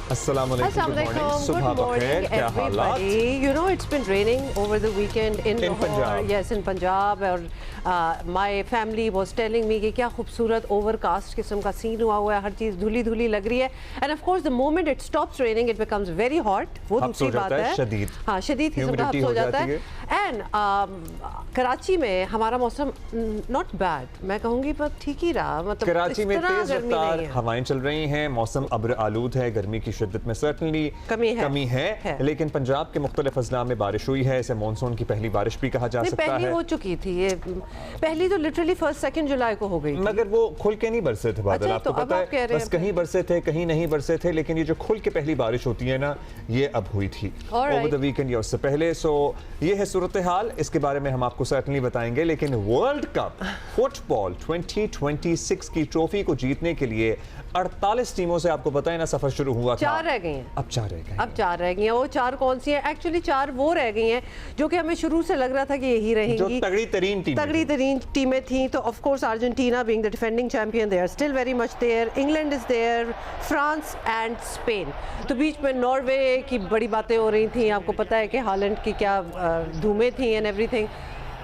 Assalamualaikum. Good morning, everybody. You know, it's been raining over the weekend in Punjab. Yes, in Punjab. और my family was telling me कि क्या खूबसूरत overcast किस्म का scene हुआ है, हर चीज़ धुली धुली लग रही है. And of course, the moment it stops raining, it becomes very hot. वो दूसरी बात है. शदीद. हाँ, शदीद किस्म का हब्स हो जाता है. And कराची में हमारा मौसम not bad. मैं कहूँगी पर ठीक ही रहा. मतलब कराची में तेज रफ्तार हवाएं चल रही हैं, मौसम अब्र आलूद है, गर्मी की शिद्दत में सर्टनली कमी है, लेकिन पंजाब के मुख्तलिफ अजला में बारिश हुई है. इसे मानसून की पहली बारिश भी कहा जा सकता है. पहली हो चुकी थी, ये पहली तो लिटरली 1 जुलाई को हो गई थी. मगर वो खुल के नहीं बरसे थे बादल. आपको पता है, बस कहीं बरसे थे, कहीं नहीं बरसे थे, लेकिन ये जो खुल के पहली बारिश होती है ना, ये अब हुई थी ओवर द वीकेंड या उससे पहले. सो ये है सूरत हाल, इसके बारे में हम आपको सर्टनली बताएंगे. लेकिन वर्ल्ड कप फुटबॉल 2026 की ट्रॉफी को जीतने के लिए 48 टीमों से आपको पता है ना सफर शुरू हुआ था. 4 रह गई हैं. अब 4 रह गई हैं. वो 4 कौन सी हैं? एक्चुअली 4 वो रह गई हैं जो कि हमें शुरू से लग रहा था कि यही रहेंगी, जो तगड़ी तरीन टीमें थी. तो of course Argentina being the defending champion, they are still very much there. England is there, France and Spain. तो बीच में नॉर्वे की बड़ी बातें हो रही थी. आपको पता है कि हालैंड की क्या धूमें थी एंड एवरीथिंग.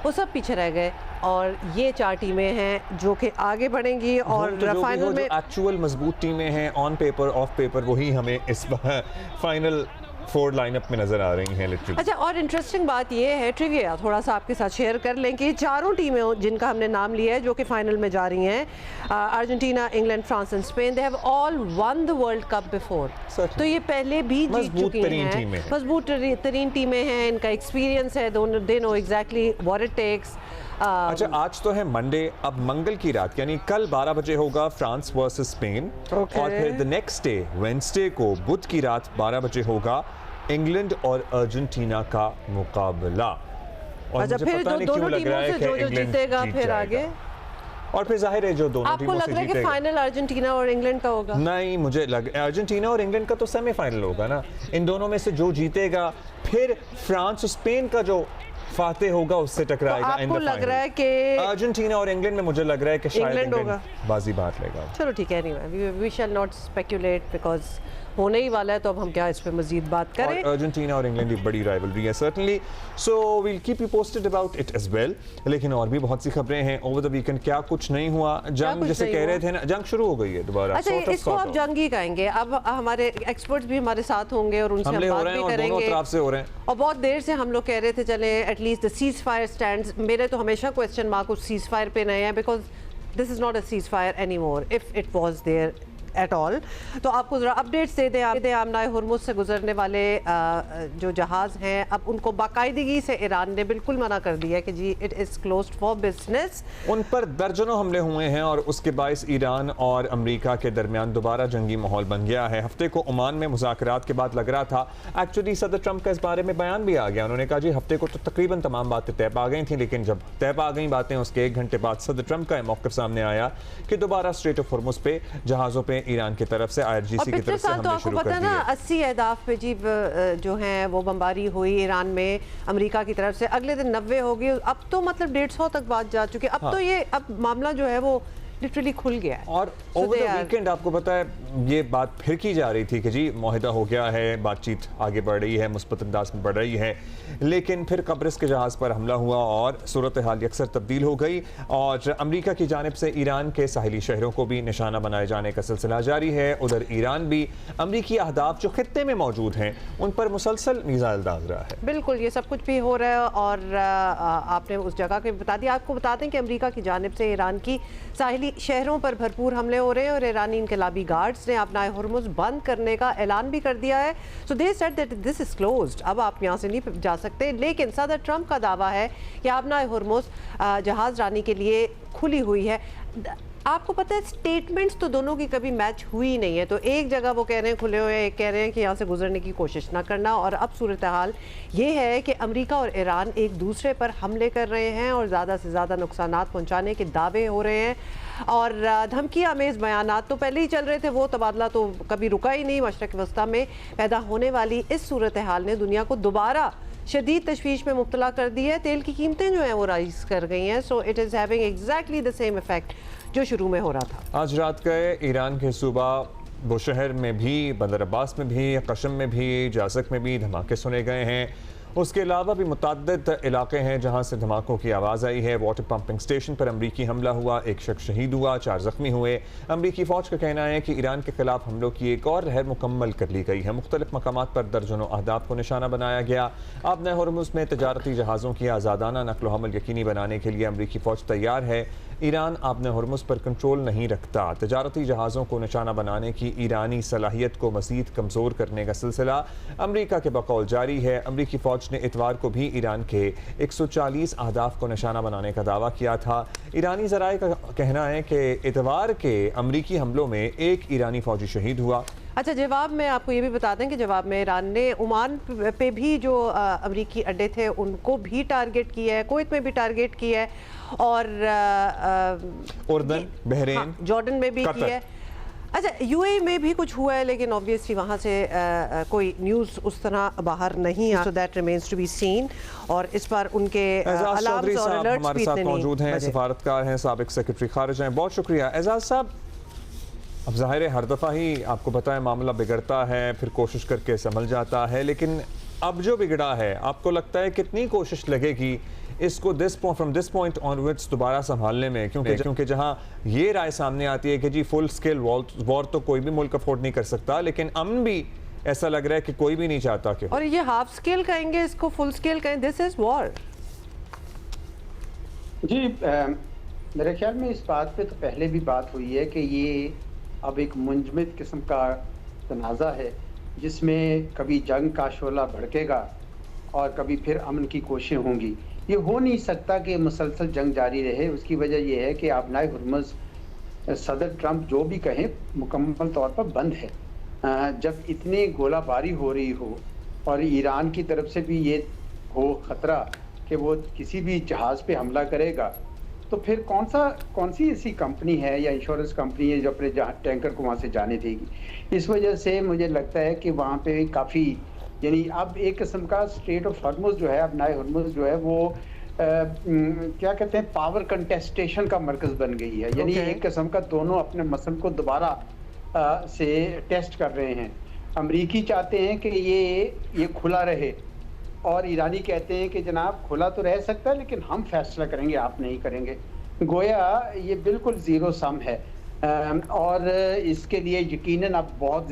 वो सब पीछे रह गए और ये 4 टीमें हैं जो कि आगे बढ़ेंगी. और फाइनल में एक्चुअल मजबूत टीमें हैं ऑन पेपर ऑफ पेपर, वही हमें इस फाइनल 4 लाइनअप में नजर आ रही हैं लिटरली. अच्छा, और इंटरेस्टिंग बात ये है, ट्रिविया थोड़ा सा आपके साथ शेयर कर लें कि चारों टीमें जिनका हमने नाम लिया है जो कि फाइनल में जा रही हैं, Argentina, England, France and Spain, they have all one the world cup before. तो ये पहले भी जीत चुकी हैं. मजबूत तरीन टीमें हैं, इनका एक्सपीरियंस है, दोनों they know exactly what it takes. अच्छा, आज तो है मंडे. अब मंगल की रात यानी कल 12 बजे होगा फ्रांस वर्सेस स्पेन. और फिर द नेक्स्ट डे वेडनेसडे को बुध की रात 12 बजे होगा इंग्लैंड और अर्जेंटीना का मुकाबला. और अच्छा, फिर दोनों टीमों से जो जीतेगा फिर आगे. और फिर जाहिर है जो दोनों टीमों से जीतेगा. आपको लग रहा है कि फाइनल अर्जेंटीना और इंग्लैंड का होगा? नहीं, मुझे अर्जेंटीना और इंग्लैंड का तो सेमीफाइनल होगा ना. इन दोनों में से जो जीतेगा फिर फ्रांस और स्पेन का जो फाते होगा उससे टकराएगा. तो आपको लग रहा है कि अर्जेंटीना और इंग्लैंड में मुझे लग रहा है कि शायद इंग्लैंड बाजी बात लेगा. चलो ठीक है, anyway we shall not speculate because होने ही वाला है, तो अब हम क्या इस पे मजीद बात करें. अर्जेंटीना और इंग्लैंड की बड़ी राइवलरी है certainly, so we'll keep you posted about it as well. लेकिन और भी बहुत सी खबरें हैं. ओवर द वीकेंड क्या कुछ नहीं हुआ. जंग जैसे कह रहे थे ना, जंग शुरू हो गई है दोबारा. अच्छा, इसको आप जंग ही कहेंगे. अब हमारे एक्सपर्ट्स भी हमारे साथ होंगे और उनसे हम बात भी करेंगे. दोनों तरफ से हो रहे हैं. और बहुत देर से हम लोग कह रहे थे चले at least the ceasefire stands. मेरे तो हमेशा क्वेश्चन मार्क उस सीज फायर पे नए हैं because this is not a ceasefire any more if it was there at all. तो आपको ज़रा अपडेट्स दे दें. आमनाए हुर्मुज़ से गुजरने वाले जो जहाज़ हैं, अब उनको बाकायदगी से ईरान ने बिल्कुल मना कर दिया कि जी it is closed for business. उन पर दर्जनों हमले हुए हैं और उसके बायस ईरान और अमेरिका के दरमियान दोबारा जंगी माहौल बन गया है. हफ्ते को ओमान में मुज़ाकरात के बाद लग रहा था, एक्चुअली सदर ट्रंप का इस बारे में बयान भी आ गया. उन्होंने कहा जी हफ्ते को तो तकरीबन तमाम बातें तय पा गई थी, लेकिन जब तय पा गई बातें उसके 1 घंटे बाद सदर ट्रंप का मौक़िफ़ सामने आया कि दोबारा स्ट्रेट ऑफ हॉर्मुज़ पे जहाज़ों पे ईरान की तरफ से IRGC की तरफ से हमले शुरू कर दिए. ना 80 अहदाफ पे जी जो हैं वो बमबारी हुई ईरान में अमेरिका की तरफ से. अगले दिन 90 हो गई. अब तो मतलब 150 तक बात जा चुकी है. अब तो ये अब मामला जो है वो लिटरली खुल गया है. और ओवर द वीकेंड आपको पता है ये बात फिर की जा रही थी कि जी मुआहिदा हो गया है, बातचीत आगे बढ़ रही है, मुस्बत अंदाज में बढ़ रही है. लेकिन फिर कब्रिस के जहाज़ पर हमला हुआ और सूरत हाल यकसर तब्दील हो गई. और अमेरिका की जानिब से ईरान के साहिली शहरों को भी निशाना बनाए जाने का सिलसिला जारी है. उधर ईरान भी अमरीकी अहदाफ जो खित्ते में मौजूद हैं उन पर मुसलसल मिसाइल दाग रहा है. बिल्कुल, ये सब कुछ भी हो रहा है. और आपने उस जगह के बता दिया. आपको बता दें कि अमेरिका की जानिब से ईरान की साहिली शहरों पर भरपूर हमले हो रहे हैं और ईरानी इनकलाबी गार्ड्स ने अपना हुर्मुज़ बंद करने का ऐलान भी कर दिया है. So they said that this is closed. अब आप यहाँ से नहीं जा सकते. लेकिन सदर ट्रंप का दावा है कि अपना हुर्मुज़ जहाज़ रानी के लिए खुली हुई है. आपको पता है स्टेटमेंट्स तो दोनों की कभी मैच हुई नहीं है. तो एक जगह वो कह रहे हैं खुले हुए, एक कह रहे हैं कि यहाँ से गुजरने की कोशिश ना करना. और अब सूरत हाल ये है कि अमेरिका और ईरान एक दूसरे पर हमले कर रहे हैं और ज़्यादा से ज़्यादा नुकसानात पहुँचाने के दावे हो रहे हैं. और धमकी आमेज़ बयानात तो पहले ही चल रहे थे. वो तबादला तो कभी रुका ही नहीं. मशरक़ वस्ता में पैदा होने वाली इस सूरत हाल ने दुनिया को दोबारा शदीद तशवीश में मुब्तला कर दी है। तेल की कीमतें जो हैं वो राइज कर गई हैं। So it is having exactly the same effect जो शुरू में हो रहा था। आज रात गए ईरान के सूबा बुशहर में भी, बंदर अब्बास में भी, कशम में भी, जासक में भी धमाके सुने गए हैं। उसके अलावा भी मुतअद्दिद इलाके हैं जहाँ से धमाकों की आवाज़ आई है। वाटर पंपिंग स्टेशन पर अमरीकी हमला हुआ, एक शख्स शहीद हुआ, 4 जख्मी हुए। अमरीकी फ़ौज का कहना है कि ईरान के खिलाफ हमलों की एक और लहर मुकम्मल कर ली गई है। मुख्तलिफ मकामात पर दर्जनों अहदाफ को निशाना बनाया गया। आबना हुर्मुज़ में तजारती जहाज़ों की आज़ादाना नकलो हमल यकीनी बनाने के लिए अमरीकी फ़ौज तैयार है। ईरान आबना हुर्मुज़ पर कंट्रोल नहीं रखता। तजारती जहाज़ों को निशाना बनाने की ईरानी सलाहियत को मज़ीद कमज़ोर करने का सिलसिला अमरीका के बकौल जारी है। अमरीकी फ़ौज ने इतवार को भी ईरान के 140 अहदाफ को निशाना बनाने का दावा किया था। ईरानी ज़राए का कहना है कि इतवार के अमरीकी हमलों में एक ईरानी फ़ौजी शहीद हुआ। अच्छा, जवाब में आपको ये भी बता दें कि जवाब में ईरान ने ओमान पे भी जो अमरीकी अड्डे थे उनको भी टारगेट किया है, कुवैत में भी टारगेट किया है और उर्दन, बहरीन, हाँ, जॉर्डन में भी किया है। अच्छा, यूएई में भी कुछ हुआ है लेकिन ऑब्वियसली वहाँ से कोई न्यूज़ उस तरह बाहर नहीं आ, so that remains to be seen. और इस पर उनके अलार्म्स और अलर्ट्स हमारे भी साथ मौजूद हैं, सफारतकार हैं, साबिक सेक्रेटरी खारिजा हैं। बहुत शुक्रिया एजाज साहब। अब ज़ाहिर है हर दफ़ा ही आपको पता है मामला बिगड़ता है, फिर कोशिश करके संभल जाता है, लेकिन अब जो बिगड़ा है आपको लगता है कितनी कोशिश लगेगी इसको फ्रॉम दिस पॉइंट ऑनवर्ड्स दोबारा संभालने में? क्योंकि जहां ये राय सामने आती है कि जी फुल स्केल वॉर तो कोई भी मुल्क अफोर्ड नहीं कर सकता, लेकिन अमन भी ऐसा लग रहा है कि कोई भी नहीं चाहता कि, और ये हाफ स्केल कहेंगे इसको फुल स्केल कहें, दिस इज वॉर। जी मेरे ख्याल में इस बात पे तो पहले भी बात हुई है कि ये अब एक मुंजमद किस्म का तनाज़ा है जिसमें कभी जंग का शोला भड़केगा और कभी फिर अमन की कोशिशें होंगी। ये हो नहीं सकता कि मुसलसल जंग जारी रहे। उसकी वजह यह है कि आबनाए हुर्मुज़ सदर ट्रंप जो भी कहें मुकम्मल तौर पर बंद है। जब इतनी गोलाबारी हो रही हो और ईरान की तरफ से भी ये हो ख़तरा कि वो किसी भी जहाज़ पे हमला करेगा, तो फिर कौन सी ऐसी कंपनी है या इंश्योरेंस कंपनी है जो अपने टैंकर को वहाँ से जाने देगी। इस वजह से मुझे लगता है कि वहाँ पे काफ़ी, यानी अब एक किस्म का स्ट्रेट ऑफ हॉर्मुज़ जो है, आबनाए हुर्मुज़ जो है वो क्या कहते हैं, पावर कंटेस्टेशन का मरकज़ बन गई है। यानी एक किस्म का दोनों अपने मसल को दोबारा से टेस्ट कर रहे हैं। अमरीकी चाहते हैं कि ये खुला रहे और ईरानी कहते हैं कि जनाब खुला तो रह सकता है लेकिन हम फैसला करेंगे, आप नहीं करेंगे। गोया ये बिल्कुल ज़ीरो सम है और इसके लिए यकीनन अब बहुत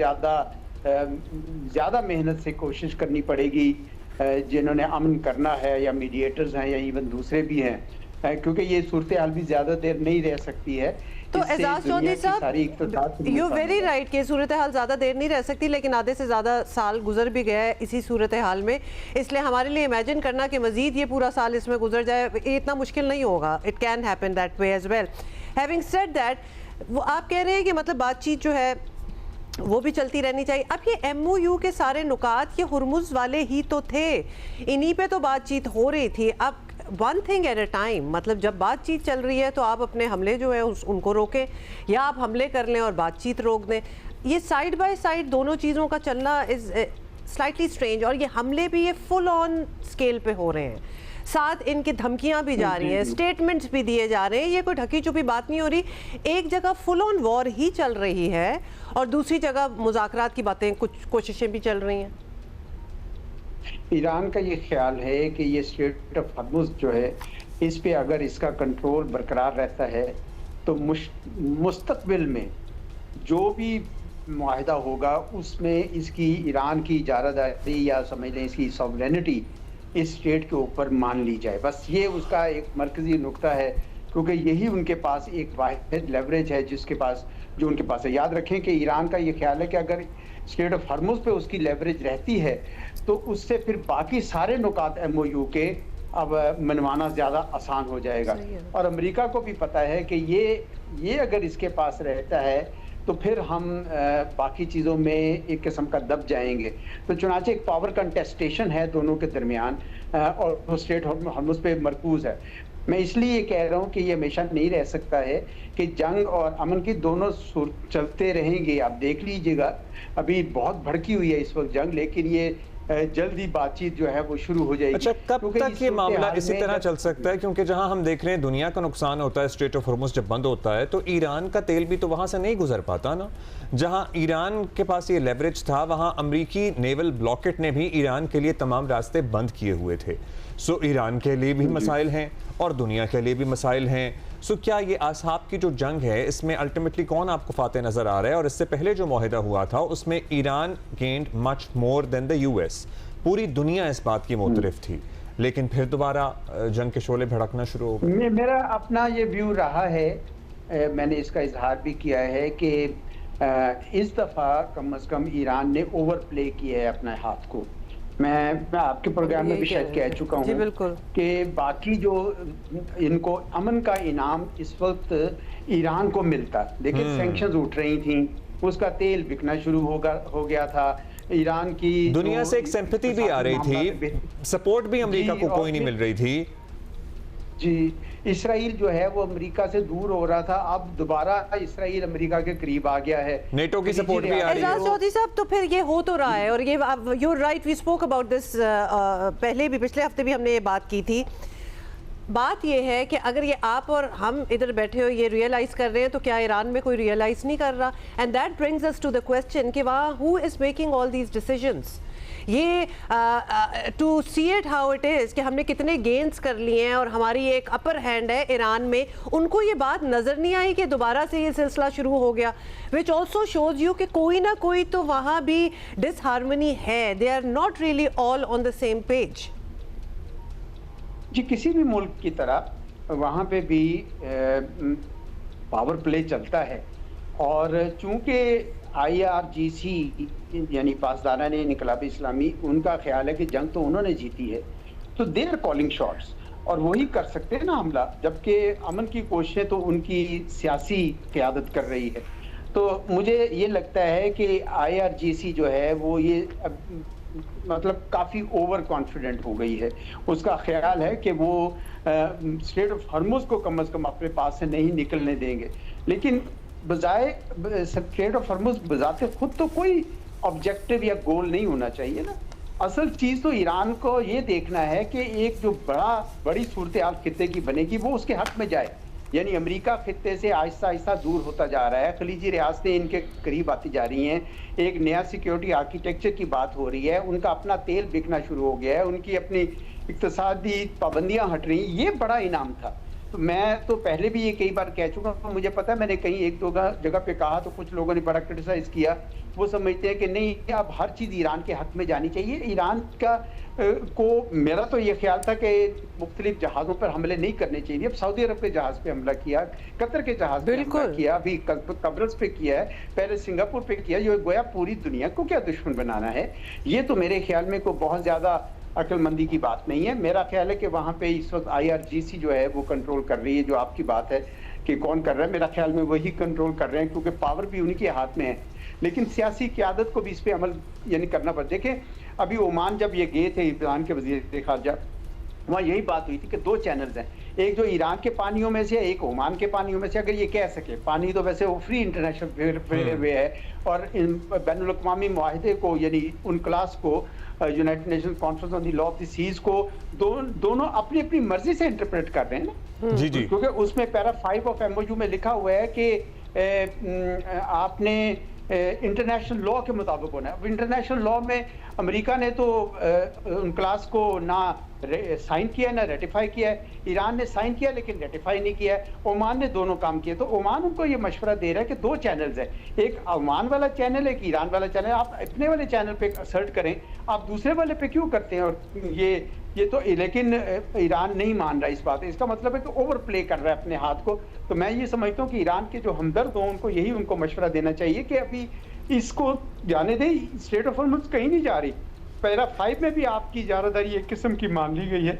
ज़्यादा मेहनत से कोशिश करनी पड़ेगी जिन्होंने अमन करना है, या मीडिएटर्स हैं या इवन दूसरे भी हैं, क्योंकि ये सूरत हाल भी ज़्यादा देर नहीं रह सकती है। तो एजाज चौधरी साहब, यू वेरी राइट कि सूरत हाल ज़्यादा देर नहीं रह सकती, लेकिन आधे से ज़्यादा साल गुजर भी गया है इसी सूरत हाल में। इसलिए हमारे लिए इमेजिन करना कि मज़ीद ये पूरा साल इसमें गुजर जाए, ये इतना मुश्किल नहीं होगा। It can happen that way as well. Having said that, वो आप कह रहे हैं कि मतलब बातचीत जो है वो भी चलती रहनी चाहिए। अब ये MOU के सारे नुकात ये हुर्मुज़ वाले ही तो थे, इन्हीं पे तो बातचीत हो रही थी। अब one thing at a time, मतलब जब बातचीत चल रही है तो आप अपने हमले जो है उनको रोकें, या आप हमले कर लें और बातचीत रोक दें। ये साइड बाय साइड दोनों चीज़ों का चलना इज़ स्लाइटली स्ट्रेंज। और ये हमले भी ये फुल ऑन स्केल पे हो रहे हैं, साथ इनकी धमकियां भी जा रही हैं, स्टेटमेंट्स भी दिए जा रहे हैं। ये कोई ढकी छुपी बात नहीं हो रही। एक जगह फुल ऑन वॉर ही चल रही है और दूसरी जगह मुज़ाकरात की बातें, कुछ कोशिशें भी चल रही हैं। ईरान का ये ख्याल है कि ये स्ट्रेट ऑफ हॉर्मुज़ जो है, इस पे अगर इसका कंट्रोल बरकरार रहता है तो मुस्तकबिल में जो भी मुआहिदा होगा उसमें इसकी ईरान की इजारादारी या समझ लें इसकी सॉवरेनिटी इस स्टेट के ऊपर मान ली जाए। बस ये उसका एक मरकजी नुक्ता है, क्योंकि यही उनके पास एक वाहिद लेवरेज है जो उनके पास है। याद रखें कि ईरान का ये ख्याल है कि अगर स्ट्रेट ऑफ हॉर्मुज़ पे उसकी लेवरेज रहती है तो उससे फिर बाकी सारे नुकात MOU के अब मनवाना ज़्यादा आसान हो जाएगा। और अमेरिका को भी पता है कि ये अगर इसके पास रहता है तो फिर हम बाकी चीज़ों में एक किस्म का दब जाएंगे। तो चुनांचे एक पावर कंटेस्टेशन है दोनों के दरमियान और वो स्ट्रेट हॉर्मुज़ पे मरकूज़ है। मैं इसलिए ये कह रहा हूँ कि ये हमेशा नहीं रह सकता है कि जंग और अमन की दोनों चलते रहेंगे। आप देख लीजिएगा, अभी बहुत भड़की हुई है इस वक्त जंग, लेकिन ये जल्द ही बातचीत जो है वो शुरू हो जाएगी। अच्छा, कब क्योंकि तक इस ये मामला सूरत-ए-हाल इसी में तरह जब- चल सकता है? क्योंकि जहां हम देख रहे हैं दुनिया का नुकसान होता है, स्ट्रेट ऑफ हॉर्मुज़ जब बंद होता है तो ईरान का तेल भी तो वहां से नहीं गुजर पाता ना। जहां ईरान के पास ये लेवरेज था, वहां अमरीकी नेवल ब्लॉकेट ने भी ईरान के लिए तमाम रास्ते बंद किए हुए थे। सो ईरान के लिए भी मसाइल हैं और दुनिया के लिए भी मसाइल हैं। सो क्या ये असहाब की जो जंग है, इसमें अल्टीमेटली कौन आपको फातेह नजर आ रहा है? और इससे पहले जो मुआहिदा हुआ था उसमें Iran gained much more than the US. पूरी दुनिया इस बात की मुतरफ थी, लेकिन फिर दोबारा जंग के शोले भड़कना शुरू हो गए। मेरा अपना ये व्यू रहा है, मैंने इसका इजहार भी किया है कि इस दफ़ा कम अज़ कम ईरान ने ओवर प्ले किया है अपने हाथ को। मैं आपके प्रोग्राम में भी शायद कह चुका हूँ जी बिल्कुल कि बाकी जो इनको अमन का इनाम इस वक्त ईरान को मिलता, लेकिन सैंक्शंस उठ रही थी, उसका तेल बिकना शुरू हो गया था। ईरान की दुनिया से एक सिंपैथी भी आ रही थी, सपोर्ट भी अमेरिका को कोई नहीं मिल रही थी। जी, इसराइल जो है वो अमेरिका से दूर हो रहा था, अब दोबारा इसराइल अमेरिका के करीब आ गया है। नेटो की सपोर्ट भी आ रही है। एजाज चौधरी साहब, तो फिर ये हो तो रहा है, और ये you right, we spoke about this पहले भी, पिछले हफ्ते भी हमने ये बात की थी। बात ये है कि अगर ये आप और हम इधर बैठे हो ये रियलाइज कर रहे हैं, तो क्या ईरान में कोई रियलाइज नहीं कर रहा? And that brings us to the question कि वहाँ who is making all these decisions? ये to see it how it is कि हमने कितने गेन्स कर लिए हैं और हमारी एक अपर हैंड है ईरान में, उनको ये बात नज़र नहीं आई कि दोबारा से ये सिलसिला शुरू हो गया, विच ऑल्सो शोज यू कि कोई ना कोई तो वहाँ भी डिसहार्मनी है। They are not really all on the same page. जी, किसी भी मुल्क की तरह वहाँ पे भी पावर प्ले चलता है, और चूंकि IRGC यानी पासदारान इनकलाब इस्लामी, उनका ख्याल है कि जंग तो उन्होंने जीती है, तो दे आर कॉलिंग शॉट्स और वही कर सकते हैं ना हमला, जबकि अमन की कोशिशें तो उनकी सियासी क़यादत कर रही है। तो मुझे ये लगता है कि IRGC जो है वो ये मतलब काफ़ी ओवर कॉन्फिडेंट हो गई है। उसका ख्याल है कि वो स्ट्रेट ऑफ हॉर्मुज़ को कम अज़ कम अपने पास से नहीं निकलने देंगे, लेकिन बजाय स्ट्रेट ऑफ हॉर्मुज़ बजाते खुद तो कोई ऑब्जेक्टिव या गोल नहीं होना चाहिए ना। असल चीज़ तो ईरान को ये देखना है कि एक जो बड़ी सूरत हाल खित्ते की बनेगी वो उसके हक में जाए, यानी अमेरिका खित्ते से आहिस्ता आहिस्ता दूर होता जा रहा है, खलीजी रियासतें इनके करीब आती जा रही हैं, एक नया सिक्योरिटी आर्किटेक्चर की बात हो रही है, उनका अपना तेल बिकना शुरू हो गया है, उनकी अपनी इक्तसादी पाबंदियां हट रही हैं। ये बड़ा इनाम था। तो मैं तो पहले भी ये कई बार कह चुका हूँ, मुझे पता है मैंने कहीं एक दो जगह पे कहा तो कुछ लोगों ने बड़ा क्रिटिसाइज किया। वो समझते हैं कि नहीं, अब हर चीज़ ईरान के हक में जानी चाहिए। ईरान का को मेरा तो ये ख्याल था कि मुख्तलिफ जहाज़ों पर हमले नहीं करने चाहिए। अब सऊदी अरब के जहाज़ पे हमला किया, कतर के जहाज़ पे हमला किया, अभी कब्रस पे किया है, पहले सिंगापुर पे किया, जो गोया पूरी दुनिया को क्या दुश्मन बनाना है। ये तो मेरे ख्याल में कोई बहुत ज़्यादा अक्लमंदी की बात नहीं है। मेरा ख्याल है कि वहाँ पे इस वक्त IRGC जो है वो कंट्रोल कर रही है। जो आपकी बात है कि कौन कर रहा है, मेरा ख्याल में वही कंट्रोल कर रहे हैं, क्योंकि पावर भी उन्हीं के हाथ में है। लेकिन सियासी क़यादत को भी इस पर अमल यानी करना पड़ता। देखें, अभी ओमान जब ये गए थे ईरान के वज़ीर ख़ारजा, वहाँ यही बात हुई थी कि दो चैनल्स हैं, एक जो ईरान के पानियों में से, एक ओमान के पानियों में से। अगर ये कह सके, पानी तो वैसे वो फ्री इंटरनेशनल वे है, और बैनुल-अक़वामी मुआहिदे को यानी उन क्लास को, United Nation conference on the law of the seas को दोनों अपनी अपनी मर्जी से इंटरप्रेट कर रहे हैं ना। जी जी, क्योंकि उसमें पैरा 5 ऑफ MOU में लिखा हुआ है कि आपने इंटरनेशनल लॉ के मुताबिक होना है। अब इंटरनेशनल लॉ में अमेरिका ने तो उन क्लास को ना साइन किया ना रेटिफाई किया है। ईरान ने साइन किया लेकिन रेटिफाई नहीं किया है। ओमान ने दोनों काम किए। तो ओमान उनको ये मशवरा दे रहा है कि दो चैनल्स हैं, एक ओमान वाला चैनल, एक ईरान वाला चैनल। आप अपने वाले चैनल पे सर्च करें, आप दूसरे वाले पे क्यों करते हैं? और ये तो, लेकिन ईरान नहीं मान रहा इस बात। इसका मतलब है कि ओवर प्ले कर रहा है अपने हाथ को। तो मैं ये समझता हूँ कि ईरान के जो हमदर्द हों उनको यही उनको मशवरा देना चाहिए कि अभी इसको जाने दें, स्टेट ऑफ हॉर्मुज़ कहीं नहीं जा रही। पैरा 5 में भी आपकी इजारादारी एक किस्म की मान ली गई है।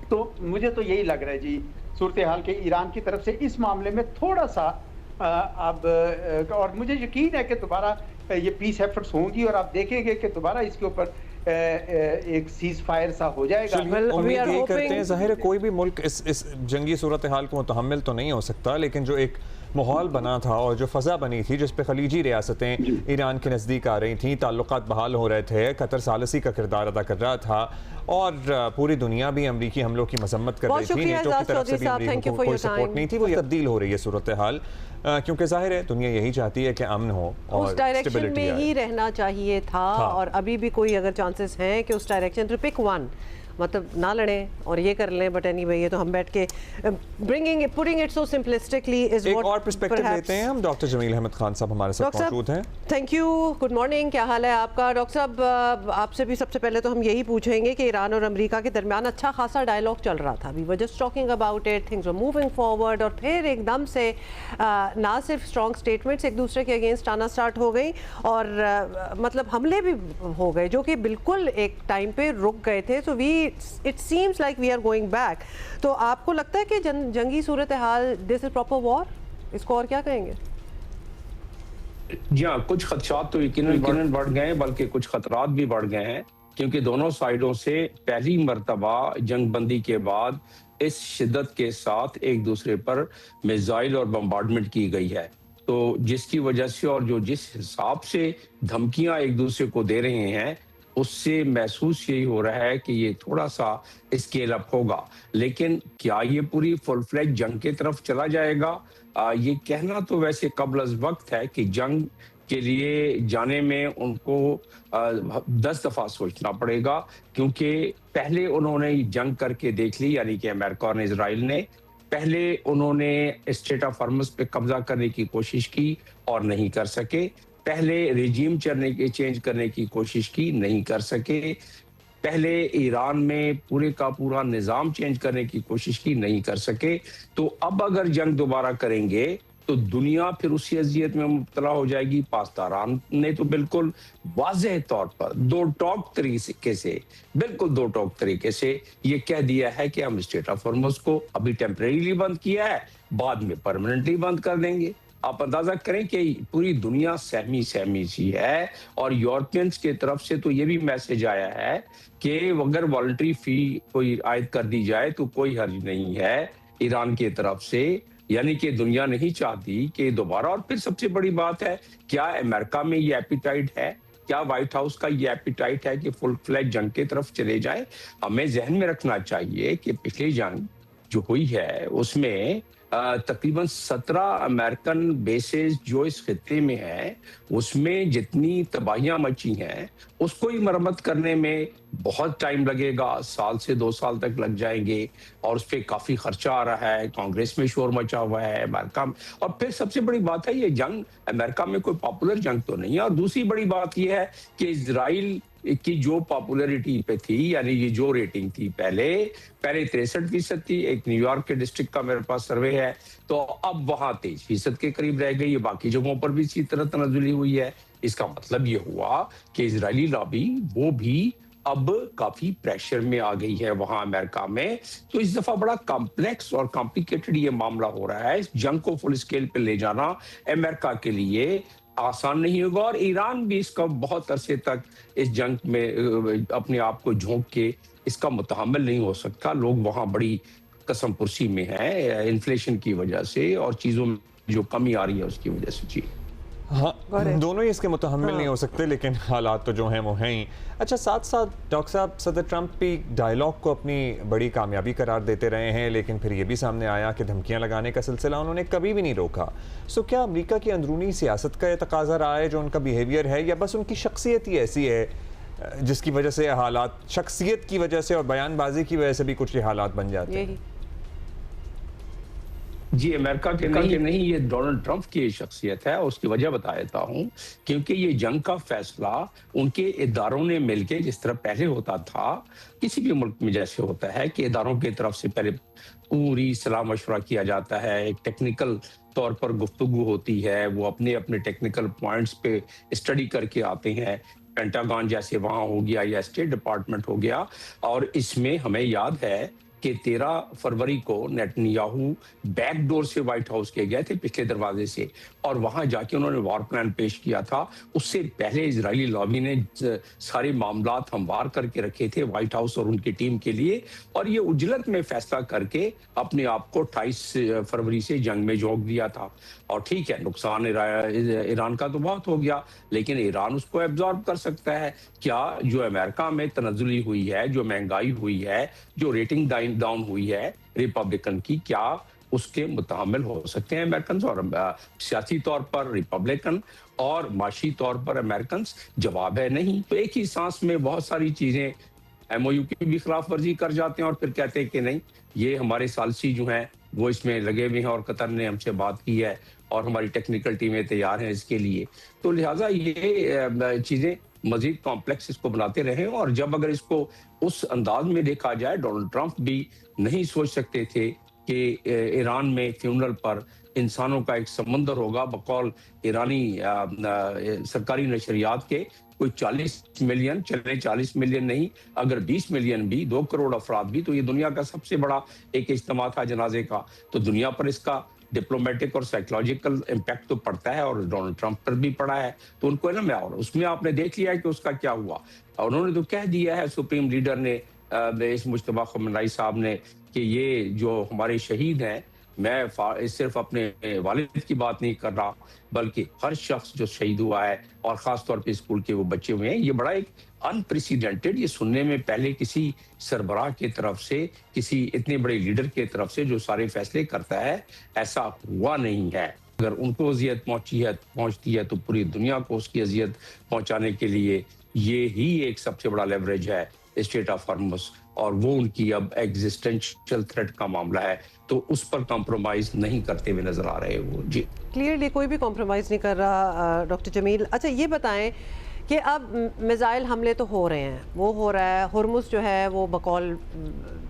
तो मुझे तो यही लग रहा है जी, सूरत हाल के ईरान की तरफ से इस मामले में थोड़ा सा अब, और मुझे यकीन है कि दोबारा ये पीस एफर्ट्स होंगी और आप देखेंगे कि दोबारा इसके ऊपर एक सीज फायर सा हो जाएगा। चलिए, Well, we उम्मीद are यही करते हैं। hoping- ज़ाहिर है कोई भी मुल्क इस जंगी सूरत हाल को मुतहम्मिल तो नहीं हो सकता, लेकिन जो एक माहौल बना था और जो फ़ज़ा बनी थी जिस पे खलीजी रियासतें ईरान के नज़दीक आ रही थी, ताल्लुकात बहाल हो रहे थे, कतर सालसी का किरदार अदा कर रहा था और पूरी दुनिया भी अमरीकी हमलों की मजम्मत कर रही थी, नेटो की तरफ से भी अमरीका को कोई सपोर्ट नहीं थी, वो तब्दील हो रही है सूरत हाल, क्योंकि ज़ाहिर है दुनिया यही चाहती है कि अमन हो और उस डायरेक्शन स्टेबिलिटी में आए। ही रहना चाहिए था। और अभी भी कोई अगर चांसेस हैं कि उस डायरेक्शन तो पिक वन, मतलब ना लड़ें और ये कर लें, बट एनीवे ये तो हम बैठ के putting it so simplistically is एक व्हाट और पर्सपेक्टिव लेते हैं हम। डॉक्टर जमील अहमद खान साहब हमारे साथ मौजूद हैं। थैंक यू, गुड मॉर्निंग, क्या हाल है आपका? डॉक्टर साहब, आपसे भी सबसे पहले तो हम यही पूछेंगे कि ईरान और अमेरिका के दरमियान अच्छा खासा डायलॉग चल रहा था, we were just talking about it, things were moving forward, और फिर एकदम से ना सिर्फ स्ट्रॉन्ग स्टेटमेंट्स एक दूसरे के अगेंस्ट आना स्टार्ट हो गई और मतलब हमले भी हो गए जो कि बिल्कुल एक टाइम पे रुक गए थे। So it seems like we are going back. तो आपको लगता है कि जंगी सूरत हाल, दिस इज प्रॉपर वॉर, इसको और क्या कहेंगे? जी हाँ, कुछ खदशात तो यकीनन बढ़ गए हैं, बल्कि कुछ खतरात भी बढ़ गए हैं, क्योंकि दोनों साइडों से पहली मर्तबा जंगबंदी के बाद इस शिद्दत के साथ एक दूसरे पर मिसाइल और बम्बार्डमेंट की गई है। तो जिसकी वजह से और जो जिस हिसाब से धमकियां एक दूसरे को दे रहे हैं, उससे महसूस यही हो रहा है कि ये थोड़ा सा स्केल अप होगा। लेकिन क्या ये पूरी फुल फ्लैज जंग की तरफ चला जाएगा? ये कहना तो वैसे कबल अज़ वक्त है कि जंग के लिए जाने में उनको 10 दफा सोचना पड़ेगा, क्योंकि पहले उन्होंने जंग करके देख ली, यानी कि अमेरिका और इजराइल ने। पहले उन्होंने स्टेट ऑफ हॉर्मुज़ पे कब्जा करने की कोशिश की और नहीं कर सके। पहले रिजीम चेंज करने की कोशिश की, नहीं कर सके। पहले ईरान में पूरे का पूरा निजाम चेंज करने की कोशिश की, नहीं कर सके। तो अब अगर जंग दोबारा करेंगे तो दुनिया फिर उसी अजियत में मुब्तला हो जाएगी। पाकिस्तान ने तो बिल्कुल वाज़ेह तौर पर दो टोक तरीके से ये कह दिया है कि हम स्टेट ऑफ हॉर्मुज़ को अभी टेम्परेरीली बंद किया है, बाद में परमानेंटली बंद कर देंगे। आप अंदाजा करें कि पूरी दुनिया सहमी सी है, और यूरोपियंस की तरफ से तो ये भी मैसेज आया है कि अगर वॉलंटरी फी कोई आयद कर दी जाए तो कोई हर्ज नहीं है ईरान की तरफ से। यानी कि दुनिया नहीं चाहती कि दोबारा, और फिर सबसे बड़ी बात है, क्या अमेरिका में ये एपिटाइट है, क्या व्हाइट हाउस का ये एपिटाइट है कि फुल फ्लैज जंग की तरफ चले जाए? हमें जहन में रखना चाहिए कि पिछली जंग जो हुई है उसमें तकरीबन 17 अमेरिकन बेसेस जो इस खित्ते में है, उसमें जितनी तबाहियां मची हैं उसको ही मरम्मत करने में बहुत टाइम लगेगा, साल से 2 साल तक लग जाएंगे, और उस पर काफी खर्चा आ रहा है। कांग्रेस में शोर मचा हुआ है अमेरिका में। और फिर सबसे बड़ी बात है, ये जंग अमेरिका में कोई पॉपुलर जंग तो नहीं है। और दूसरी बड़ी बात ये है कि इजराइल की जो पॉपुलरिटी पे थी, यानी ये जो रेटिंग थी पहले 63% थी, एक न्यूयॉर्क के डिस्ट्रिक्ट का मेरे पास सर्वे है, तो अब वहां 23% के करीब रह गई है। बाकी जगहों पर भी इसी तरह तनजुली हुई है। इसका मतलब ये हुआ कि इजरायली लॉबी वो भी अब काफी प्रेशर में आ गई है वहां अमेरिका में। तो इस दफा बड़ा कॉम्प्लेक्स और कॉम्प्लिकेटेड ये मामला हो रहा है। इस जंग को फुल स्केल पे ले जाना अमेरिका के लिए आसान नहीं होगा, और ईरान भी इसका बहुत अरसे तक इस जंग में अपने आप को झोंक के इसका मुतहम्मिल नहीं हो सकता। लोग वहां बड़ी कसम पुरसी में है इन्फ्लेशन की वजह से और चीजों में जो कमी आ रही है उसकी वजह से। जी हाँ, दोनों ही इसके मुतहम्मिल नहीं हो सकते, लेकिन हालात तो जो हैं वो हैं ही। अच्छा, साथ साथ डॉक्टर साहब, सदर ट्रंप भी डायलॉग को अपनी बड़ी कामयाबी करार देते रहे हैं, लेकिन फिर ये भी सामने आया कि धमकियां लगाने का सिलसिला उन्होंने कभी भी नहीं रोका। सो क्या अमेरिका की अंदरूनी सियासत का ये तकाजा रहा है जो उनका बिहेवियर है, या बस उनकी शख्सियत ही ऐसी है जिसकी वजह से हालात, शख्सियत की वजह से और बयानबाजी की वजह से भी कुछ ये हालात बन जाते हैं? जी, अमेरिका के नहीं, ये डोनाल्ड ट्रंप की शख्सियत है। उसकी वजह बता देता हूं, क्योंकि ये जंग का फैसला उनके इदारों ने मिलके, जिस तरह पहले होता था किसी भी मुल्क में जैसे होता है कि इदारों की तरफ से पहले पूरी सलाह मशवरा किया जाता है, एक टेक्निकल तौर पर गुफ्तगू होती है, वो अपने अपने टेक्निकल पॉइंट्स पे स्टडी करके आते हैं। पेंटागन जैसे वहां हो गया या स्टेट डिपार्टमेंट हो गया। और इसमें हमें याद है कि 13 फरवरी को नेतन्याहू बैकडोर से व्हाइट हाउस के गए थे, पिछले दरवाजे से, और वहां जाके उन्होंने वॉर प्लान पेश किया था। उससे पहले इजरायली लॉबी ने सारे मामलात हमवार करके रखे थे व्हाइट हाउस और उनकी टीम के लिए, और ये उजलत में फैसला करके अपने आप को 28 फरवरी से जंग में झोंक दिया था। और ठीक है, नुकसान ईरान का तो बहुत हो गया, लेकिन ईरान उसको एब्जॉर्ब कर सकता है। क्या जो अमेरिका में तनज़ुली हुई है, जो महंगाई हुई है, जो रेटिंग डाउन हुई है रिपब्लिकन की, क्या उसके मुतामिल हो सकते हैं अमेरिकन? और सियासी तौर पर रिपब्लिकन और माशी तौर पर अमेरिकन? जवाब है नहीं। तो एक ही सांस में बहुत सारी चीजें एमओयू की भी खिलाफ वर्जी कर जाते हैं और फिर कहते हैं कि नहीं, ये हमारे सालसी जो हैं वो इसमें लगे हुए हैं और कतर ने हमसे बात की है और हमारी टेक्निकल टीमें तैयार हैं इसके लिए। तो लिहाजा ये चीजें मजीद कॉम्प्लेक्स इसको बनाते रहे, और जब अगर इसको उस अंदाज में देखा जाए, डोनाल्ड ट्रंप भी नहीं सोच सकते थे कि ईरान में फ्यूनरल पर इंसानों का एक समंदर होगा। बकौल ईरानी सरकारी नशरियात के कोई 40 मिलियन, चले 40 मिलियन नहीं, अगर 20 मिलियन भी, 2 करोड़ अफराद भी, तो ये दुनिया का सबसे बड़ा एक इज्तिमा था जनाजे का। तो दुनिया पर इसका डिप्लोमेटिक और साइकोलॉजिकल इम्पैक्ट तो पड़ता है, और डोनाल्ड ट्रंप पर भी पड़ा है। तो उनको है ना, मैं, और उसमें आपने देख लिया है कि उसका क्या हुआ। उन्होंने तो कह दिया है, सुप्रीम लीडर ने, इस मुश्तबा खमेनी साहब ने, कि ये जो हमारे शहीद हैं, मैं सिर्फ अपने वालिद की बात नहीं कर रहा, बल्कि हर शख्स जो शहीद हुआ है, और खास तौर पे स्कूल के वो बच्चे हुए हैं, ये बड़ा एक अनप्रेसिडेंटेड, ये सुनने में पहले किसी सरबराह की तरफ से, किसी इतने बड़े लीडर की तरफ से जो सारे फैसले करता है, ऐसा हुआ नहीं है। अगर उनको अजियत पहुंचती है तो पूरी दुनिया को उसकी अजियत पहुंचाने के लिए ये ही एक सबसे बड़ा लेवरेज है, स्टेट ऑफ हॉर्मुज़, और वो उनकी अब एग्जिस्टेंशियल थ्रेट का मामला है, तो उस पर कॉम्प्रोमाइज नहीं करते हुए नजर आ रहे वो। जी, क्लियरली कोई भी कॉम्प्रोमाइज़ नहीं कर रहा डॉक्टर जमील। अच्छा, ये बताएं कि अब मिसाइल हमले तो हो रहे हैं, वो हो रहा है, हुर्मुज़ जो है वो बकौल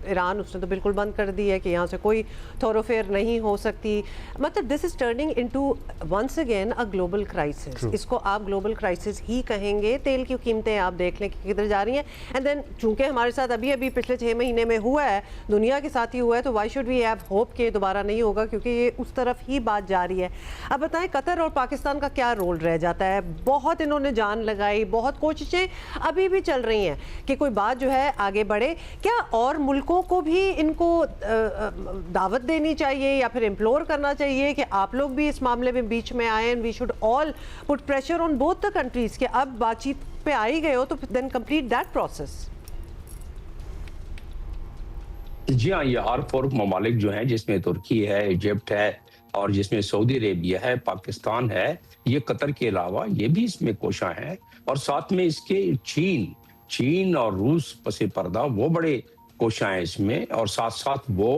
ईरान उसने तो बिल्कुल बंद कर दी है कि यहाँ से कोई थोरोफेयर नहीं हो सकती। मतलब this is turning into once again a global crisis. इसको आप ग्लोबल क्राइसिस ही कहेंगे। तेल की कीमतें आप देख लें कि किधर जा रही हैं, एंड देन चूंकि हमारे साथ अभी पिछले 6 महीने में हुआ है, दुनिया के साथ ही हुआ है, तो why should we have hope कि दोबारा नहीं होगा, क्योंकि ये उस तरफ ही बात जा रही है। अब बताएं, कतर और पाकिस्तान का क्या रोल रह जाता है? बहुत इन्होंने जान लगाई, बहुत कोशिशें अभी भी चल रही हैं कि कोई बात जो है आगे बढ़े। क्या और मुल्कों को भी इनको दावत देनी चाहिए या फिर इम्प्लोर करना चाहिए कि आप लोग भी इस मामले में बीच में आए, and we should all put pressure on both the countries कि अब बातचीत पे आ ही गए हो तो देन कंप्लीट दैट प्रोसेस? जी हाँ, ये R4 ममालिक जो हैं, जिसमें तुर्की है, इजिप्ट है, और जिसमें सऊदी अरेबिया है, पाकिस्तान है, ये कतर के अलावा ये भी इसमें कोशा है, और साथ में इसके चीन और रूस पसे पर्दा वो बड़े कोशा हैं इसमें, और साथ साथ वो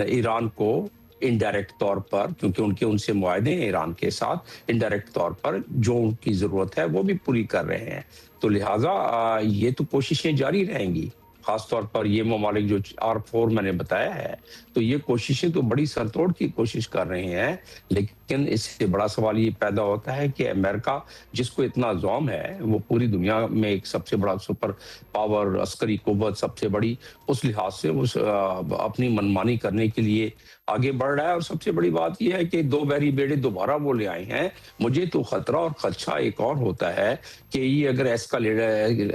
ईरान को इनडायरेक्ट तौर पर, क्योंकि उनसे मुआहदे हैं ईरान के साथ, इनडायरेक्ट तौर पर जो उनकी जरूरत है वो भी पूरी कर रहे हैं। तो लिहाजा ये तो कोशिशें जारी रहेंगी। खासतौर पर ये ममालिक जो R4 मैंने बताया है, तो ये कोशिशें तो बड़ी सरतोड़ की कोशिश कर रहे हैं, लेकिन इससे बड़ा सवाल ये पैदा होता है कि अमेरिका, जिसको इतना ज़ौम है, वो पूरी दुनिया में एक सबसे बड़ा सुपर पावर, अस्करी कुव्वत सबसे बड़ी, उस लिहाज से उस अपनी मनमानी करने के लिए आगे बढ़ रहा है। और सबसे बड़ी बात यह है कि 2 बहरी बेड़े दोबारा वो ले आए हैं। मुझे तो खतरा और खदशा एक और होता है कि ये अगर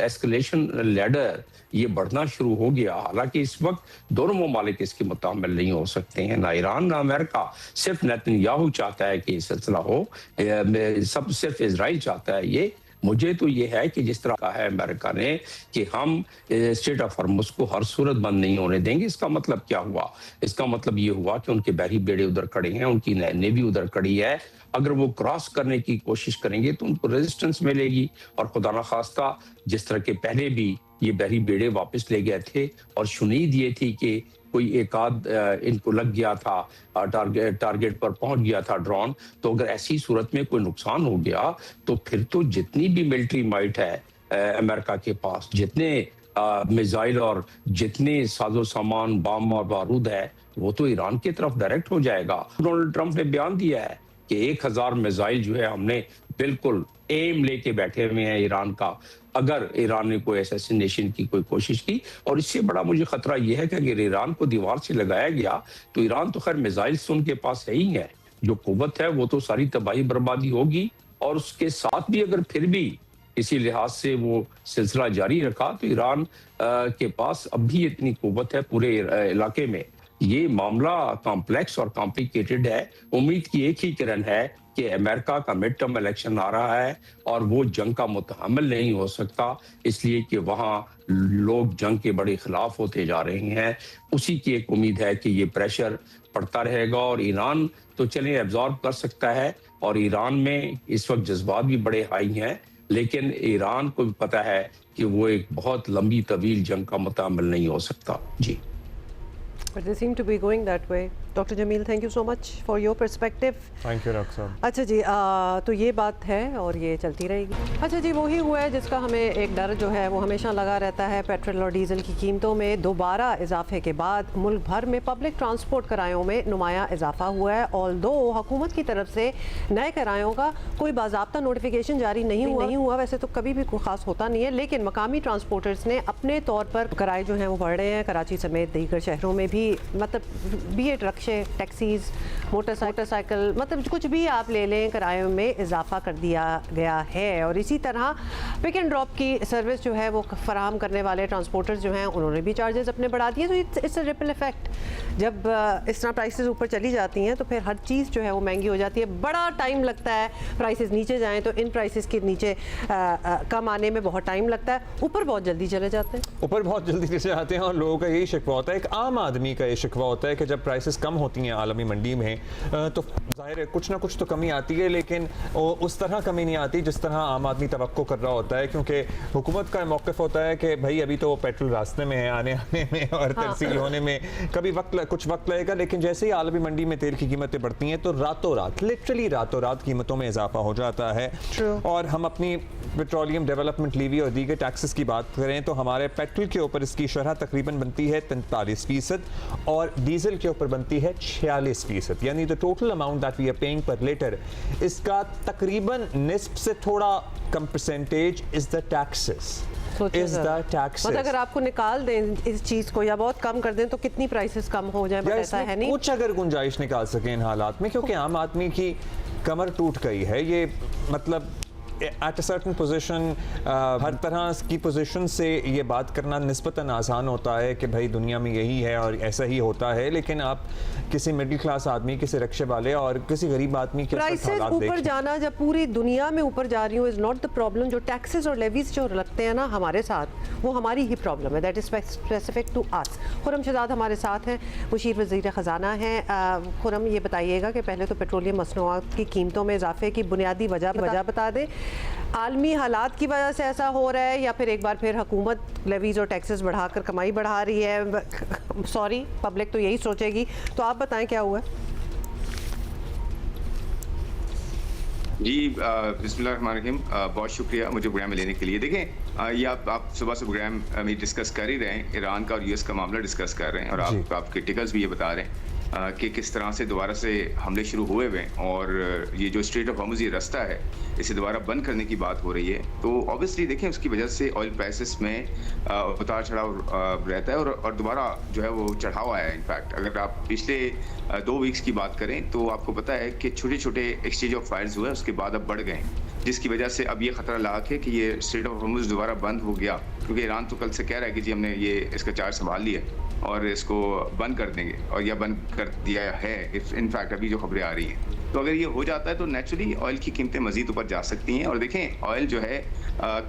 एस्केलेशन लैडर ये बढ़ना शुरू हो गया, हालांकि इस वक्त दोनों ममालिक इसके मुतामिल नहीं हो सकते हैं, ना ईरान ना अमेरिका। सिर्फ नेतन्याहू चाहता है कि ये सिलसिला हो, सब सिर्फ इजराइल चाहता है ये। मुझे तो ये है कि जिस तरह कहा है अमेरिका ने कि हम स्टेट ऑफ हॉर्मुज़ को हर सूरत बंद नहीं होने देंगे, इसका मतलब क्या हुआ? इसका मतलब ये हुआ कि उनके बहरी बेड़े उधर खड़े हैं, उनकी नेवी उधर खड़ी है। अगर वो क्रॉस करने की कोशिश करेंगे तो उनको रेजिस्टेंस मिलेगी, और खुदा ना खास्ता जिस तरह के पहले भी ये बहरी बेड़े वापस ले गए थे और शुनीद ये थी कि कोई एक आध इनको लग गया था, टारगेट पर पहुंच गया था ड्रोन, तो अगर ऐसी सूरत में कोई नुकसान हो गया तो फिर तो जितनी भी मिलिट्री माइट है अमेरिका के पास, जितने मिसाइल और जितने साजो सामान, बम और बारूद है, वो तो ईरान की तरफ डायरेक्ट हो जाएगा। डोनाल्ड ट्रंप ने बयान दिया है कि 1000 मिसाइल जो है हमने बिल्कुल एम लेके बैठे हुए हैं ईरान का। अगर ईरान ने कोई असैसिनेशन की कोई कोशिश की, और इससे बड़ा मुझे खतरा यह है कि अगर ईरान को दीवार से लगाया गया तो ईरान तो खैर मिसाइल्स उनके पास है ही है, जो कुव्वत है वो तो सारी तबाही बर्बादी होगी। और उसके साथ भी अगर फिर भी इसी लिहाज से वो सिलसिला जारी रखा तो ईरान के पास अब भी इतनी कुव्वत है पूरे इलाके में। ये मामला कॉम्प्लेक्स और कॉम्प्लिकेटेड है। उम्मीद की एक ही किरण है कि अमेरिका का मिड टर्म इलेक्शन आ रहा है और वो जंग का मुतहम्मिल नहीं हो सकता, इसलिए कि वहाँ लोग जंग के बड़े खिलाफ होते जा रहे हैं। उसी की एक उम्मीद है कि ये प्रेशर पड़ता रहेगा और ईरान तो चले एब्जॉर्ब कर सकता है। और ईरान में इस वक्त जज्बात भी बड़े हाई हैं, लेकिन ईरान को भी पता है कि वो एक बहुत लंबी तवील जंग का मुतहम्मिल नहीं हो सकता। जी, But they seem to be going that way. Doctor Jameel, thank you so much for your perspective. Thank you doctor साहब। अच्छा जी, तो ये बात है और ये चलती रहेगी। अच्छा जी, वही हुआ है जिसका हमें एक डर जो है वो हमेशा लगा रहता है। पेट्रोल और डीजल की कीमतों में दोबारा इजाफे के बाद मुल्क भर में पब्लिक ट्रांसपोर्ट किरायों में नुमाया इजाफा हुआ है। ऑल्दो हुकूमत की तरफ से नए किरायों का कोई बाज़ाब्ता नोटिफिकेशन जारी नहीं हुआ, वैसे तो कभी भी कोई खास होता नहीं है, लेकिन मकामी ट्रांसपोर्टर्स ने अपने तौर पर किराए जो हैं वो बढ़ रहे हैं। कराची समेत दीगर शहरों में भी, मतलब बी एट रक्शे, टैक्सीज, मोटरसाइकिल, मतलब कुछ भी आप ले लें, किरायों में इजाफा कर दिया गया है। और इसी तरह पिक एंड ड्रॉप की सर्विस जो है वो फराहम करने वाले ट्रांसपोर्टर्स जो हैं उन्होंने भी चार्जेस अपने बढ़ा दिए। तो इट्स अ रिपल इफेक्ट। जब इस तरह प्राइसेस ऊपर चली जाती हैं तो फिर हर चीज़ जो है वो महंगी हो जाती है। बड़ा टाइम लगता है प्राइसेस नीचे जाएँ तो इन प्राइसेस के नीचे कम आने में बहुत टाइम लगता है, ऊपर बहुत जल्दी चले जाते हैं। ऊपर बहुत जल्दी चले जाते हैं और लोगों का यही शिकवा होता है, एक आम आदमी का ये शिकवा होता है कि जब प्राइसेस कम होती हैं आलमी मंडी में तो जाहिर है कुछ ना कुछ तो कमी आती है, लेकिन उस तरह कमी नहीं आती जिस तरह आम आदमी तवक्को कर रहा होता है। क्योंकि हुकूमत का मौक़िफ़ होता है कि भाई अभी तो पेट्रोल रास्ते में है, आने में और तरसील होने में कभी कुछ वक्त लगेगा, लेकिन जैसे ही आलमी मंडी में तेल की कीमतें बढ़ती हैं तो रातों रात, लिटरली रातों रात कीमतों में इजाफा हो जाता है। और हम अपनी पेट्रोलियम डेवलपमेंट लीवी और दीगर टैक्सेस की बात करें तो हमारे पेट्रोल के ऊपर इसकी शरह तकरीबन बनती है 43% और डीजल के ऊपर बनती है 46%, यानी the total amount that we are paying per litre, इसका तकरीबन निस्फ से थोड़ा कम परसेंटेज इज द टैक्सेस। मतलब अगर आपको निकाल दें इस चीज को या बहुत कम कर दें तो कितनी प्राइसेस कम हो जाए, ऐसा है नहीं। कुछ अगर गुंजाइश निकाल सके इन हालात में, क्योंकि आम आदमी की कमर टूट गई है। ये मतलब एट अ सर्टन पोजीशन, हर तरह की पोजीशन से ये बात करना निस्बतन आसान होता है कि भाई दुनिया में यही है और ऐसा ही होता है, लेकिन आप किसी मिडिल क्लास आदमी, किसी रिक्शे वाले और किसी गरीब आदमी के प्राइसेस ऊपर जाना जब पूरी दुनिया में ऊपर जा रही हूँ इज नॉट द प्रॉब्लम। जो टैक्सेस और लेवीज जो लगते हैं ना हमारे साथ, वो हमारी ही प्रॉब्लम है, that is specific to us. Khurram Shahzad हमारे साथ हैं, मुशीर वज़ीर ख़जाना हैं। खुरम, ये बताइएगा कि पहले तो पेट्रोलियम मसनूआत की कीमतों में इजाफे की बुनियादी वजह बता दें। आलमी हालात की वजह से ऐसा हो रहा है या फिर एक बार फिर हुकूमत लेवीज और टैक्सेस बढ़ाकर कमाई बढ़ा रही है? सॉरी, पब्लिक तो यही सोचेगी, तो आप बताएं क्या हुआ है। जी, बिस्मिल्लाहिर्रहमानिर्रहीम, बहुत शुक्रिया मुझे प्रोग्राम में लेने के लिए। देखें, ये आप सुबह से प्रोग्राम में डिस्कस कर ही रहे हैं, ईरान का और यूएस का मामला डिस्कस कर रहे हैं और आप क्रिटिकल्स भी ये बता रहे हैं कि किस तरह से दोबारा से हमले शुरू हुए हुए हैं और ये जो स्ट्रेट ऑफ हॉर्मुज़ ये रास्ता है इसे दोबारा बंद करने की बात हो रही है। तो ऑब्वियसली देखें उसकी वजह से ऑयल प्राइसेस में उतार चढ़ाव रहता है और दोबारा जो है वो चढ़ाव आया है। इनफैक्ट अगर आप पिछले 2 वीक्स की बात करें तो आपको पता है कि छोटे छोटे एक्सचेंज ऑफ फायर्स हुए, उसके बाद अब बढ़ गए, जिसकी वजह से अब ये खतरा लाक है कि ये स्ट्रेट ऑफ हॉर्मुज़ दोबारा बंद हो गया, क्योंकि ईरान तो कल से कह रहा है कि जी हमने ये इसका चार्ज संभाल लिया और इसको बंद कर देंगे, और यह बंद कर दिया है इनफैक्ट अभी जो खबरें आ रही हैं। तो अगर ये हो जाता है तो नेचुरली ऑयल की कीमतें मजीद ऊपर जा सकती हैं। और देखें ऑयल जो है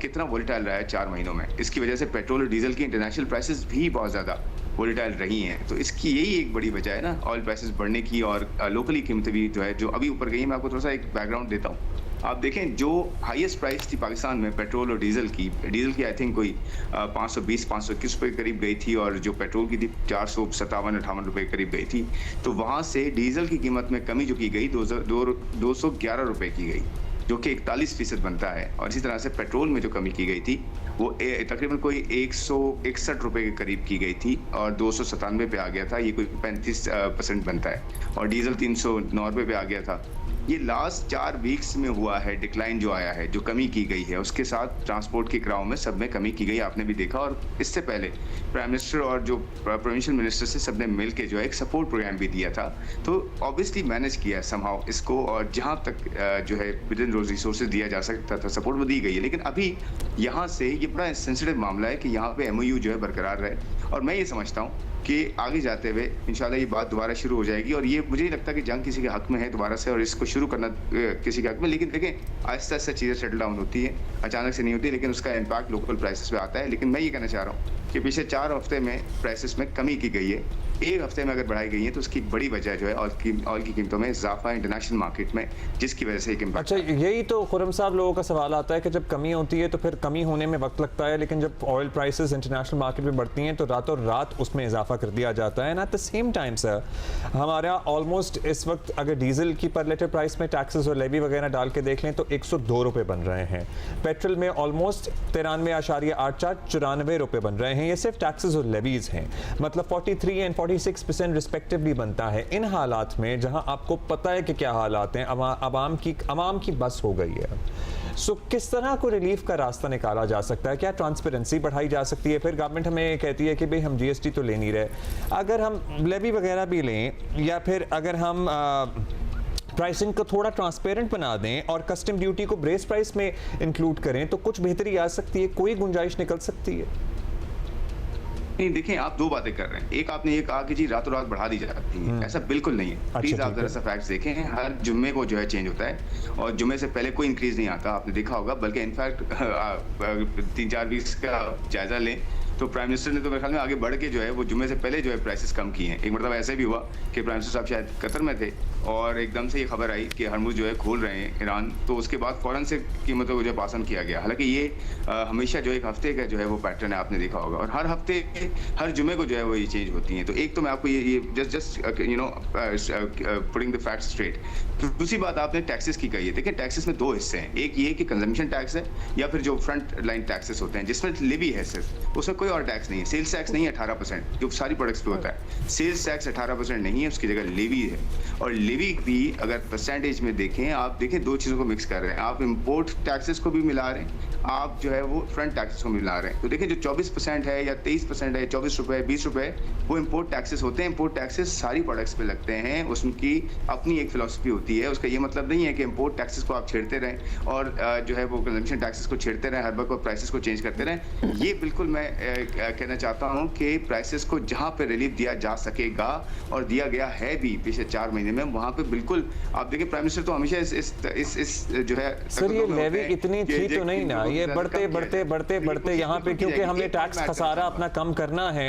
कितना वोलेटाइल रहा है 4 महीनों में, इसकी वजह से पेट्रोल और डीजल की इंटरनेशनल प्राइसेस भी बहुत ज़्यादा वोलेटाइल रही हैं। तो इसकी यही एक बड़ी वजह है ना ऑयल प्राइसेस बढ़ने की, और लोकली कीमतें भी जो है जो अभी ऊपर गई हैं। मैं आपको थोड़ा सा एक बैकग्राउंड देता हूँ। आप देखें जो हाईएस्ट प्राइस थी पाकिस्तान में पेट्रोल और डीजल की आई थिंक कोई 520-521 रुपये करीब गई थी, और जो पेट्रोल की थी 457-58 रुपये करीब गई थी। तो वहाँ से डीजल की कीमत में कमी जो की गई 211 रुपये की गई, जो कि 41% बनता है। और इसी तरह से पेट्रोल में जो कमी की गई थी वो तकरीबन कोई 161 रुपये के करीब की गई थी और 297 पे आ गया था, ये कोई 35% बनता है। और डीजल 309 रुपये पे आ गया था ये लास्ट 4 वीक्स में हुआ है डिक्लाइन जो आया है, जो कमी की गई है, उसके साथ ट्रांसपोर्ट के किराओं में सब में कमी की गई, आपने भी देखा। और इससे पहले प्राइम मिनिस्टर और जो प्रोविंशियल मिनिस्टर से सबने मिल के जो है एक सपोर्ट प्रोग्राम भी दिया था। तो ऑब्वियसली मैनेज किया है समहाउ इसको, और जहाँ तक जो है विद इन रोज रिसोर्सेज दिया जा सकता था सपोर्ट वो दी गई है। लेकिन अभी यहाँ से ये बड़ा सेंसिटिव मामला है कि यहाँ पे MOU जो है बरकरार रहे, और मैं ये समझता हूँ कि आगे जाते हुए इंशाल्लाह ये बात दोबारा शुरू हो जाएगी। और ये मुझे नहीं लगता कि जंग किसी के हक में है दोबारा से, और इसको शुरू करना किसी के हक में। लेकिन देखें, आहिस्ता आहिस्ता चीज़ें सेटल डाउन होती है, अचानक से नहीं होती, लेकिन उसका इम्पैक्ट लोकल प्राइसेस पे आता है। लेकिन मैं ये कहना चाह रहा हूँ कि पिछले 4 हफ्ते में प्राइसेस में कमी की गई है, 1 हफ्ते में अगर बढ़ाई गई है तो उसकी बड़ी वजह जो है ऑयल की कीमतों में इजाफा इंटरनेशनल मार्केट में, जिसकी वजह से एक इम्पैक्ट। अच्छा, यही तो खुर्रम साहब लोगों का सवाल आता है कि जब कमी होती है तो फिर कमी होने में वक्त लगता है, लेकिन जब ऑयल प्राइसेस इंटरनेशनल मार्केट में बढ़ती हैं तो रातों रात उसमें इजाफा कर दिया जाता है। At the same time sir, हमारा ऑलमोस्ट इस वक्त अगर डीजल की पर लीटर प्राइस में टैक्सेस और लेवी वगैरह डाल के देख लें तो 102 रुपये बन रहे हैं। पेट्रोल में ऑलमोस्ट 93.84 रुपये बन रहे हैं। ये सिर्फ टैक्सेस और लेवीज हैं, मतलब 43 एंड 46% रिस्पेक्टिवली बनता है। इन हालात में जहां आपको पता है कि क्या हालात हैं, अवाम की बस हो गई है, सो किस तरह को रिलीफ का रास्ता निकाला जा सकता है? क्या ट्रांसपेरेंसी बढ़ाई जा सकती है? फिर गवर्नमेंट हमें कहती है कि भाई हम GST तो ले नहीं रहे, अगर हम लेवी वगैरह भी लें, या फिर अगर हम प्राइसिंग को थोड़ा ट्रांसपेरेंट बना दें और कस्टम ड्यूटी को बेस प्राइस में इंक्लूड करें तो कुछ बेहतरी आ सकती है, कोई गुंजाइश निकल सकती है। नहीं, देखें, आप 2 बातें कर रहे हैं। एक, आपने ये कहा कि जी रातों रात बढ़ा दी जाती है, ऐसा बिल्कुल नहीं है। प्लीज आप जरा सा फैक्ट्स देखें, हर जुम्मे को जो है चेंज होता है, और जुम्मे से पहले कोई इंक्रीज नहीं आता, आपने देखा होगा। बल्कि इनफैक्ट 3-4 वीक्स का जायजा लें तो प्राइम मिनिस्टर ने तो मेरे ख्याल में आगे बढ़ के जो है वो जुम्मे से पहले जो है प्राइसेस कम की हैं। एक मतलब ऐसे भी हुआ कि प्राइम मिनिस्टर साहब शायद कतर में थे और एकदम से ये खबर आई कि हरमुज जो है खोल रहे हैं ईरान, तो उसके बाद फौरन से कीमतों को जो है पास ऑन किया गया। हालांकि ये हमेशा जो एक हफ्ते का जो है वो पैटर्न है, आपने देखा होगा, और हर हफ्ते हर जुम्मे को जो है वो ये चेंज होती हैं। तो एक तो मैं आपको ये just you know putting the facts straight. दूसरी बात आपने टैक्सेस की कही है। देखिए, टैक्सेस में 2 हिस्से हैं, एक ये कि कंजम्पशन टैक्स है, या फिर जो फ्रंट लाइन टैक्सेस होते हैं जिसमें लेवी है सिर्फ, उसमें कोई और टैक्स नहीं है। सेल्स टैक्स नहीं है 18%, जो सारी प्रोडक्ट्स पे होता है। सेल्स टैक्स 18% नहीं है, उसकी जगह लेवी है। और लेवी भी अगर परसेंटेज में देखें, आप देखें 2 चीज़ों को मिक्स कर रहे हैं, आप इम्पोर्ट टैक्सेस को भी मिला रहे हैं, आप जो है वो फ्रंट टैक्सेस को मिला रहे हैं। तो देखिए, जो 24% है या 23% है, 24 रुपये 20 रुपये, वो इम्पोर्ट टैक्सेस होते हैं। इम्पोर्ट टैक्सेस सारी प्रोडक्ट्स पे लगते हैं, उसकी अपनी एक फिलॉसफी होती है। उसका ये मतलब नहीं है कि इम्पोर्ट टैक्सेस को आप छेड़ते रहें और जो है वो कंजम्पशन टैक्सेस को छेड़ते रहें, हर वक्त को प्राइसेस को चेंज करते रहें। ये बिल्कुल मैं कहना चाहता हूँ कि प्राइसेस को जहाँ पे रिलीफ दिया जा सकेगा, और दिया गया है भी पिछले 4 महीने में, वहाँ पे बिल्कुल आप देखिए प्राइम मिनिस्टर तो हमेशा इस जो है सर, ये लेवी इतनी थी तो नहीं ना, ये बढ़ते यहाँ पे, क्योंकि हमें टैक्स खसारा अपना कम करना है।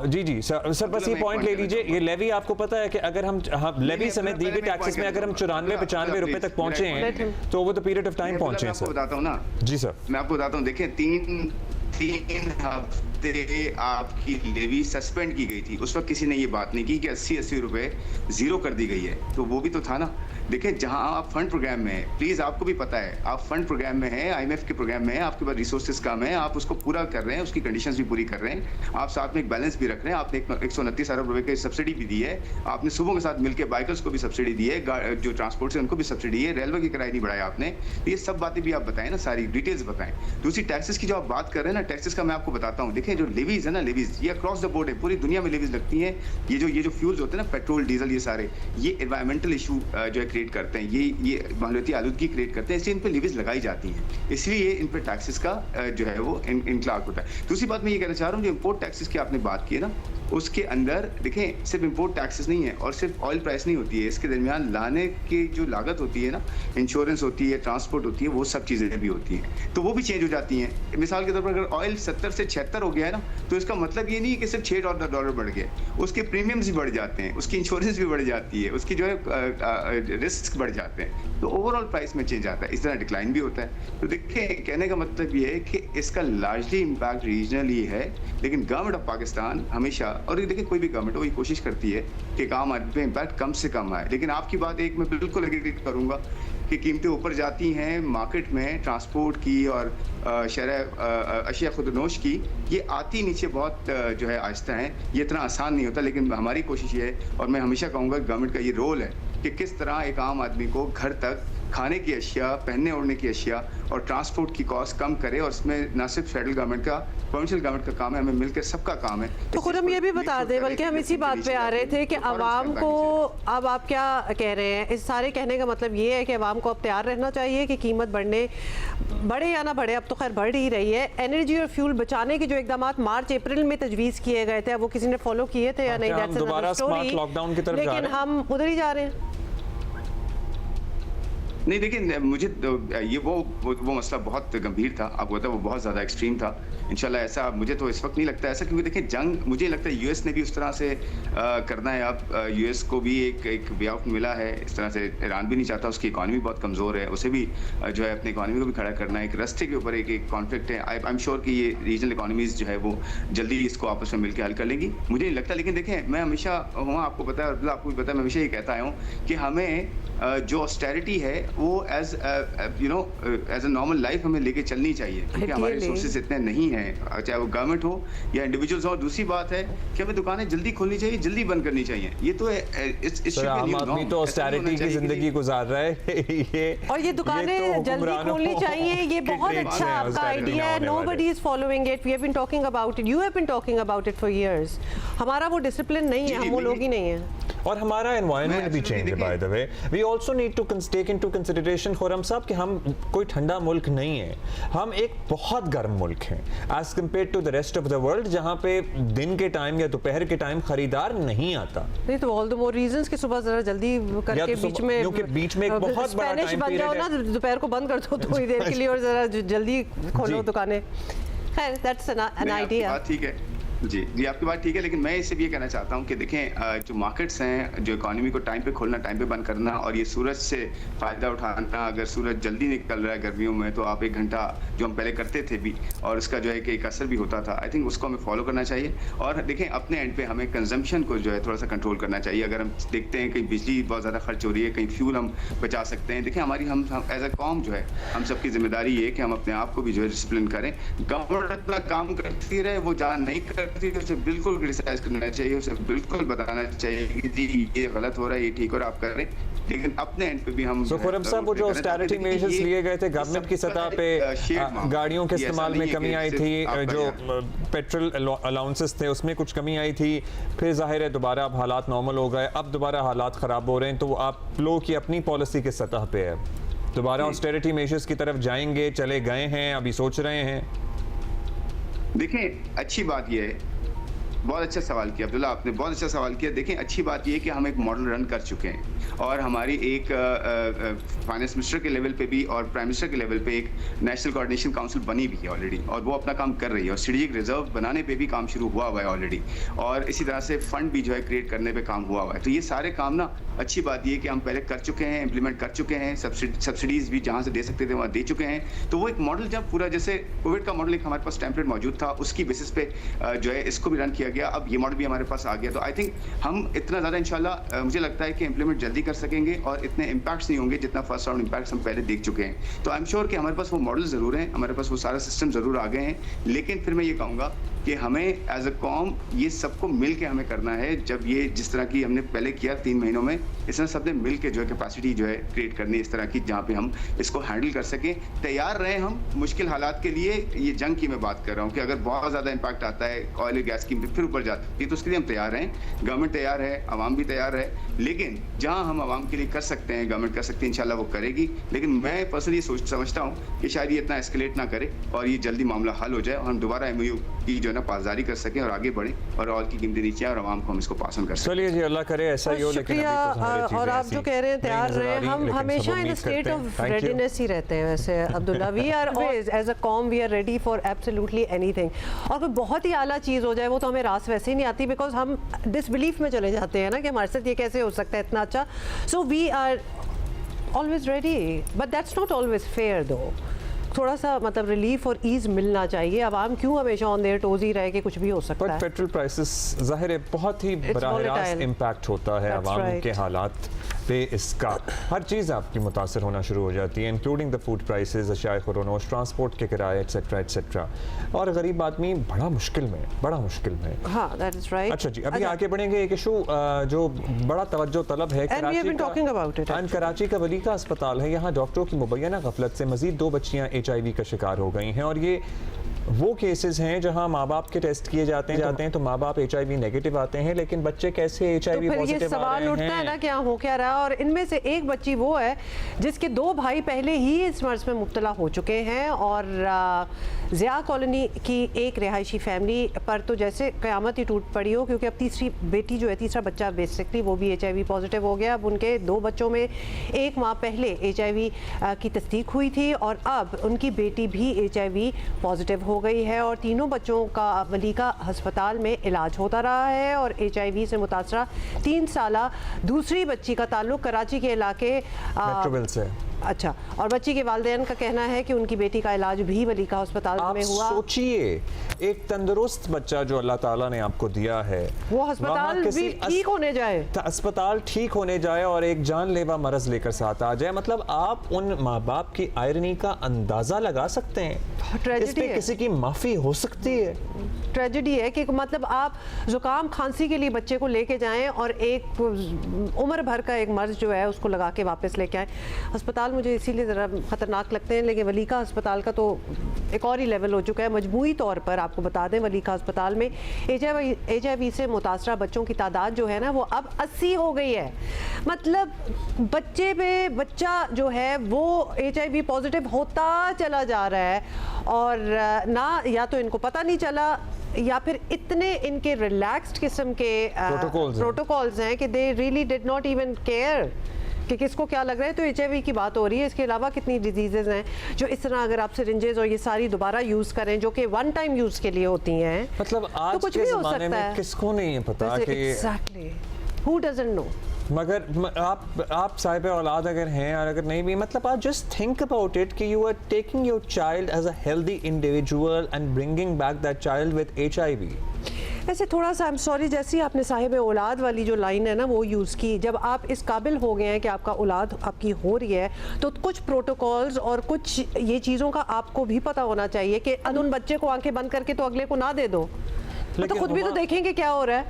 जी सर बस ये पॉइंट ले लीजिए, ये लेवी आपको पता है कि अगर हम लेवी समेत दी गई टैक्सेस में अगर हम 94-95 रुपए तक पहुंचे हैं तो over the period of time पहुंचे हैं सर। बताता हूँ ना जी सर, मैं आपको बताता हूँ। देखिए, 3 हफ्ते आपकी लेवी सस्पेंड की गई थी, उस वक्त किसी ने ये बात नहीं की कि 80 रुपए जीरो कर दी गई है, तो वो भी तो था ना। देखिए, जहां आप फंड प्रोग्राम में है, प्लीज आपको भी पता है आप फंड प्रोग्राम में है, IMF के प्रोग्राम में है, आपके पास रिसोर्सेज कम है, आप उसको पूरा कर रहे हैं, उसकी कंडीशंस भी पूरी कर रहे हैं, आप साथ में एक बैलेंस भी रख रहे हैं। आपने 129 अरब रुपए की सब्सिडी भी दी है, आपने सुबह के साथ मिलकर बाइकर्स को भी सब्सिडी दी है, जो ट्रांसपोर्ट से उनको भी सब्सिडी है, रेलवे की किराया नहीं बढ़ाया आपने। तो ये सब बातें भी आप बताएं ना, सारी डिटेल्स बताएं। दूसरी टैक्सेस की जो आप बात कर रहे हैं ना, टैक्सेस का मैं आपको बताता हूँ। देखिए, जो लेवीज है ना, लेवीज ये अक्रॉस द बोर्ड है, पूरी दुनिया में लेवीज लगती हैं। ये जो फ्यूल्स होते हैं ना, पेट्रोल डीजल, ये सारे ये एनवायरमेंटल इशू जो है क्रिएट करते हैं, ये माहौलियाती आलूदगी क्रिएट करते हैं, इसलिए इन पे लेवीज लगाई जाती हैं, इसलिए इन पे टैक्सेस का जो है वो इनक्लाक होता है। दूसरी बात मैं ये कहना चाह रहा हूँ, जो इम्पोर्ट टैक्सेस की आपने बात की है ना, उसके अंदर देखें सिर्फ इम्पोर्ट टैक्सेस नहीं है और सिर्फ ऑयल प्राइस नहीं होती है, इसके दरमियान लाने की जो लागत होती है ना, इंश्योरेंस होती है, ट्रांसपोर्ट होती है, वो सब चीज़ें भी होती हैं, तो वो भी चेंज हो जाती हैं। मिसाल के तौर पर अगर ऑयल 70 से 76 हो गया है ना, तो इसका मतलब ये नहीं है कि सिर्फ $6 बढ़ गए, उसके प्रीमियम्स भी बढ़ जाते हैं, उसकी इंश्योरेंस भी बढ़ जाती है, उसकी जो है रिस्क बढ़ जाते हैं, तो ओवरऑल प्राइस में चेंज आता है। इस तरह डिक्लाइन भी होता है। तो देखिए, कहने का मतलब ये है कि इसका लार्जली इम्पैक्ट रीजनल ही है, लेकिन गवर्नमेंट ऑफ पाकिस्तान हमेशा, और देखिए कोई भी गवर्नमेंट हो, ये कोशिश करती है कि आम आदमी पे इम्पैक्ट कम से कम आए। लेकिन आपकी बात एक मैं बिल्कुल एग्री करूंगा कि कीमतें ऊपर जाती हैं मार्केट में, ट्रांसपोर्ट की और शरह अशिया खुदनोश की, ये आती नीचे बहुत जो है आहिस्ता है, ये इतना आसान नहीं होता। लेकिन हमारी कोशिश ये है, और मैं हमेशा कहूँगा गवर्नमेंट का ये रोल है कि किस तरह एक आम आदमी को घर तक खाने की अशिया, पहनने ओढ़ने की अशिया और ट्रांसपोर्ट की कॉस्ट कम करे, और इसमें ना सिर्फ फेडरल गवर्नमेंट का, प्रोविंशियल गवर्नमेंट का काम है, हमें मिलकर सबका काम है। तो खुद हम ये भी बता दें, बल्कि हम इसी बात पे आ रहे थे कि अवाम को, अब आप क्या कह रहे हैं, इस सारे कहने का मतलब ये है कि अवाम को अब तैयार रहना चाहिए कि कीमत बढ़े या ना बढ़े, अब तो खैर बढ़ ही रही है। एनर्जी और फ्यूल बचाने के जो इकदाम मार्च अप्रैल में तजवीज़ किए गए थे, वो किसी ने फॉलो किए थे या नहीं, लॉकडाउन की तरफ, लेकिन हम उधर ही जा रहे हैं। नहीं देखिए, मुझे ये वो मसला बहुत गंभीर था, आपको पता है, वो बहुत ज़्यादा एक्सट्रीम था। इंशाल्लाह ऐसा मुझे तो इस वक्त नहीं लगता ऐसा, क्योंकि देखिए जंग, मुझे लगता है यूएस ने भी उस तरह से करना है। अब यूएस को भी एक वे आउट मिला है इस तरह से। ईरान भी नहीं चाहता, उसकी इकॉनमी बहुत कमज़ोर है, उसे भी जो है अपनी इकॉनमी को भी खड़ा करना है। एक रास्ते के ऊपर एक कॉन्फ्लिक्ट है। आई एम श्योर कि ये रीजनल इकॉनमीज जो है वो जल्दी इसको आपस में मिलकर हल कर लेंगी, मुझे नहीं लगता। लेकिन देखें, मैं हमेशा वहाँ, आपको पता है और आपको भी पता है, मैं हमेशा ये कहता आया हूँ कि हमें जो ऑस्टेरिटी है वो एज अ नॉर्मल लाइफ हमें लेके चलनी चाहिए, क्योंकि हमारे रिसोर्सेज इतने नहीं हैं, चाहे वो गवर्नमेंट हो या इंडिविजुअल्स हो। दूसरी बात है कि हमें दुकानें जल्दी खोलनी चाहिए, जल्दी बंद करनी चाहिए। ये तो आम आदमी तो ऑस्टेरिटी की जिंदगी गुजार रहा है और ये दुकानें जल्दी खोलनी चाहिए, ये बहुत अच्छा आपका आइडिया है। Nobody is following it, we have been talking about it, you have been talking about it for years. हमारा वो डिसिप्लिन नहीं है, हम वो लोग ही नहीं है, और हमारा एनवायरनमेंट भी चेंज है। By the way, we also need to take into consideration Khurram साहब कि हम कोई ठंडा मुल्क नहीं है, हम एक बहुत गर्म मुल्क हैं as compared to the rest of the world, जहां पे दिन के टाइम या दोपहर के टाइम खरीदार नहीं आता। नहीं तो ऑल द मोर रीजंस कि सुबह जरा जल्दी करके बीच में एक बहुत बड़ा टाइम बन जाओ ना, दोपहर को बंद कर दो थोड़ी देर के लिए और जरा जल्दी खोलो दुकानें। खैर दैट्स एन आइडिया। ठीक है जी, आपकी बात ठीक है, लेकिन मैं इससे भी ये कहना चाहता हूँ कि देखें, जो मार्केट्स हैं, जो इकोनॉमी को टाइम पे खोलना, टाइम पे बंद करना, और ये सूरज से फ़ायदा उठाना, अगर सूरज जल्दी निकल रहा है गर्मियों में तो आप 1 घंटा जो हम पहले करते थे भी, और उसका जो है कि एक असर भी होता था, आई थिंक उसको हमें फॉलो करना चाहिए। और देखें, अपने एंड पे हमें कंजम्पशन को जो है थोड़ा सा कंट्रोल करना चाहिए। अगर हम देखते हैं कहीं बिजली बहुत ज़्यादा खर्च हो रही है, कहीं फ्यूल हम बचा सकते हैं, देखें हमारी हम एज अ कॉम जो है, हम सबकी जिम्मेदारी ये है कि हम अपने आप को भी जो है डिसिप्लिन करें। गवर्नमेंट अपना काम करती रहे, वो जहाँ नहीं करती उसे बिल्कुल क्रिटिसाइज करना चाहिए, उसे बिल्कुल बताना चाहिए कि जी ये गलत हो रहा है, ये ठीक हो रहा है, आप कर रहे हैं। लेकिन अपने एंड पे भी हम खुर्रम साहब, वो जो ऑस्टेरिटी मेजर्स लिए गए थे गवर्नमेंट की सतह पे, गाड़ियों के इस्तेमाल में कमी आई थी, जो पेट्रोल अलाउंसेस थे उसमें कुछ कमी आई थी, फिर जाहिर है दोबारा अब हालात नॉर्मल हो गए, अब दोबारा हालात ख़राब हो रहे हैं, तो आप लोगों की अपनी पॉलिसी के सतह पे है, दोबारा ऑस्टेरिटी मेजर्स की तरफ जाएंगे, चले गए हैं, अभी सोच रहे हैं? देखें, अच्छी बात यह है, बहुत अच्छा सवाल किया अब्दुल्ला, आपने बहुत अच्छा सवाल किया। देखें, अच्छी बात यह है कि हम एक मॉडल रन कर चुके हैं, और हमारी एक फाइनेंस मिनिस्टर के लेवल पे भी और प्राइम मिनिस्टर के लेवल पे एक नेशनल कोऑर्डिनेशन काउंसिल बनी भी है ऑलरेडी, और वो अपना काम कर रही है, और स्ट्रेटेजिक रिजर्व बनाने पे भी काम शुरू हुआ है ऑलरेडी, और इसी तरह से फंड भी जो है क्रिएट करने पे काम हुआ है। तो ये सारे काम ना, अच्छी बात ये है कि हम पहले कर चुके हैं, इम्प्लीमेंट कर चुके हैं, सब्सिडीज भी जहाँ से दे सकते थे वहाँ दे चुके हैं। तो वो एक मॉडल, जब पूरा जैसे कोविड का मॉडल एक हमारे पास टेम्पलेट मौजूद था, उसकी बेसिस पे जो है इसको भी रन किया गया, अब ये मॉडल भी हमारे पास आ गया। तो आई थिंक हम इतना ज़्यादा इंशाल्लाह मुझे लगता है कि इम्प्लीमेंट जल्दी कर सकेंगे, और इतने इम्पैक्ट्स नहीं होंगे जितना फर्स्ट राउंड इम्पैक्ट्स हम पहले देख चुके हैं। तो आई एम श्योर कि हमारे पास वो मॉडल ज़रूर हैं, हमारे पास वो सारा सिस्टम ज़रूर आ गए हैं, लेकिन फिर मैं ये कहूँगा कि हमें एज अ कॉम ये सबको मिल के हमें करना है। जब ये जिस तरह की हमने पहले किया 3 महीनों में, इस तरह सबने मिल के जो है कैपेसिटी जो है क्रिएट करनी, इस तरह की जहाँ पे हम इसको हैंडल कर सकें, तैयार रहें हम मुश्किल हालात के लिए। ये जंग की मैं बात कर रहा हूँ कि अगर बहुत ज़्यादा इम्पैक्ट आता है, ऑयल और गैस की फिर ऊपर जाती है, तो उसके लिए हम तैयार हैं, गवर्नमेंट तैयार है, आवाम भी तैयार है। लेकिन जहाँ हम आवाम के लिए कर सकते हैं, गवर्नमेंट कर सकती है, इंशाल्लाह वो करेगी। लेकिन मैं पर्सनली समझता हूँ कि शायद ये इतना एस्केलेट ना करे और ये जल्दी मामला हल हो जाए, और हम दोबारा MOU की जो है ना पासदारी कर सकें और आगे बढ़े, और ऑयल की कीमतें नीचे और आवाम को हम इसको पास ऑन कर सकें। चलिए जी, अल्लाह करे ऐसा ही हो। लेकिन और आप जो कह रहे हैं तैयार रहे, हम हमेशा इन स्टेट ऑफ रेडीनेस ही रहते हैं। वैसे Abdullah, we are always as a calm we are ready for absolutely anything, और कोई बहुत ही आला चीज़ हो जाए वो तो हमें रास वैसे ही नहीं आती, बिकॉज हम डिसबिलीफ में चले जाते हैं ना कि हमारे साथ ये कैसे हो सकता है इतना अच्छा। So we are always ready, but that's not always fair though. थोड़ा सा मतलब रिलीफ और ईज मिलना चाहिए। आवाम क्यों हमेशा ऑन देयर टोज ही रहे कि कुछ भी हो सकता है। पेट्रोल प्राइसेस जाहिर है बहुत ही बराह रास्त इम्पैक्ट होता है आवाम के हालात पे इसका हर चीज़ आपकी मुतासर होना शुरू हो जाती है, इंक्लूडिंग द फूड प्राइसेस, अशाए खुरोनोश, ट्रांसपोर्ट के किराए, एट्सेट्रा एट्सेट्रा। और गरीब आदमी बड़ा मुश्किल में। हाँ, दैट इज राइट। अच्छा जी, अभी आगे बढ़ेंगे। एक इशू जो बड़ा तवज्जो तलब है कराची का वलीका अस्पताल है। यहाँ डॉक्टरों की मुबैना गफलत से मजीद 2 बच्चियाँ HIV का शिकार हो गई हैं, और ये वो केसेस हैं जहां माँ बाप के टेस्ट किए जाते हैं तो माँ बाप HIV नेगेटिव आते हैं, लेकिन बच्चे कैसे HIV तो पॉजिटिव ये सवाल उठता है ना क्या हो क्या रहा है। और इनमें से एक बच्ची वो है जिसके 2 भाई पहले ही इस मर्ज में मुब्तला हो चुके हैं, और ज़िया कॉलोनी की एक रिहायशी फैमिली पर तो जैसे क़यामत ही टूट पड़ी हो, क्योंकि अब तीसरी बेटी जो है, तीसरा बच्चा बेसिकली वो भी HIV पॉजिटिव हो गया। अब उनके 2 बच्चों में एक माह पहले HIV की तस्दीक हुई थी, और अब उनकी बेटी भी HIV पॉजिटिव हो गई है, और तीनों बच्चों का वलीका अस्पताल में इलाज होता रहा है। और HIV से मुतासरा 3 साला दूसरी बच्ची का ताल्लुक कराची के इलाके मेट्रोविल से। अच्छा, और बच्ची के वालिदैन का कहना है कि उनकी बेटी का इलाज भी वलीका अस्पताल में हुआ। सोचिए, एक तंदुरुस्त बच्चा जो अल्लाह ताला ने आपको दिया है, वो अस्पताल भी ठीक होने जाए, अस्पताल ठीक होने जाए और एक जानलेवा मरज लेकर साथ आ जाए। मतलब आप उन माँ बाप की आयरनी का अंदाजा लगा सकते हैं, इस पे किसी की माफी हो सकती है। ट्रेजेडी है कि मतलब आप जुकाम खांसी के लिए बच्चे को लेके जाएं और एक उम्र भर का एक मर्ज जो है उसको लगा के वापस लेके आए। अस्पताल मुझे इसीलिए ज़रा ख़तरनाक लगते हैं, लेकिन वलीका अस्पताल का तो एक और ही लेवल हो चुका है। मजबूरी तौर पर आपको बता दें, वलीका अस्पताल में HIV से मुतासरा बच्चों की तादाद जो है ना वो अब 80 हो गई है। मतलब बच्चा जो है वो HIV पॉजिटिव होता चला जा रहा है, और ना या तो इनको पता नहीं चला, या फिर इतने इनके रिलैक्स्ड किस्म के प्रोटोकॉल्स हैं कि they really did not even care कि किसको क्या लग रहा है। तो HIV की बात हो रही है, इसके अलावा कितनी डिजीजेज हैं जो इस तरह अगर आप सिरिंजेस और ये सारी दोबारा यूज करें जो कि 1 टाइम यूज के लिए होती हैं, मतलब आज तो कुछ के भी हो ज़माने सकता में है। किसको नहीं है पता कि एग्जैक्टली हु डजंट नो। मगर आप साहिब औलाद अगर हैं और अगर नहीं भी, मतलब आप जस्ट थिंक अबाउट इट कि you are taking your child as a healthy individual and bringing back that child with HIV। वैसे थोड़ा सा आई एम सॉरी, जैसी आपने साहिब औलाद वाली जो लाइन है ना वो यूज़ की, जब आप इस काबिल हो गए हैं कि आपका औलाद आपकी हो रही है तो कुछ प्रोटोकॉल्स और कुछ ये चीज़ों का आपको भी पता होना चाहिए कि उन बच्चे को आंखें बंद करके तो अगले को ना दे दो, तो खुद भी तो देखेंगे क्या हो रहा है।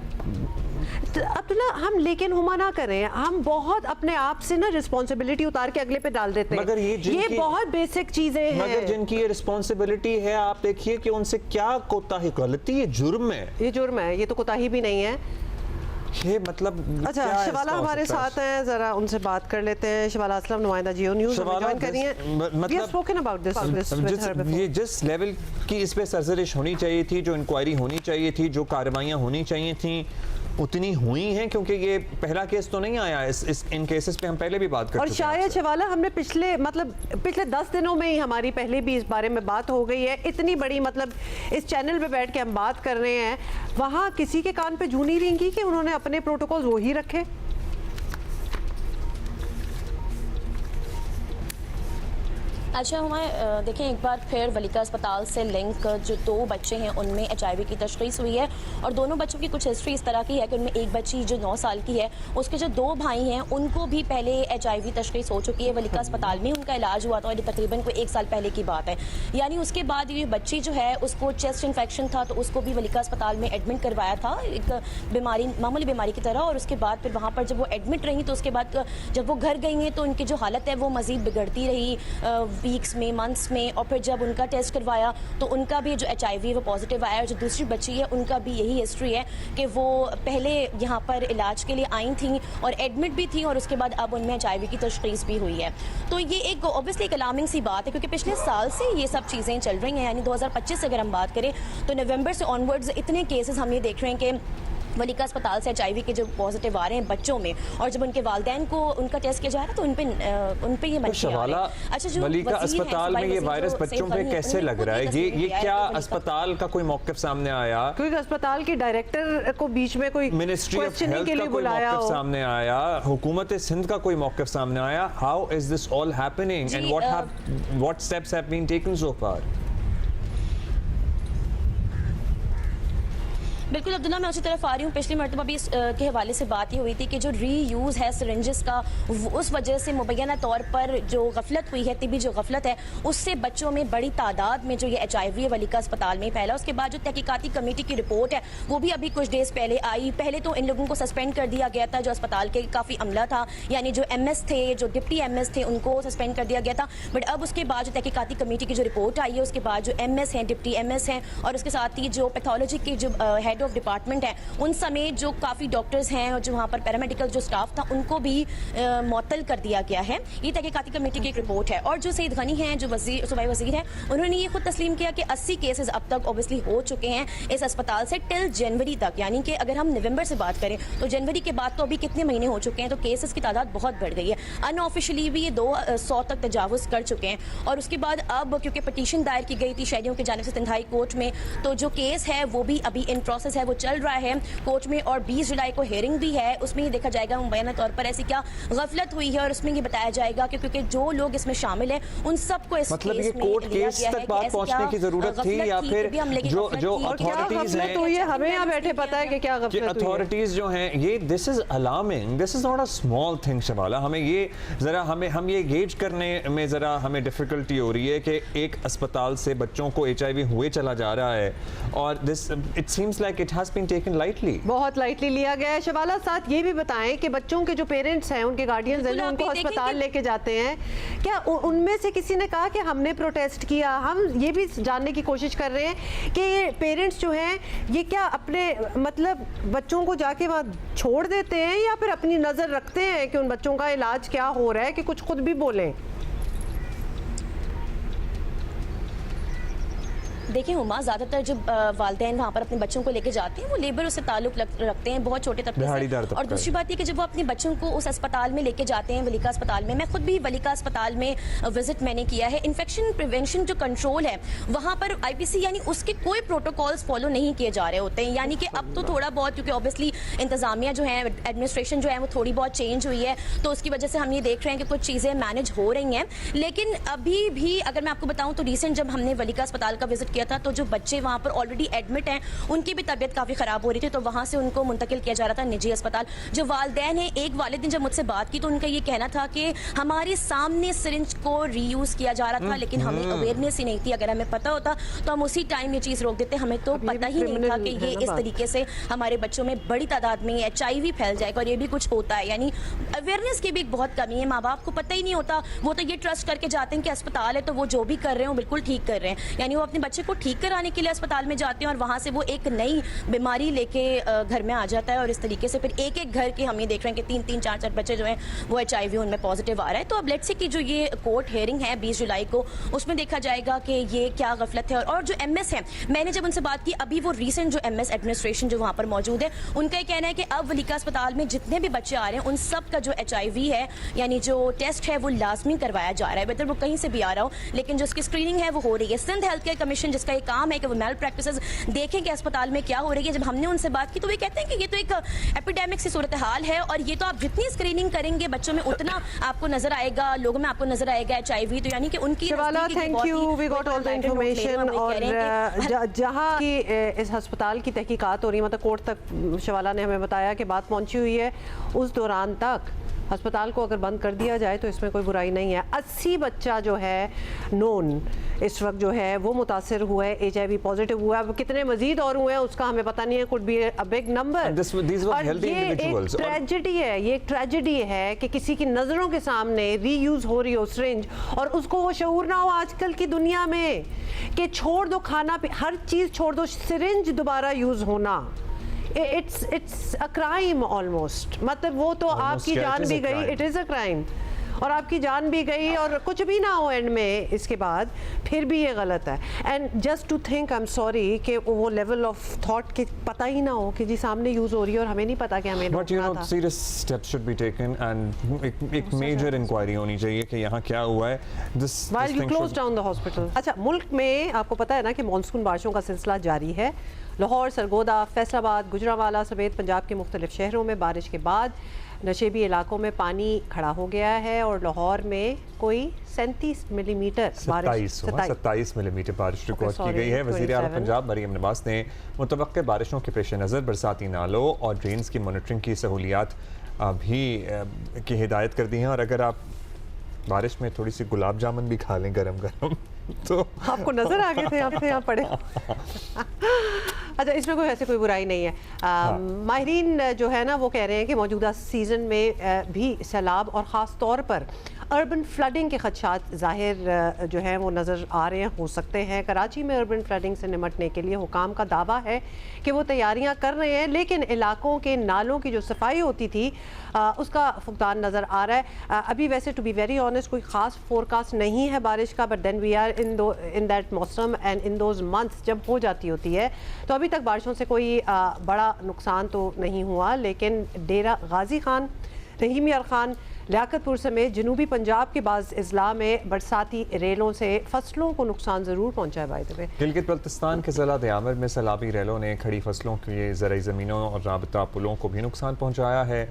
अब्दुल्ला, हम लेकिन हुमा ना करें, हम बहुत अपने आप से ना रिस्पॉन्सिबिलिटी उतार के अगले पे डाल देते हैं। मगर ये बहुत बेसिक चीजें हैं। मगर जिनकी ये रिस्पॉन्सिबिलिटी है, आप देखिए कि उनसे क्या कोताही, गलती, ये जुर्म है। ये जुर्म है, ये तो कोताही भी नहीं है ये मतलब। अच्छा, शिवाला हमारे साथ हैं, जरा उनसे बात कर लेते हैं। शिवाला असलम, नुमाइंदा जियो न्यूज़ ज्वाइन कर रही हैं। मतलब ये जिस लेवल की इस पे सरजरिश होनी चाहिए थी, जो इंक्वायरी होनी चाहिए थी, जो कार्रवाइयाँ होनी चाहिए थी, उतनी हुई हैं, क्योंकि ये पहला केस तो नहीं आया। इन केसेस पे हम पहले भी बात कर चुके हैं। और शायद शिवाला हमने पिछले 10 दिनों में ही हमारी पहले भी इस बारे में बात हो गई है। इतनी बड़ी मतलब इस चैनल पे बैठ के हम बात कर रहे हैं, वहाँ किसी के कान पे जू नहीं रेंगी कि उन्होंने अपने प्रोटोकॉल वही रखे। अच्छा, हमारे देखें एक बार फिर वलीका अस्पताल से लिंक जो 2 बच्चे हैं उनमें HIV की तशख़ीस हुई है, और दोनों बच्चों की कुछ हिस्ट्री इस तरह की है कि उनमें एक बच्ची जो 9 साल की है, उसके जो 2 भाई हैं उनको भी पहले HIV तशख़ीस हो चुकी है। वलीका अस्पताल में उनका इलाज हुआ था, और ये तकरीबन कोई 1 साल पहले की बात है। यानी उसके बाद ये बच्ची जो है उसको चेस्ट इन्फेक्शन था, तो उसको भी वलीका अस्पताल में एडमिट करवाया था, एक बीमारी, मामूली बीमारी की तरह। और उसके बाद फिर वहाँ पर जब वो एडमिट रही तो उसके बाद जब वो घर गई हैं तो उनकी जो हालत है वो मज़ीद बिगड़ती रही वीक्स में, मंथ्स में। और फिर जब उनका टेस्ट करवाया तो उनका भी जो HIV वो पॉजिटिव आया। और जो दूसरी बच्ची है उनका भी यही हिस्ट्री है कि वो पहले यहाँ पर इलाज के लिए आई थी और एडमिट भी थी, और उसके बाद अब उनमें HIV की तशख़ीस भी हुई है। तो ये एक ऑब्वियसली एक अलार्मिंग सी बात है, क्योंकि पिछले साल से ये सब चीज़ें चल रही हैं। यानी 2025 से अगर हम बात करें तो नवंबर से ऑनवर्ड्स इतने केसेस हम ये देख रहे हैं कि वलीका अस्पताल से HIV के जो पॉजिटिव आ रहे हैं बच्चों में, और जब उनके वालिदैन को उनका टेस्ट किया जा रहा है तो उन पे ये बच्चे आ रहे हैं। अच्छा, जो वलीका अस्पताल में ये वायरस बच्चों पे कैसे लग रहा है? ये क्या अस्पताल का कोई मौक़िफ़ सामने आया? कोई अस्पताल के डायरेक्टर को बीच में कोई मिनिस्ट्री ऑफ हेल्थ का कोई मौक़िफ़ सामने आया? हुकूमत सिंध का कोई मौक़िफ़ सामने आया? How is this all happening and what steps have been taken so far? बिल्कुल अब्दुल्ला, मैं उसी तरफ आ रही हूँ। पिछली मरतबा भी के हवाले से बात ये हुई थी कि जो रीयूज़ है सिरिंजेस का, उस वजह से मुबैना तौर पर जो गफलत हुई है, तिबी जो गफलत है, उससे बच्चों में बड़ी तादाद में जो ये HIV है वलीका अस्पताल में फैला। उसके बाद जो तहकीकाती कमेटी की रिपोर्ट है वो भी अभी कुछ डेज पहले आई। पहले तो इन लोगों को सस्पेंड कर दिया गया था, जो अस्पताल के काफ़ी अमला था, यानी जो MS थे, जो डिप्टी MS थे, उनको सस्पेंड कर दिया गया था। बट अब उसके बाद जो तहकीकाती कमेटी की जो रिपोर्ट आई है, उसके बाद जो MS हैं, डिप्टी MS हैं, और उसके साथ ही जो पैथोलॉजी के जो हेड ऑफ डिपार्टमेंट है उन समेत जो काफ़ी डॉक्टर्स हैं और जो वहाँ पर पैरामेडिकल जो स्टाफ था उनको भी मुअत्तल कर दिया गया है। ये तहकीकाती कमेटी की एक रिपोर्ट है। और जो सईद गनी हैं, जो सूबाई वज़ीर हैं, उन्होंने ये खुद तस्लीम किया कि 80 केसेस अब तक ऑब्वियसली हो चुके हैं इस अस्पताल से टिल जनवरी तक, यानी कि अगर हम नवंबर से बात करें तो जनवरी के बाद तो अभी कितने महीने हो चुके हैं, तो केसेस की तादाद बहुत बढ़ गई है। अनऑफिशियली भी ये 200 तक तजावुज़ कर चुके हैं। और उसके बाद अब क्योंकि पटिशन दायर की गई थी शहरियों की जानिब से सिंध हाई कोर्ट में, तो जो केस है वो भी अभी इन प्रोसेस है, वो चल रहा है कोर्ट में। और 20 जुलाई को हेयरिंग भी है, उसमें ये देखा जाएगा मुबैना तौर पर ऐसी क्या गफलत हुई है, और उसमें ये बताया जाएगा कि क्योंकि जो लोग इसमें शामिल हैं उन सबको इस मतलब केस ये में कोर्ट लिया केस गया तक है बात कि ऐसी पहुंचने क्या की जरूरत थी, या गफलत फिर थी, हमले की जो गफलत जो थी, और क्या अथॉरिटीज गफलत हैं, हुई है, हमें यहाँ बैठे पता है कि क्या गफलत हुई है। अथॉरिटीज जो हैं, ये this is alarming, this is not a small thing शबाला। हमें ये जरा हम ये गेज करने में जरा हमें डिफिकल्टी हो रही है कि एक अस्पताल से बच्चों को HIV हुए चला जा रहा है, और this it seems like it has been taken lightly, बहुत लाइटली लिया गया है। शबाला, साथ ये भी बताएं कि बच्चों के जो पेरेंट्स हैं, उनके गार्डियंस हैं, जो उनको अस्पताल लेके जाते हैं, क्या उनमें से किसी ने कहा कि हमने प्रोटेस्ट किया? हम ये भी जानने की कोशिश कर रहे हैं कि ये पेरेंट्स जो हैं ये क्या अपने मतलब बच्चों को जाके वहाँ छोड़ देते हैं, या फिर अपनी नज़र रखते हैं कि उन बच्चों का इलाज क्या हो रहा है, कि कुछ खुद भी बोलें? देखिए हुमा, ज़्यादातर जब वालिदैन वहाँ पर अपने बच्चों को लेके जाते हैं वो लेबर से ताल्लुक रखते हैं, बहुत छोटे तबके से। और दूसरी बात ये कि जब वो अपने बच्चों को उस अस्पताल में लेके जाते हैं, वलीका अस्पताल में, मैं खुद भी वलीका अस्पताल में विजिट मैंने किया है, इन्फेक्शन प्रिवेंशन जो कंट्रोल है वहाँ पर IPC यानी उसके कोई प्रोटोकॉल्स फॉलो नहीं किए जा रहे होते हैं। यानी कि अब तो थोड़ा बहुत, क्योंकि ऑब्वियसली इंतजामिया जो है, एडमिनिस्ट्रेशन जो है वो थोड़ी बहुत चेंज हुई है, तो उसकी वजह से हम ये देख रहे हैं कि कुछ चीज़ें मैनेज हो रही हैं। लेकिन अभी भी अगर मैं आपको बताऊँ तो रिसेंट जब हमने वलीका अस्पताल का विजिट किया था तो जो बच्चे वहाँ पर ऑलरेडी एडमिट हैं उनकी भी तबीयत काफ़ी ख़राब हो रही थी, तो वहाँ से उनको मुंतकिल किया जा रहा था निजी अस्पताल। जो वालिदैन हैं, एक वालिद ने जब मुझसे बात की तो उनका ये कहना था कि हमारे सामने सिरिंज को रीयूज़ किया जा रहा था, लेकिन हमें अवेयरनेस ही नहीं थी। अगर हमें पता होता तो हम उसी टाइम ये चीज़ रोक देते, हमें तो पता ही नहीं था कि ये इस तरीके से हमारे बच्चों में बड़ी तादाद में HIV फैल जाएगा और ये भी कुछ होता है। यानी अवेयरनेस की भी एक बहुत कमी है, माँ बाप को पता ही नहीं होता, वो तो ये ट्रस्ट करके जाते हैं कि अस्पताल है तो वो जो भी कर रहे हैं वो बिल्कुल ठीक कर रहे हैं। यानी वो अपने बच्चे को ठीक कराने के लिए अस्पताल में जाते हैं और वहाँ से वो एक नई बीमारी लेके घर में आ जाता है, और इस तरीके से फिर एक एक घर के हम ये देख रहे हैं कि 3-3, 4-4 बच्चे जो हैं वो HIV उनमें पॉजिटिव आ रहा है। तो अब लेट्स से कि जो ये कोर्ट हेयरिंग है 20 जुलाई को, उसमें देखा जाएगा कि ये क्या गफलत है। और जो MS है, मैंने जब उनसे बात की, अभी वो रिसेंट जो MS एडमिनिस्ट्रेशन जो वहाँ पर मौजूद है, उनका ये कहना है कि अब वलीका अस्पताल में जितने भी बच्चे आ रहे हैं उन सब का जो HIV है यानी जो टेस्ट है वो लाजमी करवाया जा रहा है, बेहतर वो कहीं से भी आ रहा हो, लेकिन जो उसकी स्क्रीनिंग है वो हो रही है। सिंध हेल्थ केयर कमीशन जिसका ये काम है कि वो मेल प्रैक्टिसेस देखें कि अस्पताल में क्या हो रही है, जब हमने उनसे बात की तो वे कहते हैं कि ये तो एक एपिडेमिक सी सूरत हाल है, और ये तो आप जितनी स्क्रीनिंग करेंगे बच्चों में उतना आपको नजर आएगा, लोगों में आपको नजर आएगा HIV। तो यानी कि उनकी thank you, we got all the information. और जहां की इस अस्पताल की तहकीकात हो रही है, मतलब कोर्ट तक शवाला ने हमें बताया कि बात पहुंची हुई है, उस दौरान तक अस्पताल को अगर बंद कर दिया जाए तो इसमें कोई बुराई नहीं है। 80 बच्चा जो है नोन इस वक्त जो है वो मुतासर हुआ है, HIV पॉजिटिव हुआ है। अब कितने मजीद और हुए हैं उसका हमें पता नहीं है, could be a big number. और ये एक ट्रेजेडी है, ये एक ट्रेजेडी है कि किसी की नज़रों के सामने रीयूज हो रही हो सिरिंज, और उसको वो शऊर ना हो आजकल की दुनिया में कि छोड़ दो खाना, हर चीज़ छोड़ दो, सिरिंज दोबारा यूज़ होना इट्स अ क्राइम ऑलमोस्ट। मतलब वो तो आपकी जान भी गई, इट इज़ अ क्राइम, और आपकी जान भी गई और कुछ भी ना हो एंड में इसके बाद, फिर भी ये गलत है। And just to think, I am sorry कि वो लेवल ऑफ थॉट के पता ही ना हो कि जी सामने यूज़ हो रही है और हमें नहीं पता कि हमें but you know serious steps should be taken, and एक मेजर इंक्वायरी होनी चाहिए कि यहाँ क्या हुआ है। This while you close down the hospital. अच्छा, मुल्क में आपको पता है ना कि मॉनसून बारिशों का सिलसिला जारी है। लाहौर, सरगोदा, फैसलाबाद, गुजरांवाला समेत पंजाब के मुख्तलिफ शहरों में बारिश के बाद नशेबी इलाकों में पानी खड़ा हो गया है और लाहौर में कोई 37 मिलीमीटर बारिश 27 मिलीमीटर बारिश रिकॉर्ड की गई है। वज़ीर आला पंजाब मरीम नवाज ने मुतवक्के बारिशों के पेश नज़र बरसाती नालों और ड्रेन्स की मॉनिटरिंग की सहूलियात भी की हिदायत कर दी हैं। और अगर आप बारिश में थोड़ी सी गुलाब जामुन भी खा लें गरम गरम तो आपको नजर आ गए थे आपसे यहाँ पड़े। अच्छा, इसमें कोई ऐसे कोई बुराई नहीं है। माहिरीन जो है ना वो कह रहे हैं कि मौजूदा सीज़न में भी सैलाब और ख़ास तौर पर अर्बन फ्लडिंग के खदशात ज़ाहिर जो है वो नज़र आ रहे हैं, हो सकते हैं। कराची में अर्बन फ्लडिंग से निमटने के लिए हुकाम का दावा है कि वो तैयारियां कर रहे हैं, लेकिन इलाकों के नालों की जो सफाई होती थी उसका फुकदान नज़र आ रहा है। अभी वैसे टू बी वेरी ऑनेस्ट कोई ख़ास फोरकास्ट नहीं है बारिश का, but then we are in that मौसम एंड इन दोज मंथ्स जब हो जाती होती है। तो अभी तक बारिशों से कोई बड़ा नुकसान तो नहीं हुआ, लेकिन डेरा गाजी खान, रहीम यार खान, लियाकतपुर समेत जनूबी पंजाब के बाद अजला में बरसाती रेलों से फसलों को नुकसान ज़रूर पहुँचा है। बाय द वे गिलगित बल्तिस्तान के ज़िला दयामर में सैलाबी रेलों ने खड़ी फसलों के ज़रई ज़मीनों और राबता पुलों को भी नुकसान पहुँचाया है।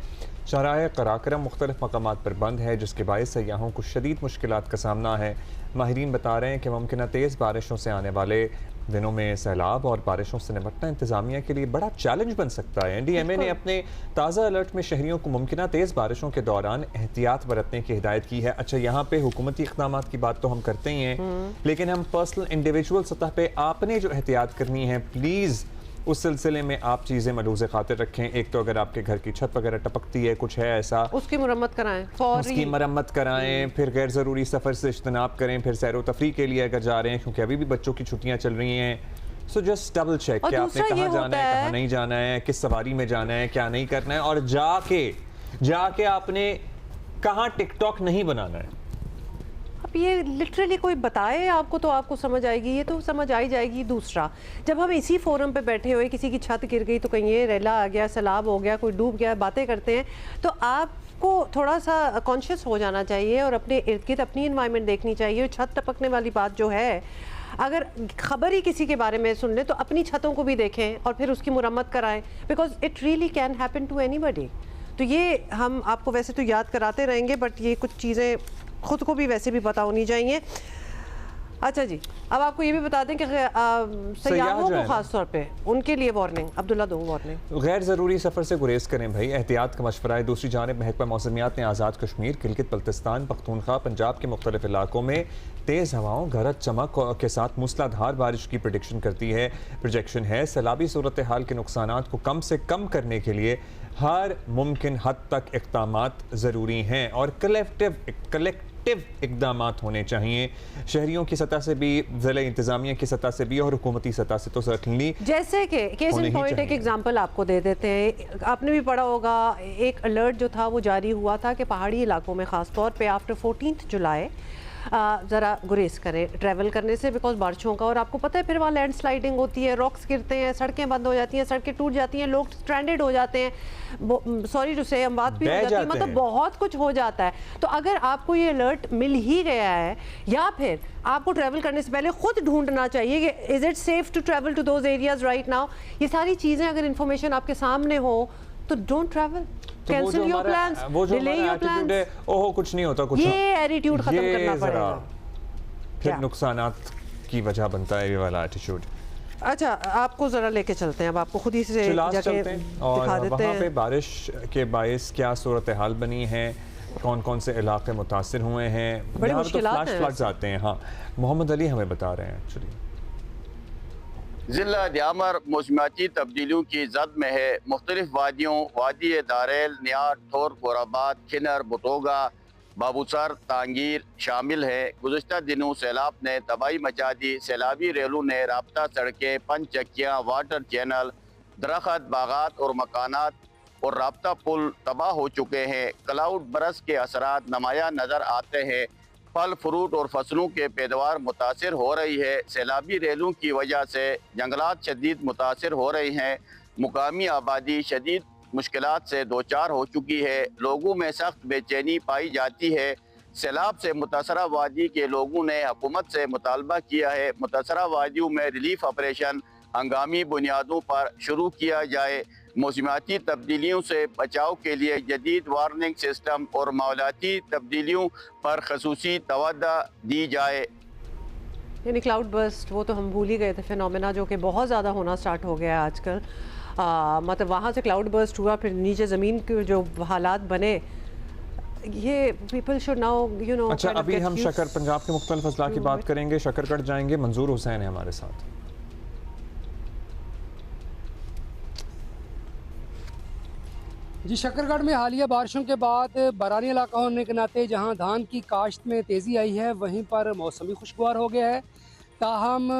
शराए कराकरम मुख्तलिफ मकामात पर बंद है, जिसके बायस सयाहों को शदीद मुश्किलात का सामना है। माहिरीन बता रहे हैं कि मुमकिन तेज़ बारिशों से आने वाले दिनों में सैलाब और बारिशों से निपटना इंतजामिया के लिए बड़ा चैलेंज बन सकता है। NDMA ने अपने ताज़ा अलर्ट में शहरियों को मुमकिन तेज़ बारिशों के दौरान एहतियात बरतने की हिदायत की है। अच्छा, यहाँ पे हुकूमती इक़दाम की बात तो हम करते ही हैं, लेकिन हम पर्सनल इंडिविजुअल सतह पे आपने जो एहतियात करनी है, प्लीज़ उस सिलसिले में आप चीज़ें मलूज़े खातिर रखें। एक तो अगर आपके घर की छत वगैरह टपकती है, कुछ है ऐसा, उसकी मरम्मत कराएं, उसकी मरम्मत कराएं। फिर गैर ज़रूरी सफ़र से इज्तनाब करें। फिर सैर व तफरी के लिए अगर जा रहे हैं, क्योंकि अभी भी बच्चों की छुट्टियाँ चल रही हैं, सो जस्ट डबल चेक कि आपने कहाँ जाना है, कहाँ नहीं जाना है, किस सवारी में जाना है, क्या नहीं करना है, और जाके आपने कहाँ टिकटॉक नहीं बनाना है। अब ये लिटरली कोई बताए आपको तो आपको समझ आएगी, ये तो समझ आई जाएगी। दूसरा, जब हम इसी फोरम पे बैठे हुए किसी की छत गिर गई तो कहीं ये रेला आ गया, सैलाब हो गया, कोई डूब गया, बातें करते हैं, तो आपको थोड़ा सा कॉन्शियस हो जाना चाहिए और अपने इर्द गिर्द अपनी इन्वायरमेंट देखनी चाहिए। छत टपकने वाली बात जो है, अगर खबर ही किसी के बारे में सुन ले तो अपनी छतों को भी देखें और फिर उसकी मुरम्मत कराएं, because it really can happen to anybody. तो ये हम आपको वैसे तो याद कराते रहेंगे, बट ये कुछ चीज़ें खुद को भी वैसे भी पता होनी चाहिए। अच्छा जी, अब आपको ये भी बता दें कि सयाहों को खास तौर पे उनके लिए वार्निंग, अब्दुल्ला दो वार्निंग, गैर ज़रूरी सफ़र से गुरेज करें भाई, एहतियात का मशवरा है। दूसरी जानिब महकमा मौसमियात ने आज़ाद कश्मीर, गिलगित बल्तिस्तान, पख्तूनख्वा, पंजाब के मुख्तलिफ इलाकों में तेज़ हवाओं, गरज चमक के साथ मूसलाधार बारिश की प्रोजेक्शन है। सैलाबी सूरत हाल के नुकसानात को कम से कम करने के लिए हर मुमकिन हद तक इक़दामात ज़रूरी हैं और कलेक्टिव इक़दामात होने चाहिए, शहरियों की सतह से भी, ज़िला इंतज़ामिया की सतह से भी और हुकूमती सतह से तो सर्टनली। जैसे कि केस इन पॉइंट एक एग्जांपल आपको दे देते हैं, आपने भी पढ़ा होगा, एक अलर्ट जो था वो जारी हुआ था कि पहाड़ी इलाकों में ख़ास तौर पे आफ्टर 14 जुलाई ज़रा गुरेज करें ट्रैवल करने से, बिकॉज बारिशों का, और आपको पता है फिर वहाँ लैंड स्लाइडिंग होती है, रॉक्स गिरते हैं, सड़कें बंद हो जाती हैं, सड़कें टूट जाती हैं, लोग स्ट्रैंडेड हो जाते हैं, सॉरी टू से बात भी हो जाती है, मतलब बहुत कुछ हो जाता है। तो अगर आपको ये अलर्ट मिल ही गया है, या फिर आपको ट्रैवल करने से पहले खुद ढूंढना चाहिए कि is it safe to travel to those areas right now, ये सारी चीज़ें अगर इन्फॉर्मेशन आपके सामने हो तो don't travel, cancel your plans, delay your plans. ओहो कुछ नहीं होता, कुछ ये एटीट्यूड खत्म करना पड़ेगा, फिर नुकसानात की वजह बनता है ये वाला एटीट्यूड। अच्छा, आपको जरा लेके चलते हैं, अब आपको खुद ही से जाके दिखा देते हैं पे बारिश के बायस क्या सूरत हाल बनी है, कौन कौन से इलाके मुतासिर हुए हैं, बड़ी मुश्किलात फ्लैश फ्लड्स आते हैं। हाँ, मोहम्मद अली हमें बता रहे हैं। एक्चुअली ज़िला दयामर मौसमियाती तब्दीलियों की जद में है। मुख्तलिफ वादियों, वादी दारेल, नियार, ठोर, गोराबाद, खिनर, बुतोगा, बाबूसर, तांगीर शामिल है। गुज़श्ता दिनों सैलाब ने तबाही मचा दी। सैलाबी रेलों ने राब्ता सड़कें, पंच चक्कियाँ, वाटर चैनल, दरख्त, बागात और मकानात और राब्ता पुल तबाह हो चुके हैं। क्लाउड बरस के असरात नुमायां नज़र आते हैं। फल, फ्रूट और फसलों के पैदावार मुतासिर हो रही है। सैलाबी रेलों की वजह से जंगलात शदीद मुतासिर हो रही हैं। मुकामी आबादी शदीद मुश्किलात से दो चार हो चुकी है। लोगों में सख्त बेचैनी पाई जाती है। सैलाब से मुतासरा वादी के लोगों ने हुकूमत से मुतालबा किया है मुतासरा वादियों में रिलीफ ऑपरेशन हंगामी बुनियादों पर शुरू किया जाए। मौसमियाती तब्दीलियों से बचाव के लिए जदीद वार्निंग सिस्टम और माहौलियाती तब्दीलियों पर खसूसी तवज्जो दी जाए। यानी क्लाउड बर्स्ट वो तो हम भूल ही गए थे, फिनोमेना जो कि बहुत ज़्यादा होना स्टार्ट हो गया है आजकल। मतलब वहाँ से क्लाउड बर्स्ट हुआ, फिर नीचे ज़मीन के जो हालात बने, ये people should now you know. अच्छा, अभी हम शक्कर पंजाब के मुख्तलिफ अजला की बात करेंगे। शकरगढ़ जाएंगे, मंजूर हुसैन है हमारे साथ। जी, शकरगढ़ में हालिया बारिशों के बाद बरानी इलाका होने के नाते जहां धान की काश्त में तेज़ी आई है, वहीं पर मौसम भी खुशगवार हो गया है। ताहम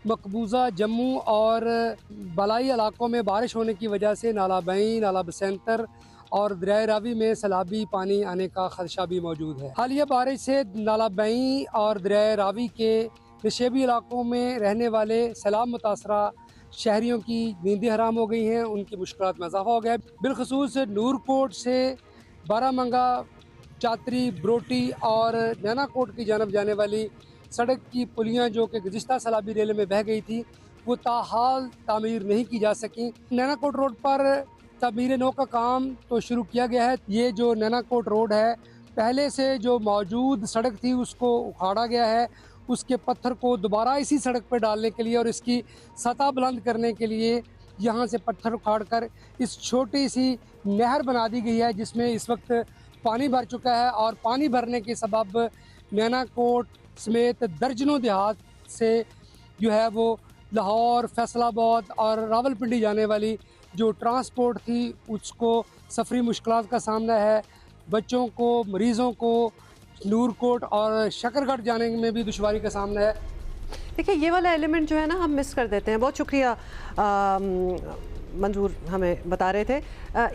मकबूजा जम्मू और बलाई इलाकों में बारिश होने की वजह से नाला बई, नाला बसंतर और दरिया रावी में सैलाबी पानी आने का खदशा भी मौजूद है। हालिया बारिश से नाला बई और दरिया रावी के नशेबी इलाकों में रहने वाले सैलाब मुतासरा शहरियों की नींदें हराम हो गई हैं, उनकी मुश्किलात में इजाफा हो गया है। बिलखसूस नूरकोट से बारामंगा, चातरी, ब्रोटी और नैनाकोट की जानब जाने वाली सड़क की पुलियाँ जो कि गुज़िश्ता सैलाबी रेले में बह गई थी, वो ताहाल तामीर नहीं की जा सकी। नैनाकोट रोड पर तमीर नौ का काम तो शुरू किया गया है। ये जो नैनाकोट रोड है, पहले से जो मौजूद सड़क थी उसको उखाड़ा गया है, उसके पत्थर को दोबारा इसी सड़क पर डालने के लिए और इसकी सतह बुलंद करने के लिए यहाँ से पत्थर उखाड़ कर इस छोटी सी नहर बना दी गई है, जिसमें इस वक्त पानी भर चुका है। और पानी भरने के सबब नैनाकोट समेत दर्जनों देहात से जो है वो लाहौर, फैसलाबाद और रावलपिंडी जाने वाली जो ट्रांसपोर्ट थी उसको सफरी मुश्किलात का सामना है। बच्चों को, मरीज़ों को नूरकोट और शकरगढ़ जाने में भी दुश्वारी का सामना है। देखिए, ये वाला एलिमेंट जो है ना हम मिस कर देते हैं। बहुत शुक्रिया मंजूर, हमें बता रहे थे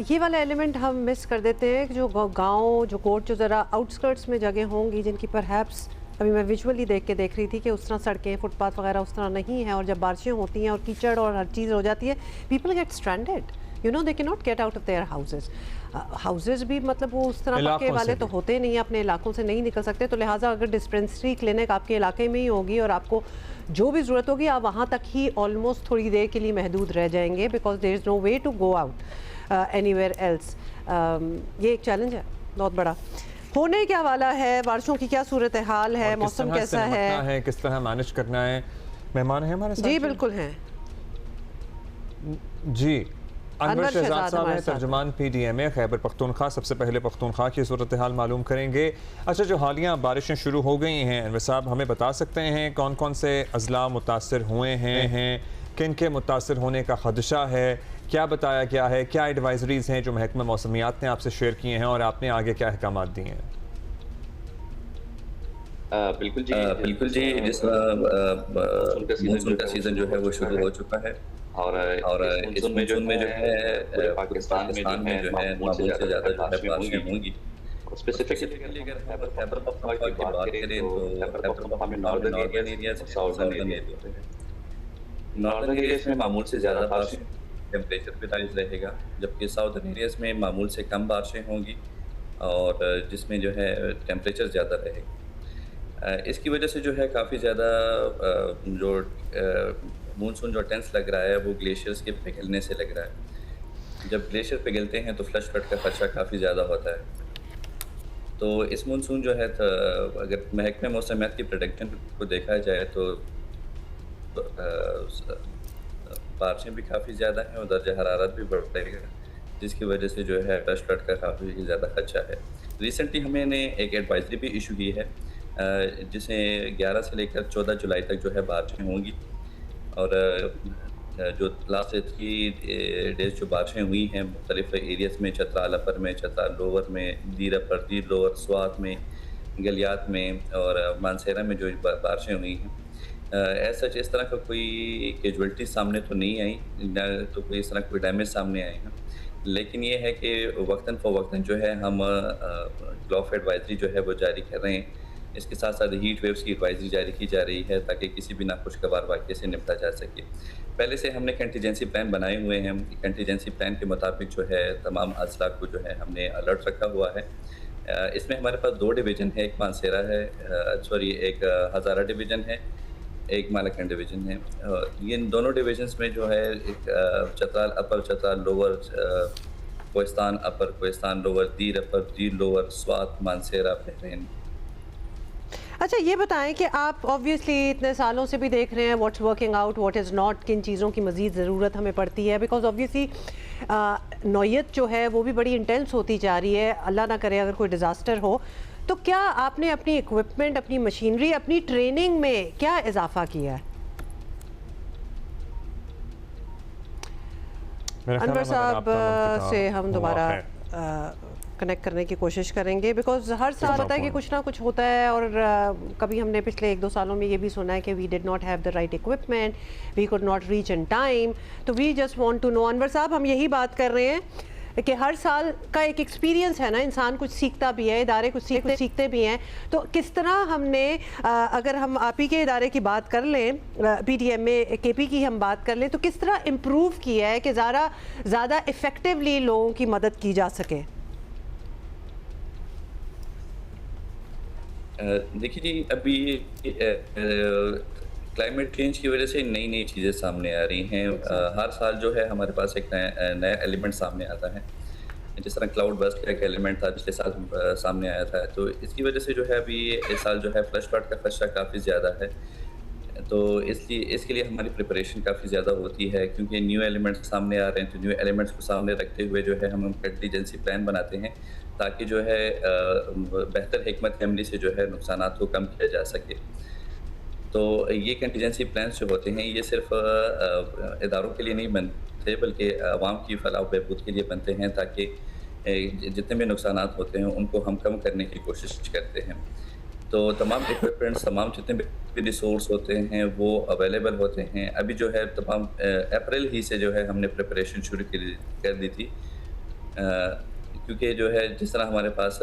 ये वाला एलिमेंट हम मिस कर देते हैं। जो गांव, जो कोट जो ज़रा आउटस्कर्ट्स में जगह होंगी जिनकी परहैप्स अभी मैं विजुअली देख रही थी कि उस तरह सड़कें, फुटपाथ वगैरह उस तरह नहीं है, और जब बारिशें होती हैं और कीचड़ और हर चीज़ हो जाती है, people get stranded, you know, they can not get out of their houses भी मतलब वो उस तरह पक्के वाले तो होते नहीं, अपने इलाकों से नहीं निकल सकते। तो लिहाजा अगर डिस्पेंसरी क्लिनिक आपके इलाके में ही होगी और आपको जो भी ज़रूरत होगी आप वहाँ तक ही ऑलमोस्ट थोड़ी देर के लिए महदूद रह जाएंगे, because there is no way to go out anywhere else. ये एक चैलेंज है बहुत बड़ा। होने क्या वाला है, बारिशों की क्या सूरत हाल है, मौसम कैसा है, किस तरह मैनेज करना है। मेहमान है हमारे साथ? जी बिल्कुल हैं जी। अनवर शहजाद साहब हैं, तर्जुमान PDMA खैबर पख्तूनख्वा। सबसे पहले पख्तूनख्वा की सूरत हाल मालूम करेंगे। अच्छा, जो हालिया बारिशें शुरू हो गई हैं, अनवर साहब हमें बता सकते हैं कौन कौन से अजला मुतासर हुए हैं, किन के मुतासर होने का खदशा है, क्या बताया गया है, क्या एडवाइजरीज हैं जो महकमा मौसमियात ने आपसे शेयर किए हैं और आपने आगे क्या अहकामात दिए हैं? बिल्कुल जी, जिस मानसून का सीज़न जो है वो शुरू हो चुका है और इस मानसून में जो है पाकिस्तान में जो है मामूल से ज़्यादा जो है बारिशें होंगी। स्पेसिफिकली अगर खैबर पख्तूनख्वा की बात करें तो खैबर पख्तूनख्वा में नॉर्दर्न एरिया से साउदर्न एरिया, नॉर्दर्न एरियाज में मामूल से ज़्यादा बारिश, टेम्परेचर भी राइज रहेगा, जबकि साउदर्न एरियाज में मामूल से कम बारिशें होंगी और जिसमें जो है टेम्परेचर ज़्यादा रहेगा। इसकी वजह से जो है काफ़ी ज़्यादा जो मानसून जो टेंस लग रहा है वो ग्लेशियर्स के पिघलने से लग रहा है। जब ग्लेशियर पिघलते हैं तो फ्लश फ्लड का खर्चा काफ़ी ज़्यादा होता है। तो इस मानसून जो है अगर महकमे मौसमियात की प्रेडिक्शन को देखा जाए तो बारिशें भी काफ़ी ज़्यादा हैं और दर्जा हरारत भी बढ़ेगा, जिसकी वजह से जो है फ्लश फ्लड का काफ़ी ज़्यादा खर्चा है। रिसेंटली हमने एक एडवाइजरी भी इशू की है जिसे 11 से लेकर 14 जुलाई तक जो है बारिशें होंगी और जो लास्ट 3 डेज जो बारिशें हुई हैं मुख्तलिफ एरियाज़ में, चतरा अपर में, चतरा लोअर में, दीर अपर, दीर लोअर, स्वात में, गलियात में और मानसेरा में जो बारिशें हुई हैं, ऐसा इस तरह का कोई कैजुअल्टी सामने तो नहीं आई, न तो कोई इस तरह कोई डैमेज सामने आए हैं। लेकिन ये है कि वक्तन फ़वक्तन जो है हम ग्लोफ एडवाइजरी जो है वो जारी कर रहे हैं। इसके साथ साथ हीट वेव्स की एडवाइजरी जारी की जा रही है ताकि किसी भी नाखुशगवार वाक़े से निपटा जा सके। पहले से हमने कंटीजेंसी प्लान बनाए हुए हैं। कंटीजेंसी प्लान के मुताबिक जो है तमाम अजला को जो है हमने अलर्ट रखा हुआ है। इसमें हमारे पास 2 डिवीज़न है, एक मानसेरा है, एक हज़ारा डिवीज़न है एक मालाकंड डिवीज़न है। ये इन दोनों डिवीज़न्स में जो है एक चतराल अपर, चतराल लोअर, कोहिस्तान अपर, कोहिस्तान लोअर, दीर अपर, दीर लोअर, स्वात, मानसेरा, बहरीन। अच्छा, ये बताएं कि आप ऑब्वियसली इतने सालों से भी देख रहे हैं what's working out, what is not, किन चीज़ों की मज़ीद ज़रूरत हमें पड़ती है, बिकॉज ऑब्वियसली नौयत जो है वो भी बड़ी इंटेंस होती जा रही है। अल्लाह ना करे अगर कोई डिज़ास्टर हो, तो क्या आपने अपनी इक्विपमेंट, अपनी मशीनरी, अपनी ट्रेनिंग में क्या इजाफा किया है? अनवर साहब से हम दोबारा कनेक्ट करने की कोशिश करेंगे, बिकॉज हर साल पता है कि कुछ ना कुछ होता है, और कभी हमने पिछले 1-2 सालों में ये भी सुना है कि we did not have the right equipment, we could not reach in time. तो we just want to know, Anwar sahab, हम यही बात कर रहे हैं कि हर साल का एक एक्सपीरियंस है ना, इंसान कुछ सीखता भी है, इदारे कुछ सीखते भी हैं। तो किस तरह हमने, अगर हम आप ही के इदारे की बात कर लें, PDMA KP की हम बात कर लें, तो किस तरह इम्प्रूव किया है कि ज़्यादा इफ़ेक्टिवली लोगों की मदद की जा सके? देखिए जी, अभी क्लाइमेट चेंज की वजह से नई नई चीज़ें सामने आ रही हैं। हर साल जो है हमारे पास एक नया एलिमेंट सामने आता है। जिस तरह क्लाउड बस्ट का एक एलिमेंट था पिछले साल सामने आया था, तो इसकी वजह से जो है अभी इस साल जो है फ्लश फ्लड का खदशा काफ़ी ज़्यादा है। तो इसलिए इसके लिए हमारी प्रिपरेशन काफ़ी ज़्यादा होती है, क्योंकि न्यू एलिमेंट्स सामने आ रहे हैं। तो न्यू एलिमेंट्स को सामने रखते हुए जो है हम कंटीजेंसी प्लान बनाते हैं, ताकि जो है बेहतर हिकमत अमली से जो है नुकसानात को कम किया जा सके। तो ये कंटीजेंसी प्लान्स जो होते हैं, ये सिर्फ इदारों के लिए नहीं बनते, बल्कि आवाम की फलाह व बहबूद के लिए बनते हैं, ताकि जितने भी नुकसानात होते हैं उनको हम कम करने की कोशिश करते हैं। तो तमाम इक्विपमेंट्स, तमाम जितने भी रिसोर्स होते हैं वो अवेलेबल होते हैं। अभी जो है तमाम अप्रैल ही से जो है हमने प्रिपरेशन शुरू कर दी थी, क्योंकि जो है जिस तरह हमारे पास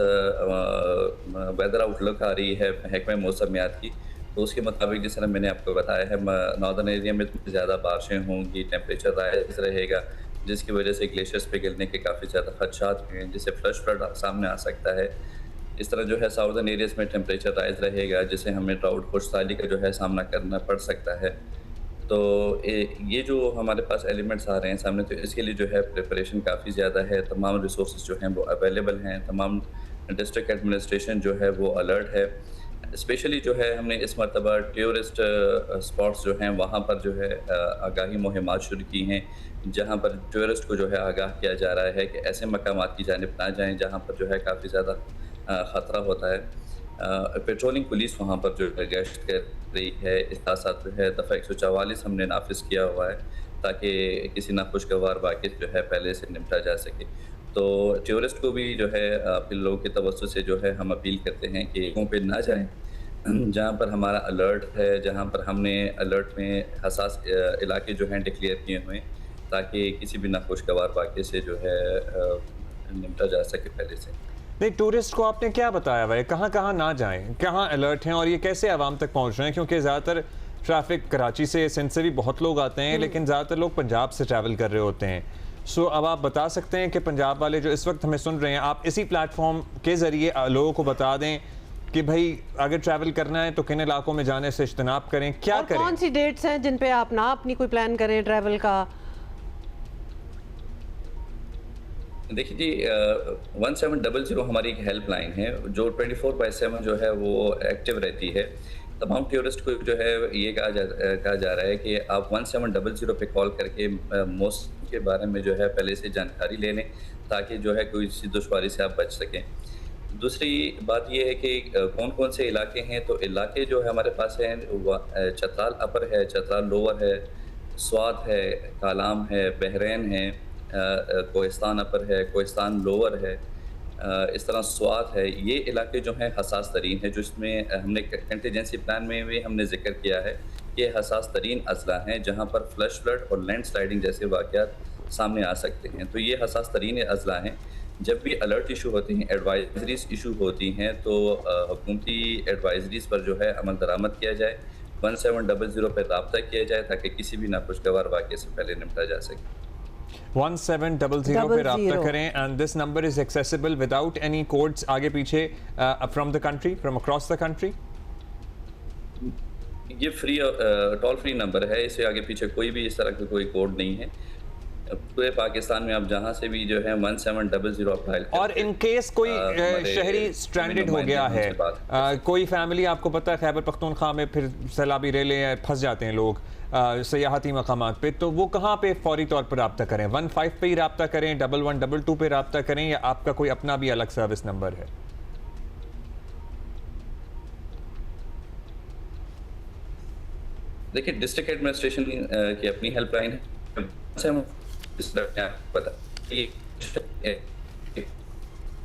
वेदर आउटलुक आ रही है महकमे मौसमियात की, तो उसके मुताबिक जिस तरह मैंने आपको बताया है, नॉर्दर्न एरिया में ज़्यादा बारिशें होंगी, टेम्परेचर राइज रहेगा, जिसकी वजह से ग्लेशियर्स पिघलने के काफ़ी ज़्यादा खदशात हैं, जिससे फ्लश फ्लड सामने आ सकता है। इस तरह जो है साउदर्न एरियाज़ में टेम्परेचर राइज रहेगा, जिससे हमें ड्राउट, खुशहाली का जो है सामना करना पड़ सकता है। तो ये जो हमारे पास एलिमेंट्स आ रहे हैं सामने, तो इसके लिए जो है प्रिपरेशन काफ़ी ज़्यादा है। तमाम रिसोर्स जो हैं वो अवेलेबल हैं, तमाम डिस्ट्रिक्ट एडमिनिस्ट्रेशन जो है वो अलर्ट है। स्पेशली जो है हमने इस मरतबा टूरिस्ट स्पॉट्स जो हैं वहाँ पर जो है आगाही मुहिमात शुरू की हैं, जहाँ पर टूरिस्ट को जो है आगाह किया जा रहा है कि ऐसे मकामात की जानिब ना जाएँ जहाँ पर जो है काफ़ी ज़्यादा ख़तरा होता है। पेट्रोलिंग पुलिस वहाँ पर जो है गश्त कर रही है। इस साथ साथ जो है दफ़ा 144 हमने नाफिज किया हुआ है, ताकि किसी नाखुशगवार वाक़े जो है पहले से निपटा जा सके। तो टूरिस्ट को भी जो है अपने लोगों के तवज्जो से जो है हम अपील करते हैं कि जगहों पे ना जाएं जहाँ पर हमारा अलर्ट है, जहाँ पर हमने अलर्ट में हसास इलाके जो हैं डिक्लेयर किए हुए हैं, ताकि किसी भी नाखुशगवार वाक़े से जो है निपटा जा सके पहले से। नहीं, टूरिस्ट को आपने क्या बताया हुआ है, कहाँ कहाँ ना जाएं, कहाँ अलर्ट हैं और ये कैसे आवाम तक पहुँच रहे हैं? क्योंकि ज़्यादातर ट्रैफिक कराची से, सिंध से भी बहुत लोग आते हैं, लेकिन ज़्यादातर लोग पंजाब से ट्रैवल कर रहे होते हैं। सो अब आप बता सकते हैं कि पंजाब वाले जो इस वक्त हमें सुन रहे हैं, आप इसी प्लेटफॉर्म के ज़रिए लोगों को बता दें कि भाई अगर ट्रैवल करना है तो किन इलाकों में जाने से इज्तनाब करें, क्या करें? कौन सी डेट्स हैं जिन पे आप ना अपनी कोई प्लान करें ट्रैवल का? देखिए जी, 1700 हमारी एक हेल्पलाइन है जो 24/7 जो है वो एक्टिव रहती है। तमाम टूरिस्ट को जो है ये कहा जा रहा है कि आप 1700 पे कॉल करके मौसम के बारे में जो है पहले से जानकारी ले लें, ताकि जो है कोई सी दुश्वारी से आप बच सकें। दूसरी बात ये है कि कौन कौन से इलाके हैं, तो इलाके जो है हमारे पास हैं, चतराल अपर है, चतराल लोअर है, स्वात है, कालाम है, बहरीन है, कोहिस्तान अपर है, कोहिस्तान लोअर है, इस तरह स्वात है। ये इलाके जो हैं हसास तरीन है, जिसमें हमने कंटीजेंसी प्लान में भी हमने जिक्र किया है कि हसास तरीन अजला हैं जहाँ पर फ्लश फ्लड और लैंड स्लाइडिंग जैसे वाक़यात सामने आ सकते हैं। तो ये हसास तरीन अजला हैं। जब भी अलर्ट इशू होते हैं, एडवाइजरीज इशू होती हैं, तो हुकूमती एडवाइजरीज पर जो है अमल दरामद किया जाए, 1700 पर रब्ता किया जाए, ताकि किसी भी नाखुशगवार वाक़े से पहले निपटा जा सके। 1700 पे रब्ता करें, and this number is accessible without any codes आगे पीछे from the country, from across the country? ये फ्री टोल फ्री नंबर है, इससे आगे पीछे कोई भी इस तरह का कोई कोड नहीं है। पूरे पाकिस्तान में आप जहां से भी जो है 1700 आप डायल और इन केस कोई शहरी स्ट्रैंडेड हो गया है, कोई फैमिली, आपको पता है खैबर पख्तूनख्वा में फिर सैलाबी रेलें फंस जाते हैं लोग सयाहती मकामात पे, तो वो कहाँ पे फौरी तौर पर रब्ता करें? 15 पे ही रब्ता करें, 1122 पे रब्ता करें, या आपका कोई अपना भी अलग सर्विस नंबर है? देखिए, डिस्ट्रिक्ट एडमिनिस्ट्रेशन की अपनी हेल्पलाइन है,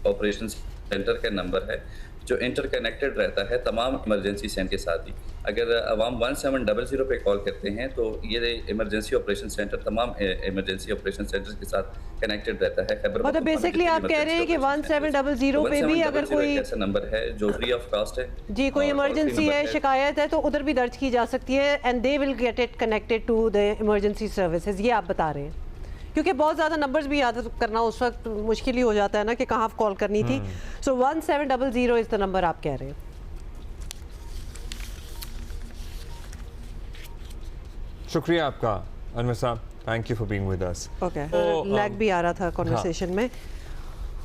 ऑपरेशन सेंटर का नंबर है जो इंटरकनेक्टेड रहता है तमाम इमरजेंसी सेंटर के साथ ही। अगर अवाम 1700 पे कॉल करते हैं तो ये इमरजेंसी ऑपरेशन सेंटर तमाम इमरजेंसी ऑपरेशन सेंटर्स के साथ कनेक्टेड रहता है। मतलब बेसिकली आप कह रहे हैं कि 1700 पे भी अगर कोई ऐसा नंबर है जो फ्री ऑफ कॉस्ट है जी, कोई इमरजेंसी है, शिकायत है, तो उधर भी दर्ज की जा सकती है and they will get it connected to the emergency services, ये आप बता रहे हैं? क्योंकि बहुत ज़्यादा नंबर्स भी याद करना उस वक्त मुश्किल ही हो जाता है ना कि कहाँ कॉल करनी थी। सो 1700 इज़ द नंबर आप कह रहे हैं। शुक्रिया आपका अनवर साहब, thank you for being with us. Okay, lag भी आ रहा था कॉन्वर्सेशन में।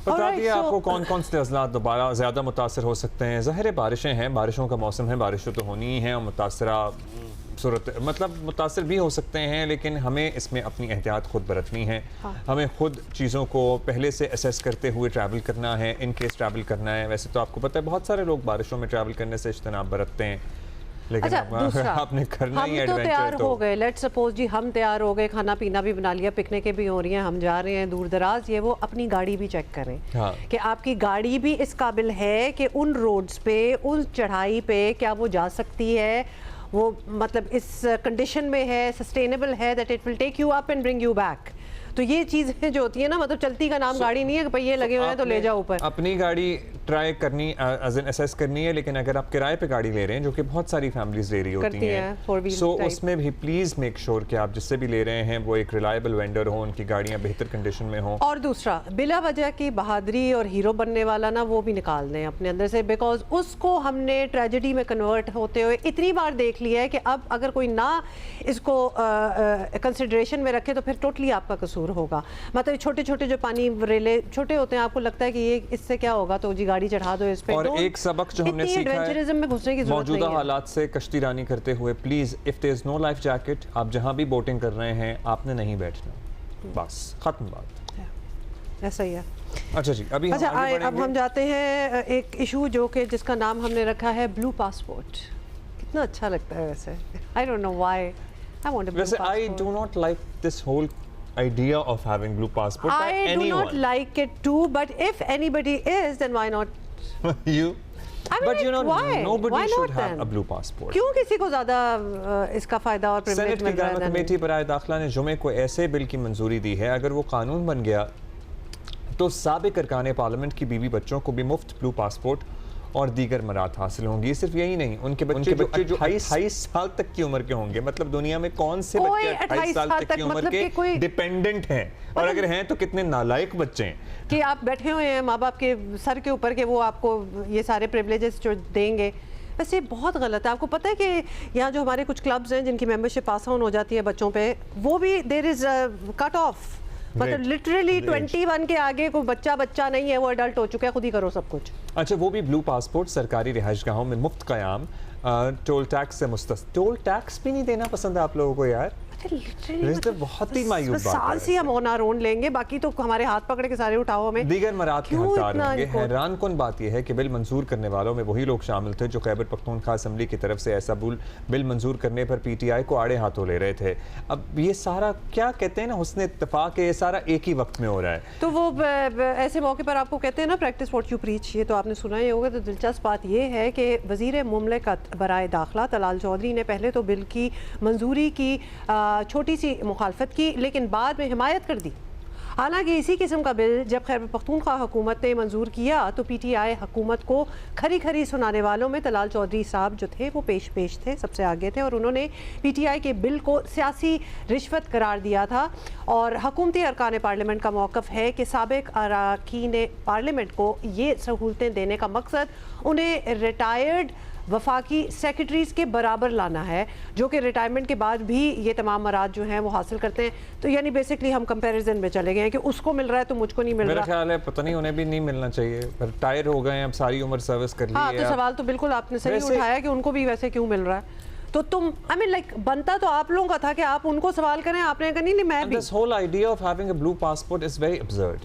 बता दिए आपको कौन कौन से अज़लात दोबारा ज़्यादा मुतासर हो सकते हैं। ज़ाहिर है बारिशें हैं, बारिशों का मौसम है, बारिशें तो होनी ही हैं और मुतासरा सूरत मतलब मुतासर भी हो सकते हैं, लेकिन हमें इसमें अपनी एहतियात खुद बरतनी है। हमें खुद चीज़ों को पहले से असेस करते हुए ट्रैवल करना है, इन केस ट्रैवल करना है। वैसे तो आपको पता है बहुत सारे लोग बारिशों में ट्रैवल करने से इज्तनाब बरतते हैं, लेकिन अच्छा, आपने करना ही हम तो तैयार तो हो गए, लेट्स सपोज जी हम तैयार हो गए, खाना पीना भी बना लिया, पिकनिकें भी हो रही हैं, हम जा रहे हैं दूर दराज, ये वो अपनी गाड़ी भी चेक करें कि आपकी गाड़ी भी इस काबिल है कि उन रोड्स पे, उन चढ़ाई पे क्या वो जा सकती है, वो मतलब इस कंडीशन में है, सस्टेनेबल है, that it will take you up and bring you back. तो ये चीज़ें जो होती है ना, मतलब चलती का नाम गाड़ी नहीं है कि पहिए लगे हुए हैं तो ले जाओ ऊपर। अपनी गाड़ी ट्राई करनी, असेस करनी है, लेकिन अगर आप किराए पे गाड़ी ले रहे हैं, जो कि बहुत सारी फैमिलीज ले रही होती हैं, सो उसमें भी प्लीज़ मेक श्योर कि आप जिससे भी ले रहे हैं वो एक रिलायबल वेंडर हो, उनकी गाड़ियाँ बेहतर कंडीशन में हों। और दूसरा, बिला वजह की बहादुरी और हीरो बनने वाला ना, वो भी निकाल दें अपने अंदर से, बिकॉज उसको हमने ट्रेजेडी में कन्वर्ट होते हुए इतनी बार देख लिया है कि अब अगर कोई ना इसको कंसिडरेशन में रखे तो फिर टोटली आपका कसूर होगा। मतलब छोटे छोटे जो पानी रेले छोटे होते हैं, आपको लगता है कि ये इससे क्या होगा, तो जी गाड़ी चढ़ा दो इस पे। और एक सबक जो हमने सीखा है में घुसने की जरूरत नहीं है। मौजूदा हालात से कश्ती रानी करते हुए, please if there is no life jacket, आप जहां भी बोटिंग कर रहे हैं आपने नहीं बैठना, बस खत्म बात, ऐसा ही है। अच्छा जी, अभी अच्छा अब हम जाते हैं एक इशू जो कि जिसका नाम हमने रखा है ब्लू पासपोर्ट। कितना अच्छा लगता है वैसे, I don't know why I want a blue passport. I do not like this whole idea of having blue passport by anyone. I do not like it too, but if anybody is, then why not? You? I mean, but you know, why? nobody Why should not have then? a blue passport. क्यों किसी को ज़्यादा इसका फ़ायदा और privilege senate की कानून committee बराए दाखिला ने जुमे को ऐसे बिल की मंजूरी दी है, अगर वो कानून बन गया तो साबिक अरकान पार्लियामेंट की बीवी बच्चों को भी मुफ्त ब्लू पासपोर्ट और दीगर मराहत हासिल होंगी। सिर्फ यही नहीं, उनके बच्चे जो 28 साल तक की उम्र के होंगे, मतलब दुनिया में कौन से बच्चे 28 साल तक की उम्र के डिपेंडेंट हैं, और अगर हैं तो कितने नालायक बच्चे हैं कि आप बैठे हुए हैं माँ बाप के सर के ऊपर के वो आपको ये सारे प्रिविलेजेस जो देंगे। वैसे बहुत गलत है। आपको पता है कि यहाँ जो हमारे कुछ क्लब्स हैं जिनकी मेंबरशिप पास ऑन हो जाती है बच्चों पे, वो भी देयर इज कट ऑफ, मतलब लिटरली 21 के आगे कोई बच्चा नहीं है, वो अडल्ट हो चुका है, खुद ही करो सब कुछ। अच्छा, वो भी ब्लू पासपोर्ट सरकारी रिहाइशगाहों में मुफ्त क़याम, टोल टैक्स से मुस्तस्ना। टोल टैक्स भी नहीं देना पसंद है आप लोगों को यार? मतलब बहुत ही मायूब बात है। साल से हम ओना रोन लेंगे, बाकी तो हमारे हाथ पकड़ के सारे उठाओ हमें। दीगर मराहत के हकदार होंगे। हैरान कुन बात यह है कि बिल मंजूर करने वालों में वही लोग शामिल थे जो खैबर पख्तूनख्वा असेंबली की तरफ से ऐसा बिल मंजूर करने पर पीटीआई को आड़े हाथों ले रहे थे। अब ये सारा क्या कहते हैं ना, हुस्न इत्तेफाक, ये सारा एक ही वक्त में हो रहा है। तो वो ऐसे मौके पर आपको कहते हैं ना, प्रैक्टिस व्हाट यू प्रीच, ये तो आपने सुना ही होगा। तो दिलचस्प बात ये है कि वज़ीर मुमलिकत बराए दाखिला तलाल चौधरी ने पहले तो बिल की मंजूरी की छोटी सी मुखालफत की, लेकिन बाद में हिमायत कर दी। हालांकि इसी किस्म का बिल जब खैबर पख्तूनख्वा हुकूमत ने मंजूर किया तो पीटीआई हुकूमत को खरी सुनाने वालों में तलाल चौधरी साहब जो थे वो पेश थे, सबसे आगे थे, और उन्होंने पीटीआई के बिल को सियासी रिश्वत करार दिया था। और हुकूमती अरकान पार्लियामेंट का मौक़िफ़ है कि साबिक अरकान पार्लियामेंट को ये सहूलतें देने का मकसद उन्हें रिटायर्ड वफाकी सेक्रेटरीज के बराबर लाना है, जो कि रिटायरमेंट के बाद भी ये तमाम मराद जो हैं वो हासिल करते हैं। तो यानी बेसिकली हम कंपैरिजन में चले गए हैं कि उसको मिल रहा है तो मुझको नहीं मिल रहा। मेरा ख्याल है पता नहीं, उन्हें भी नहीं मिलना चाहिए, रिटायर हो गए हैं, अब सारी उम्र सर्विस कर ली है। हाँ, तो सवाल तो बिल्कुल आपने सही उठाया कि उनको भी वैसे क्यों मिल रहा है। तो तुम आई मीन लाइक बनता तो आप लोगों का था कि आप उनको सवाल करें, आपने कहा नहीं मैं भी। This whole idea of having a blue passport is very absurd.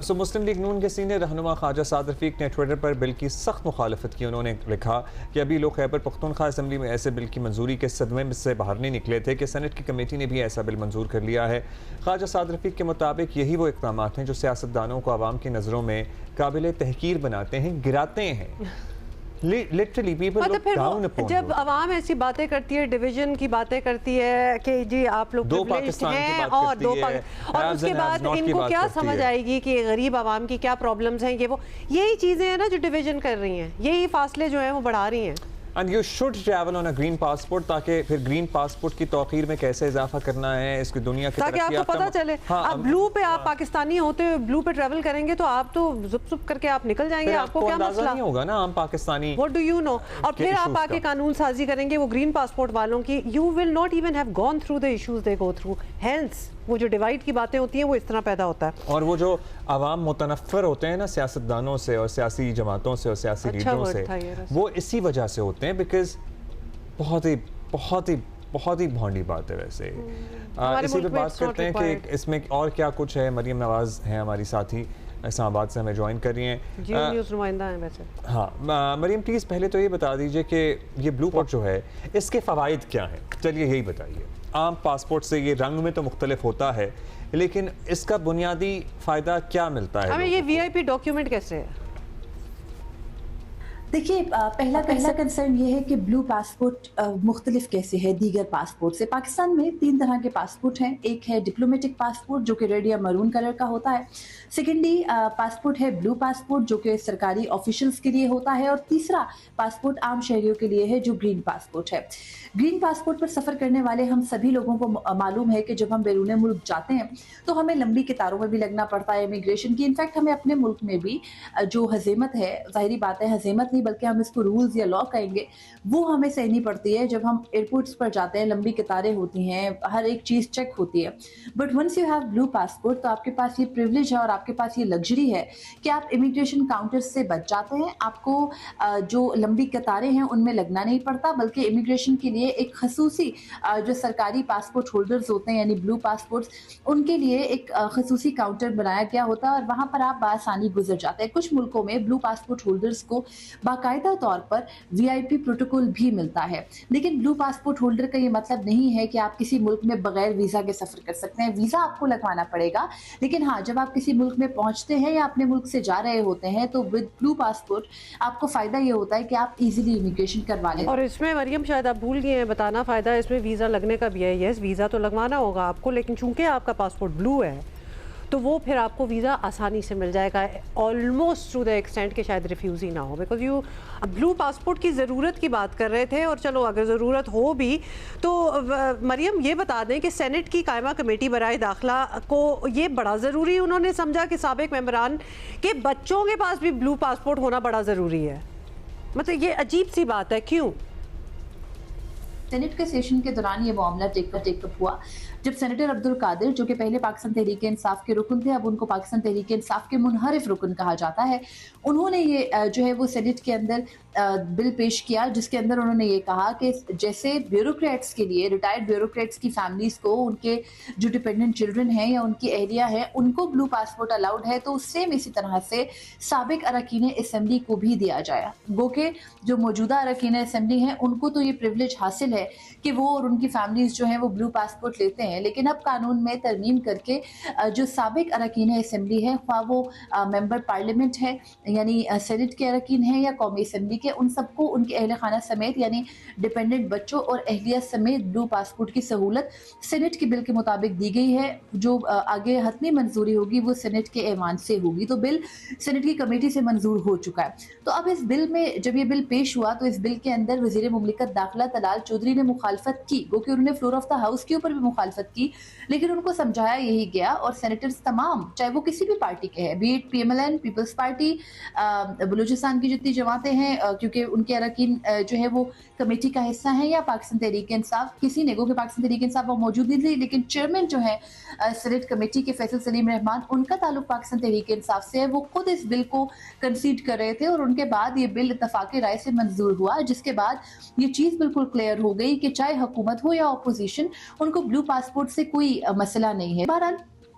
So Muslim League Noon के सीनियर रहनुमा ख्वाजा साद रफीक ने ट्विटर पर बिल की सख्त मुखालफत की। उन्होंने लिखा कि अभी लोग खैबर पख्तूनख्वा असम्बली में ऐसे बिल की मंजूरी के सदमे से बाहर नहीं निकले थे कि सेनेट की कमेटी ने भी ऐसा बिल मंजूर कर लिया है। ख्वाजा साद रफीक के मुताबिक यही वो इक़दाम हैं जो सियासतदानों को आवाम की नज़रों में काबिल तहकीर बनाते हैं, गिराते हैं। Literally people look down upon. जब अवाम ऐसी बातें करती है, डिवीजन की बातें करती है कि जी आप लोग प्रिविलेज्ड हैं और दो और उसके बाद इनको क्या समझ आएगी कि गरीब आवाम की क्या प्रॉब्लम्स हैं, ये वो यही चीज़ें हैं ना जो डिवीजन कर रही हैं, यही फासले जो हैं वो बढ़ा रही हैं। And you should travel on a green passport, ताकि फिर ग्रीन पासपोर्ट की तौकीर में कैसे इजाफा करना है इसकी दुनिया की ताकि आपको पता चले। हाँ, आप ब्लू पे आप पाकिस्तानी होते हुए ब्लू पे ट्रैवल करेंगे तो आप तो जुप जुप करके आप निकल जाएंगे, आपको क्या मसला नहीं होगा ना आम Pakistani. What do you know. और फिर आप आके कानून साजी करेंगे वो ग्रीन पासपोर्ट वालों की, you will not even have gone through the issues they go through, hence वो जो डिवाइड की बातें होती हैं वो इस तरह पैदा होता है। और वो जो आवाम मुतनफ़्फ़िर होते हैं ना सियासतदानों से और सियासी जमातों से और सियासी लीडरों से, वो इसी वजह से होते हैं बिकॉज बहुत ही भोंडी बात है। वैसे इसी पे बात करते हैं कि इसमें और क्या कुछ है। मरियम नवाज हैं हमारी साथी, इस्लामाबाद से हमें ज्वाइन कर रही हैं, जी न्यूज़ नुमाइंदा हैं वैसे। हाँ मरियम प्लीज़ पहले तो ये बता दीजिए कि ये ब्लू पासपोर्ट जो है इसके फ़वाइद क्या हैं, चलिए यही बताइए। आम पासपोर्ट से ये रंग में तो मुख्तलिफ होता है, लेकिन इसका बुनियादी फ़ायदा क्या मिलता है? हमें ये VIP डॉक्यूमेंट कैसे है? देखिए, पहला कंसर्न ये है कि ब्लू पासपोर्ट मुख्तलिफ कैसे है दीगर पासपोर्ट से। पाकिस्तान में 3 तरह के पासपोर्ट हैं। एक है डिप्लोमेटिक पासपोर्ट जो कि रेड या मरून कलर का होता है। सेकेंडली पासपोर्ट है ब्लू पासपोर्ट जो कि सरकारी ऑफिशियल्स के लिए होता है। और तीसरा पासपोर्ट आम शहरियों के लिए है जो ग्रीन पासपोर्ट है। ग्रीन पासपोर्ट पर सफ़र करने वाले हम सभी लोगों को मालूम है कि जब हम बैरून मुल्क जाते हैं तो हमें लंबी कतारों में भी लगना पड़ता है इमिग्रेशन की। इनफैक्ट हमें अपने मुल्क में भी जो हज़ीमत है, ज़ाहिरी बात है हज़ीमत नहीं बल्कि हम इसको रूल्स या लॉ कहेंगे, वो हमें सहनी पड़ती है। जब हम एयरपोर्ट्स पर जाते हैं लंबी कतारें होती हैं, हर एक चीज़ चेक होती है। But once you have blue passport तो आपके पास ये प्रिविलेज है और आपके पास ये लग्जरी है कि आप इमिग्रेशन काउंटर्स से बच जाते हैं। आपको जो लंबी कतारें हैं उनमें लगना नहीं पड़ता, बल्कि इमिग्रेशन के लिए एक खसूसी जो सरकारी पासपोर्ट होल्डर्स होते हैं यानी ब्लू पासपोर्ट्स, उनके लिए एक खसूसी काउंटर बनाया गया होता है और वहाँ पर आप बआसानी गुजर जाते हैं। कुछ मुल्कों में ब्लू पासपोर्ट होल्डर्स को बाकायदा तौर पर VIP प्रोटोकॉल भी मिलता है, लेकिन ब्लू पासपोर्ट होल्डर का ये मतलब नहीं है कि आप किसी मुल्क में बगैर वीज़ा के सफ़र कर सकते हैं। वीज़ा आपको लगवाना पड़ेगा, लेकिन हाँ, जब आप किसी मुल्क में पहुँचते हैं या अपने मुल्क से जा रहे होते हैं तो विद ब्लू पासपोर्ट आपको फ़ायदा ये होता है कि आप इजीली इमिग्रेशन करवा लें। और इसमें मरियम शायद आप भूल गए हैं बताना, फ़ायदा इसमें वीज़ा लगने का भी है। यस, वीज़ा तो लगवाना होगा आपको, लेकिन चूंकि आपका पासपोर्ट ब्लू है तो वो फिर आपको वीज़ा आसानी से मिल जाएगा, ऑलमोस्ट टू द एक्सटेंट कि शायद रिफ्यूज़ ही ना हो। बिकॉज यू ब्लू पासपोर्ट की ज़रूरत की बात कर रहे थे, और चलो अगर ज़रूरत हो भी तो मरियम ये बता दें कि सेनेट की कायमा कमेटी बराए दाखिला को ये बड़ा ज़रूरी उन्होंने समझा कि साबिक मेंबरान के बच्चों के पास भी ब्लू पासपोर्ट होना बड़ा ज़रूरी है। मतलब ये अजीब सी बात है, क्यों? सेनेट के सेशन के दौरान ये मामला टेकअप हुआ जब सेनेटर अब्दुल कादिर, जो कि पहले पाकिस्तान तहरीक इंसाफ के रुकन थे, अब उनको पाकिस्तान तहरीक इंसाफ के मुनहरिफ रुकन कहा जाता है, उन्होंने ये जो है वो सेनेट के अंदर बिल पेश किया जिसके अंदर उन्होंने ये कहा कि जैसे ब्यूरोक्रेट्स के लिए, रिटायर्ड ब्यूरोक्रेट्स की फैमिलीज़ को उनके जो डिपेंडेंट चिल्ड्रन हैं या उनकी अहलिया है उनको ब्लू पासपोर्ट अलाउड है, तो सेम इसी तरह से साबिक अरकान असम्बली को भी दिया जाए। गो के जो मौजूदा अरकान असम्बली हैं उनको तो ये प्रिविलेज हासिल है कि वो और उनकी फैमिलीज़ जो हैं वो ब्लू पासपोर्ट लेते हैं, लेकिन अब कानून में तरमीम करके जो साबिक अरकान असम्बली है, ख्वाह वो मेंबर पार्लियामेंट है यानी सेनेट के अरकान हैं या कौमी असम्बली के, उन सबको उनके अहल खाना समेत यानी डिपेंडेंट बच्चों और अहलिया समेत ब्लू पासपोर्ट की सहूलत सेनेट के बिल के मुताबिक दी गई है। जो आगे हतमी मंजूरी होगी वो सेनेट के ऐवान से होगी। तो बिल सेनेट की कमेटी से मंजूर हो चुका है। तो अब इस बिल में जब ये बिल पेश हुआ तो इस बिल के अंदर वज़ीर मुमलिकत दाखिला तलाल चौधरी ने मुखालफत की, वो कि उन्होंने फ्लोर ऑफ द हाउस के ऊपर भी मुखालफत मुखालफत की, लेकिन उनको समझाया यही गया और सेनेटर्स तमाम, चाहे वो किसी भी पार्टी के हैं, be it PMLN, Peoples Party, Balochistan की जितनी जमातें हैं, क्योंकि उनके अरकान जो है वो कमेटी का हिस्सा है, या पाकिस्तान तहरीक इंसाफ, किसी ने कि पाकिस्तान तहरीक इंसाफ वो मौजूद नहीं थी, लेकिन चेयरमैन जो है सेनेट कमेटी के फैसल सलीम रहमान, उनका ताल्लुक पाकिस्तान तहरीक इंसाफ से है, वो खुद इस बिल को कंसीड कर रहे थे और उनके बाद ये बिल इत्तफाक़ राय से मंजूर हुआ, जिसके बाद ये चीज़ बिल्कुल क्लियर हो गई कि चाहे हुकूमत हो या अपोजिशन, उनको ब्लू पासपोर्ट से कोई मसला नहीं है। बहरहाल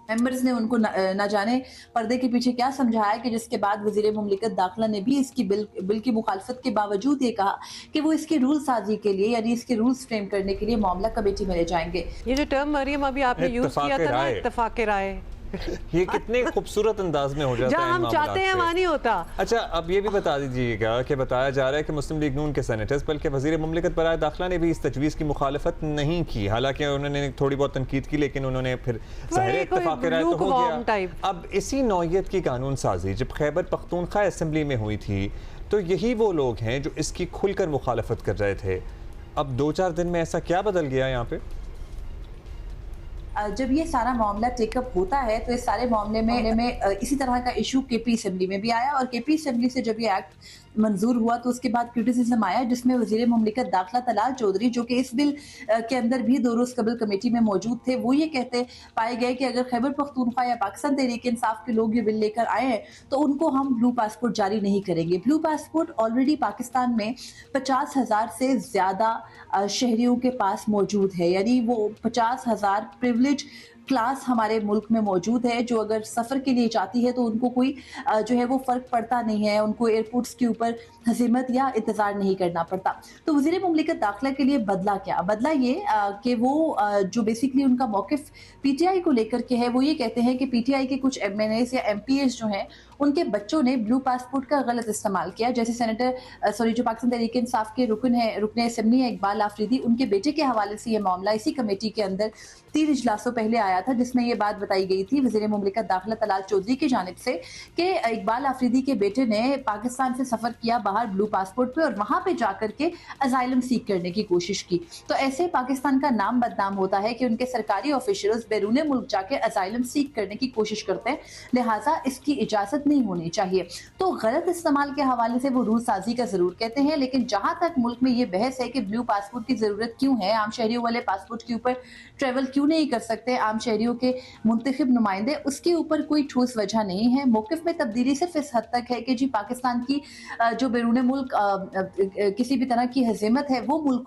मेंबर्स ने उनको न जाने पर्दे के पीछे क्या समझाया कि जिसके बाद वज़ीर मुमलिकत दाखिला ने भी इसकी बिल की मुखालफत के बावजूद ये कहा कि वो इसके रूल साजी के लिए, यानी इसके रूल्स फ्रेम करने के लिए मामला कमेटी में ले जाएंगे। ये जो टर्म मरियम अभी आपने यूज किया था ना, इत्तफाक राय, ये कितने खूबसूरत अंदाज में हो जाता है, जहाँ हम चाहते हैं वहाँ नहीं होता। अच्छा, अब ये भी बता दीजिएगा कि बताया जा रहा है कि मुस्लिम लीग नून के सेनेटर्स बल्कि वज़ीर मुमलिकत बराए दाखिला ने भी इस तजवीज़ की मुखालफत नहीं की, हालांकि उन्होंने थोड़ी बहुत तनकीद की, लेकिन उन्होंने फिर ज़ाहिर इत्तफाक़ राय तो हो गया। अब इसी नौइयत की कानून साजी जब खैबर पख्तूनख्वा असेंबली में हुई थी, तो यही वो लोग हैं जो इसकी खुलकर मुखालफत कर रहे थे। अब 2-4 दिन में ऐसा क्या बदल गया यहाँ पे? जब ये सारा मामला टेकअप होता है तो इस सारे मामले में इसी तरह का इशू केपी असेंबली में भी आया, और केपी असेंबली से जब ये एक्ट मंजूर हुआ तो उसके बाद क्रिटिसिज्म आया, जिसमें वज़ीर मुमलिकत दाखिला तलाल चौधरी, जो कि इस बिल के अंदर भी 2 रोज़ कबल कमेटी में मौजूद थे, वो ये कहते पाए गए कि अगर खैबर पख्तूनख्वा या पाकिस्तान तहरीक इंसाफ के लोग ये बिल लेकर आए हैं तो उनको हम ब्लू पासपोर्ट जारी नहीं करेंगे। ब्लू पासपोर्ट ऑलरेडी पाकिस्तान में 50,000 से ज़्यादा शहरियों के पास मौजूद है, यानी वो 50,000 प्रिविलेज क्लास हमारे मुल्क में मौजूद है, जो अगर सफ़र के लिए जाती है तो उनको कोई जो है वो फ़र्क पड़ता नहीं है, उनको एयरपोर्ट्स के ऊपर हज़ीमत या इंतज़ार नहीं करना पड़ता। तो वज़ीर मुमलिकत दाखिला के लिए बदला क्या? बदला ये कि वो जो बेसिकली उनका मौक़िफ़ PTI को लेकर के है, वो ये कहते हैं कि PTI के कुछ MNAs या MPAs जो हैं, उनके बच्चों ने ब्लू पासपोर्ट का गलत इस्तेमाल किया। जैसे जो पाकिस्तान तहरीक इंसाफ के रुकन असेंबली है इकबाल आफरीदी, उनके बेटे के हवाले से ये मामला इसी कमेटी के अंदर 3 इजलासों पहले आया था, जिसमें ये बात बताई गई थी वज़ीर मुमलिकत दाखिला तलाल चौधरी की जानिब से कि इकबाल आफरीदी के बेटे ने पाकिस्तान से सफ़र किया बाहर ब्लू पासपोर्ट पे और वहाँ पे जाकर के असाइलम सीख करने की कोशिश की। तो ऐसे पाकिस्तान का नाम बदनाम होता है कि उनके सरकारी ऑफिशियल्स बैरून मुल्क जाके असाइलम सीख करने की कोशिश करते हैं, लिहाजा इसकी इजाज़त नहीं होनी चाहिए। तो गलत इस्तेमाल के हवाले से वो रूल साजी का ज़रूर कहते हैं, लेकिन जहाँ तक मुल्क में ये बहस है कि ब्लू पासपोर्ट की ज़रूरत क्यों है, आम शहरियों वाले पासपोर्ट के ऊपर ट्रैवल क्यों नहीं कर सकते आम शहरियों के मुंतखब नुमाइंदे, उसके ऊपर कोई ठोस वजह नहीं है। मौक़िफ़ में तब्दीली सिर्फ इस हद तक है कि जी पाकिस्तान की जो बैरून मुल्क किसी भी तरह की हज़ीमत है वो मुल्क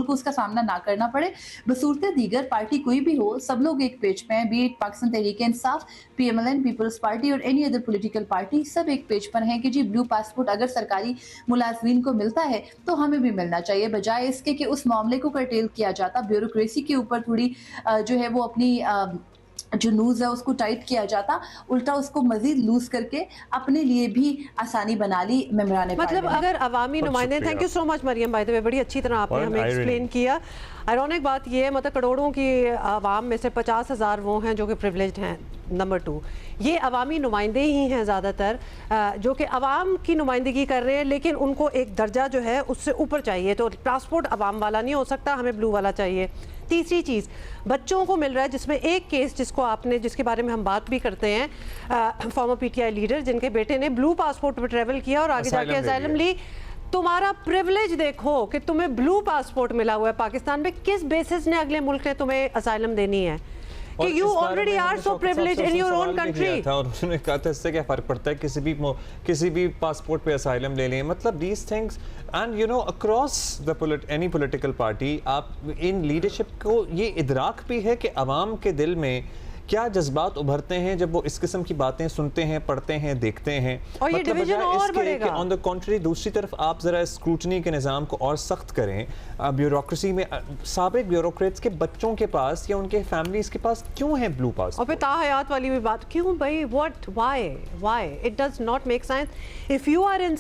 को उसका सामना ना करना पड़े। बसूरत दीगर पार्टी कोई भी हो, सब लोग एक पेज पे हैं, be it Pakistan Tehreek Insaf, PMLN, Peoples Party और एनी अदर पॉलिटिकल पार्टी, सब एक पेज पर हैं कि जी ब्लू पासपोर्ट अगर सरकारी मुलाजमीन को मिलता है तो हमें भी मिलना चाहिए, बजाय इसके कि उस मामले को कर्टेल किया जाता, ब्यूरोक्रेसी के ऊपर थोड़ी जो है वो अपनी जो लूज है उसको टाइट किया जाता, उल्टा उसको मजीद लूज करके अपने लिए भी आसानी बना ली मेंबरान। मतलब अगर अवामी नुमाइंदे, thank you so much Maryam, by the way बड़ी अच्छी तरह आपने हमें एक्सप्लेन किया। आयरॉनिक बात ये है, मतलब करोड़ों की आवाम में से 50,000 वो हैं जो कि प्रिविलेज्ड हैं। नंबर 2, ये अवामी नुमाइंदे ही हैं ज़्यादातर जो कि अवाम की नुमाइंदगी कर रहे हैं, लेकिन उनको एक दर्जा जो है उससे ऊपर चाहिए। तो पासपोर्ट अवाम वाला नहीं हो सकता, हमें ब्लू वाला चाहिए। तीसरी चीज़, बच्चों को मिल रहा है, जिसमें एक केस जिसके बारे में हम बात भी करते हैं, फॉर्मर PTI लीडर जिनके बेटे ने ब्लू पासपोर्ट पर ट्रैवल किया और आगे जाके असाइलम ली। तुम्हारा प्रिविलेज देखो कि तुम्हें ब्लू पासपोर्ट मिला हुआ है पाकिस्तान में, किस बेसिस ने अगले मुल्क ने तुम्हें असाइलम देनी है? कि you already are so privileged in your own country। और उन्होंने कहा था इससे क्या फ़र्क पड़ता है, किसी भी पासपोर्ट पे असाइलम ले लें। मतलब these things and you know across the any political party, आप इन लीडरशिप को ये इदराक भी है कि अवाम के दिल में क्या जज्बात उभरते हैं जब वो इस किस्म की बातें सुनते हैं, पढ़ते हैं, देखते हैं। और ये डिवीजन और बढ़ेगा। ऑन द कॉन्ट्री दूसरी तरफ आप ज़रा स्क्रूटनी के निज़ाम को और सख्त करें। ब्यूरोक्रेसी में साबिक ब्यूरोक्रेट्स के बच्चों के पास या उनके फैमिलीज़ के पास क्यों है ब्लू पास? और फिर ताहयात वाली भी बात क्यों भाई? What, why it does not make sense. If you are in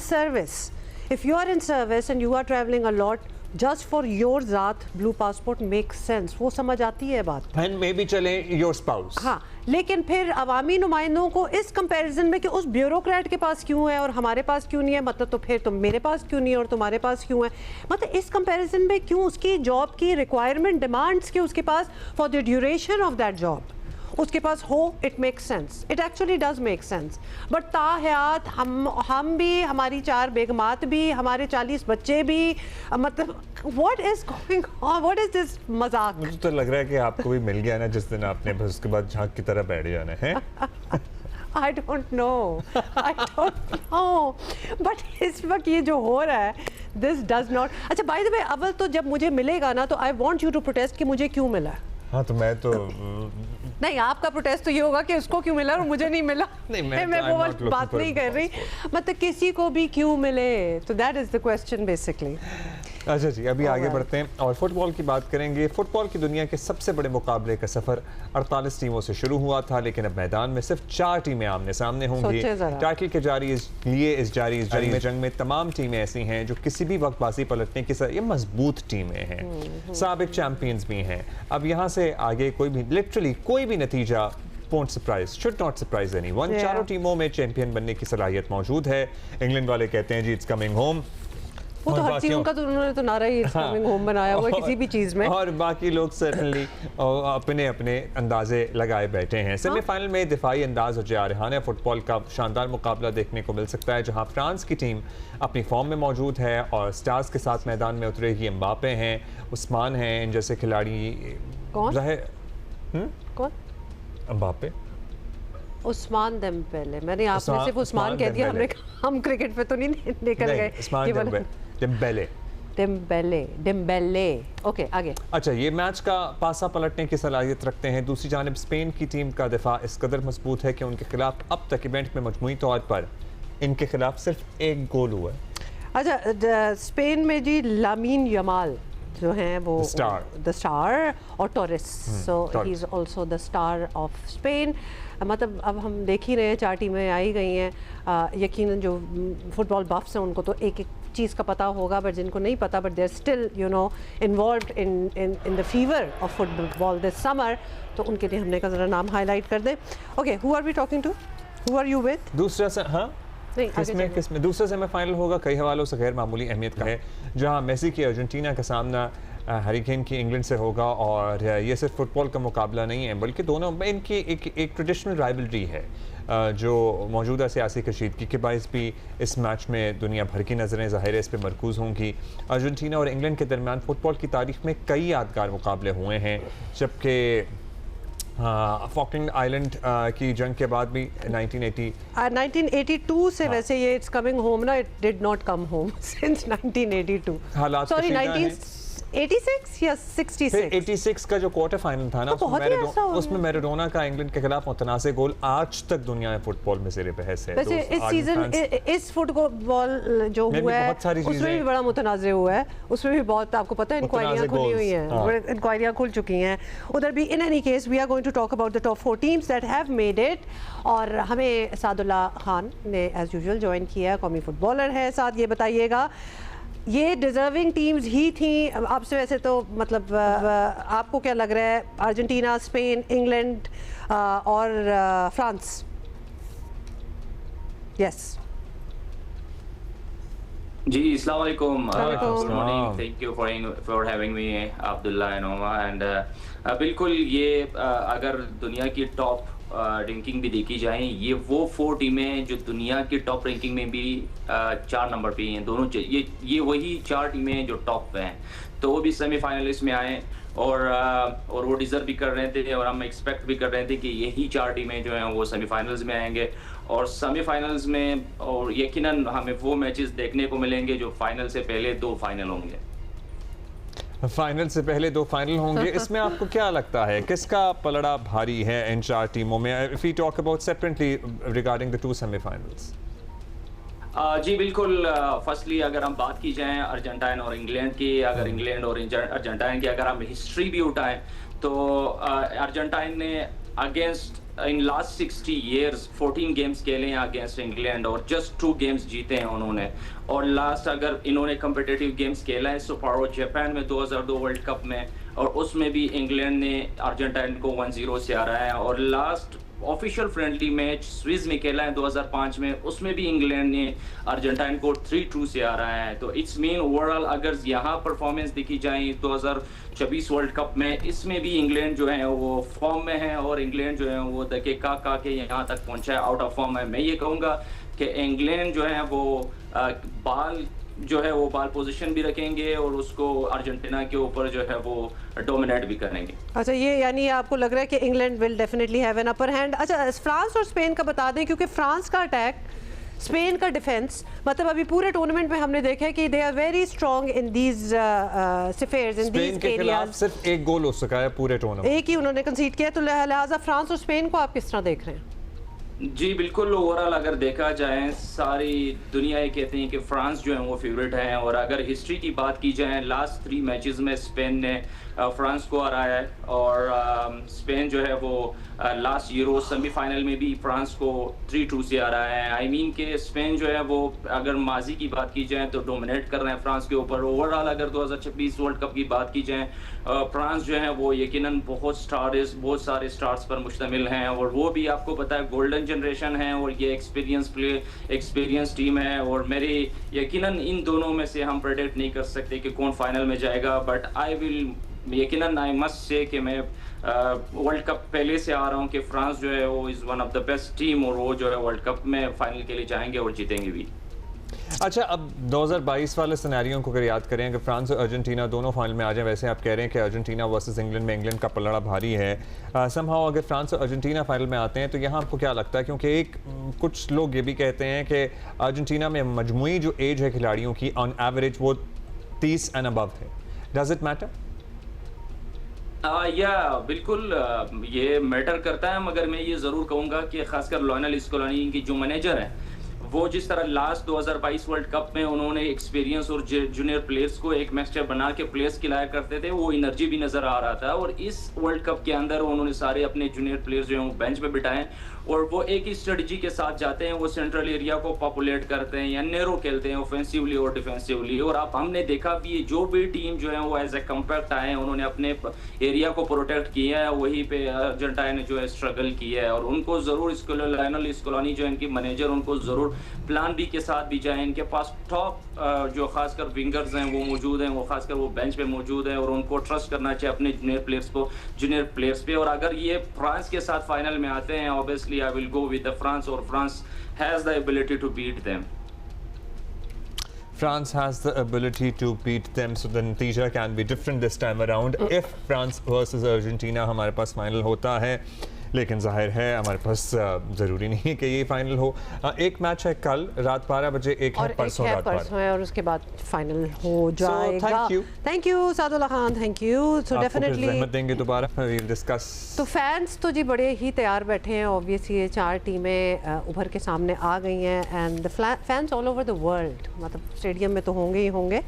service and you are travelling a lot, just for your ज़ात ब्लू पासपोर्ट मेक सेंस, वो समझ आती है बात। एंड मे बी चले योर स्पाउस। हाँ, लेकिन फिर अवामी नुमाइंदों को इस कंपैरिजन में कि उस ब्यूरोक्रेट के पास क्यों है और हमारे पास क्यों नहीं है, मतलब तो फिर तुम मेरे पास क्यों नहीं है और तुम्हारे पास क्यों है, मतलब इस कंपैरिजन में क्यों उसकी जॉब की रिक्वायरमेंट डिमांड्स के उसके पास for the duration of that job उसके पास हो, it makes sense, it actually does make sense. But ताहयात हम भी, हमारी 4 बेगमात भी, हमारे 40 बच्चे भी, मतलब what is going on, what is this मजाक। मुझे तो लग रहा है कि आपको भी मिल गया ना जिस दिन आपने बस उसके बाद झांक की तरह बैठ जाना है। I don't know, बट इस वक्त ये जो हो रहा है दिस डज नॉट। अच्छा बाय द वे, अव्वल तो जब मुझे मिलेगा ना तो I want you to protest कि मुझे क्यों मिला। हाँ तो मैं तो नहीं, आपका प्रोटेस्ट तो ये होगा कि उसको क्यों मिला और मुझे नहीं मिला। नहीं, मैं वो बात नहीं कर रही, मतलब किसी को भी क्यों मिले, तो that is the question basically. अच्छा जी, अभी आगे बढ़ते हैं और फुटबॉल की बात करेंगे। फुटबॉल की दुनिया के सबसे बड़े मुकाबले का सफर 48 टीमों से शुरू हुआ था, लेकिन अब मैदान में सिर्फ 4 टीमें आमने सामने होंगी। टाइटल के इस जारी जंग में तमाम टीमें ऐसी हैं जो किसी भी वक्त बाजी पलटने की ये मजबूत टीमें हैं, साबिक चैंपियंस भी हैं। अब यहाँ से आगे कोई भी लिटरली कोई भी नतीजा won't surprise, should not surprise anyone। चारों टीमों में चैंपियन बनने की सलाहियत मौजूद है। इंग्लैंड वाले कहते हैं जी इट्स कमिंग होम, वो तो हर चीज उनका तो उन्होंने तो नारा ही कमिंग होम बनाया हुआ है किसी भी चीज में, और बाकी लोग सर्टनली अपने अपने अंदाजे लगाए बैठे हैं। सेमीफाइनल में दिफाई अंदाज और जारहाना फुटबॉल का शानदार मुकाबला देखने को मिल सकता है, जहां फ्रांस की टीम अपनी फॉर्म में मौजूद है और स्टार्स के साथ मैदान में उतरेगी। एम्बापे हैं, उस्मान हैं, इन जैसे खिलाड़ी। कौन? Mbappe, Ousmane Dembele. मैंने आपने सिर्फ उस्मान कह दिया, हम क्रिकेट पे तो नहीं निकल गए। डेम्बेले। ओके, आगे। अच्छा, ये मैच का पासा पलटने की सलाहियत रखते हैं। दूसरी जानिब स्पेन की टीम का दिफा इस कदर मजबूत है कि उनके खिलाफ अब तक इवेंट में मजमूई तौर पर इनके खिलाफ सिर्फ 1 गोल हुआ है। अच्छा, स्पेन में जी लामीन यमाल जो हैं वो द स्टार और Torres, so he is also the star of Spain. मतलब अब हम देख ही रहे हैं 4 टीमें आई गई हैं। यकीनन जो फुटबॉल बफ्स हैं उनको तो एक चीज़ का पता होगा, बट जिनको नहीं पता but they are still involved in the fever of football this summer, तो उनके लिए हमने का ज़रा नाम हाईलाइट कर दें। Okay, who are we talking to, who are you with? दूसरा से, हाँ किसमें दूसरा सेमीफाइनल होगा, कई हवालों से गैर मामूली अहमियत का है, जहां मेसी की अर्जेंटीना का सामना हैरी केन की इंग्लैंड से होगा। और ये सिर्फ फुटबॉल का मुकाबला नहीं है, बल्कि दोनों में इनकी एक ट्रेडिशनल राइवलरी है जो मौजूदा सियासी कशीदगी के बायस भी इस मैच में दुनिया भर की नज़रें ज़ाहिर इस पर मरकूज़ होंगी। अर्जेंटीना और इंग्लैंड के दरमियान फुटबॉल की तारीख में कई यादगार मुकाबले हुए हैं, जबकि फॉकलैंड आइलैंड की जंग के बाद भी 1982 से वैसे ये इट्स कमिंग होम ना, it did not come home since 1982। हालात सॉरी 1986 या 66? 86 का जो क्वार्टर फाइनल था ना, उसमें मैराडोना का इंग्लैंड के खिलाफ मुतनाज़े गोल आज तक दुनिया में फुटबॉल में ज़ेरे बहस है। वैसे इस सीजन इस फुटबॉल जो हुआ है उसमें भी बड़ा मुतनाज़े हुआ है, उसमें भी बहुत, आपको पता है इंक्वायरियाँ खुली हुई हैं, इंक्वायरियाँ खुल चुकी हैं उधर भी। In any case we are going to talk about the top 4 teams that have made it, और हमें सादुल्ला खान ने एज यूजुअल ज्वाइन किया, कौमी फुटबॉलर है साथ। ये बताइएगा, ये डिजर्विंग टीम्स ही थी आपसे वैसे तो, मतलब आपको क्या लग रहा है, अर्जेंटीना, स्पेन, इंग्लैंड और फ्रांस? यस जी, अस्सलाम वालेकुम, good morning, thank you for having me Abdullah and ओमा। एंड बिल्कुल ये अगर दुनिया की टॉप रैंकिंग भी देखी जाए, ये वो 4 टीमें जो दुनिया की टॉप रैंकिंग में भी 4 नंबर पे हैं, दोनों ये वही 4 टीमें जो टॉप पे हैं, तो वो भी सेमीफाइनलिस्ट में आए और वो डिजर्व भी कर रहे थे, और हम एक्सपेक्ट भी कर रहे थे कि यही 4 टीमें जो हैं वो सेमीफाइनल्स में आएंगे, और सेमीफाइनल्स में और यकीनन हमें वो मैचेस देखने को मिलेंगे जो फाइनल से पहले 2 फाइनल होंगे। फाइनल से पहले 2 फाइनल होंगे, इसमें आपको क्या लगता है किसका पलड़ा भारी है इन 4 टीमों में? If we talk about separately regarding the 2 semifinals. जी बिल्कुल, फर्स्टली अगर हम बात की जाए अर्जेंटाइन और इंग्लैंड की, अगर इंग्लैंड और अर्जेंटाइन की अगर हम हिस्ट्री भी उठाएं तो अर्जेंटाइन ने against in last 60 years 14 games खेले हैं अगेंस्ट इंग्लैंड और जस्ट 2 गेम्स जीते हैं उन्होंने। और लास्ट अगर इन्होंने कम्पिटिटिव गेम्स खेला है सुपारो जापान में 2002 वर्ल्ड कप में, और उसमें भी इंग्लैंड ने अर्जेंटाइन को 1-0 से हराया है। और last official friendly match Swiss में खेला है 2005 में, उसमें भी इंग्लैंड ने अर्जेंटाइन को 3-2 से हराया है। तो इट्स मीन ओवरऑल अगर यहाँ परफॉर्मेंस देखी जाए 2024 वर्ल्ड कप में, इसमें भी इंग्लैंड जो है वो फॉर्म में है और इंग्लैंड जो है वो धक्के का के यहाँ तक पहुँचा है, आउट ऑफ फॉर्म है। मैं ये कहूँगा कि इंग्लैंड जो है वो बाल पोजीशन भी रखेंगे और उसको अर्जेंटीना के ऊपर जो है वो डोमिनेट भी करेंगे। अच्छा, ये यानी आपको लग रहा है कि England will definitely have an upper hand. अच्छा, फ्रांस और स्पेन का बता दें, क्योंकि फ्रांस का अटैक, स्पेन का डिफेंस, मतलब अभी पूरे टूर्नामेंट में हमने देखा है कि they are very strong in these affairs in these areas. सिर्फ एक गोल हो सका है पूरे टूर्नामेंट, एक ही उन्होंने कंसीड किया। तो लिहाजा फ्रांस और स्पेन को आप किस तरह देख रहे हैं? जी बिल्कुल, ओवरऑल अगर देखा जाए सारी दुनिया ये कहती है कि फ्रांस जो है वो फेवरेट है। और अगर हिस्ट्री की बात की जाए लास्ट 3 मैचेस में स्पेन ने फ्रांस को हराया है और स्पेन जो है वो लास्ट यूरो सेमीफाइनल में भी फ्रांस को 3-2 से हराया है। आई मीन के स्पेन जो है वो अगर माजी की बात की जाए तो डोमिनेट कर रहे हैं फ्रांस के ऊपर। ओवरऑल अगर 2026 वर्ल्ड कप की बात की जाए, फ्रांस जो है वो यकीनन बहुत सारे स्टार्स पर मुश्तमिल हैं और वो भी आपको पता है गोल्डन जनरेशन है और ये एक्सपीरियंस टीम है। और मेरे यकीनन इन दोनों में से हम प्रेडिक्ट नहीं कर सकते कि कौन फाइनल में जाएगा, बट यकीनन आई मस्ट से कि मैं वर्ल्ड कप पहले से आ रहा हूँ कि फ्रांस जो है वो is one of the best team और वो जो है वर्ल्ड कप में फाइनल के लिए जाएंगे और जीतेंगे भी। अच्छा, अब 2022 वाले सिनेरियो को अगर याद करें, अगर फ्रांस और अर्जेंटीना दोनों फाइनल में आ जाए, वैसे आप कह रहे हैं कि अर्जेंटीना वर्सेस इंग्लैंड में इंग्लैंड का पलड़ा भारी है, समहाउ अगर फ्रांस और अर्जेंटीना फाइनल में आते हैं तो यहाँ आपको क्या लगता है? क्योंकि कुछ लोग ये भी कहते हैं कि अर्जेंटीना में मजमूई जो एज है खिलाड़ियों की ऑन एवरेज वो 30 एंड अबव है। Does it matter? या बिल्कुल ये मैटर करता है, मगर मैं ये ज़रूर कहूँगा कि खासकर लियोनेल स्कलोनी की जो मैनेजर है वो जिस तरह लास्ट 2022 वर्ल्ड कप में उन्होंने एक्सपीरियंस और जूनियर प्लेयर्स को एक मैक्सचर बना के प्लेयर्स खिलाया करते थे, वो एनर्जी भी नज़र आ रहा था। और इस वर्ल्ड कप के अंदर उन्होंने सारे अपने जूनियर प्लेयर्स जो हैं वो बेंच पे बिठाएं और वो एक ही स्ट्रेटजी के साथ जाते हैं, वो सेंट्रल एरिया को पॉपुलेट करते हैं या नैरो खेलते हैं ऑफेंसिवली और डिफेंसिवली। और आप हमने देखा भी जो भी टीम जो है वो एज ए कम्पैक्ट आए, उन्होंने अपने एरिया को प्रोटेक्ट किया है, वहीं पे अर्जेंटाइन ने जो है स्ट्रगल किया है। और उनको ज़रूर लियोनेल स्कलोनी जो इनकी मैनेजर, उनको ज़रूर प्लान बी के साथ भी जाए। इनके पास टॉप जो खासकर विंगर्स हैं वो मौजूद हैं, वो खासकर वो बेंच पे मौजूद हैं और उनको ट्रस्ट करना चाहिए अपने जूनियर प्लेयर्स पे। और अगर ये फ्रांस के साथ फाइनल में आते हैं, obviously I will go with the France, और France has the ability to beat them. France has the ability to beat them, so the नतीजा can be different this time around. If France versus Argentina हमारे पास final होता है, लेकिन जाहिर है हमारे पास ज़रूरी नहीं है कि ये फाइनल हो। एक मैच है कल रात 12 बजे, एक है परसों रात 12 है और उसके बाद फाइनल हो जाएगा। Thank you Sadullah Khan, thank you. So definitely रहमत देंगे दोबारा, वी विल डिस्कस। तो फैंस तो जी बड़े ही तैयार बैठे हैं, ऑब्वियसली ये 4 टीमें उभर के सामने आ गई हैं and the fans all over the world, मतलब स्टेडियम में तो होंगे ही होंगे।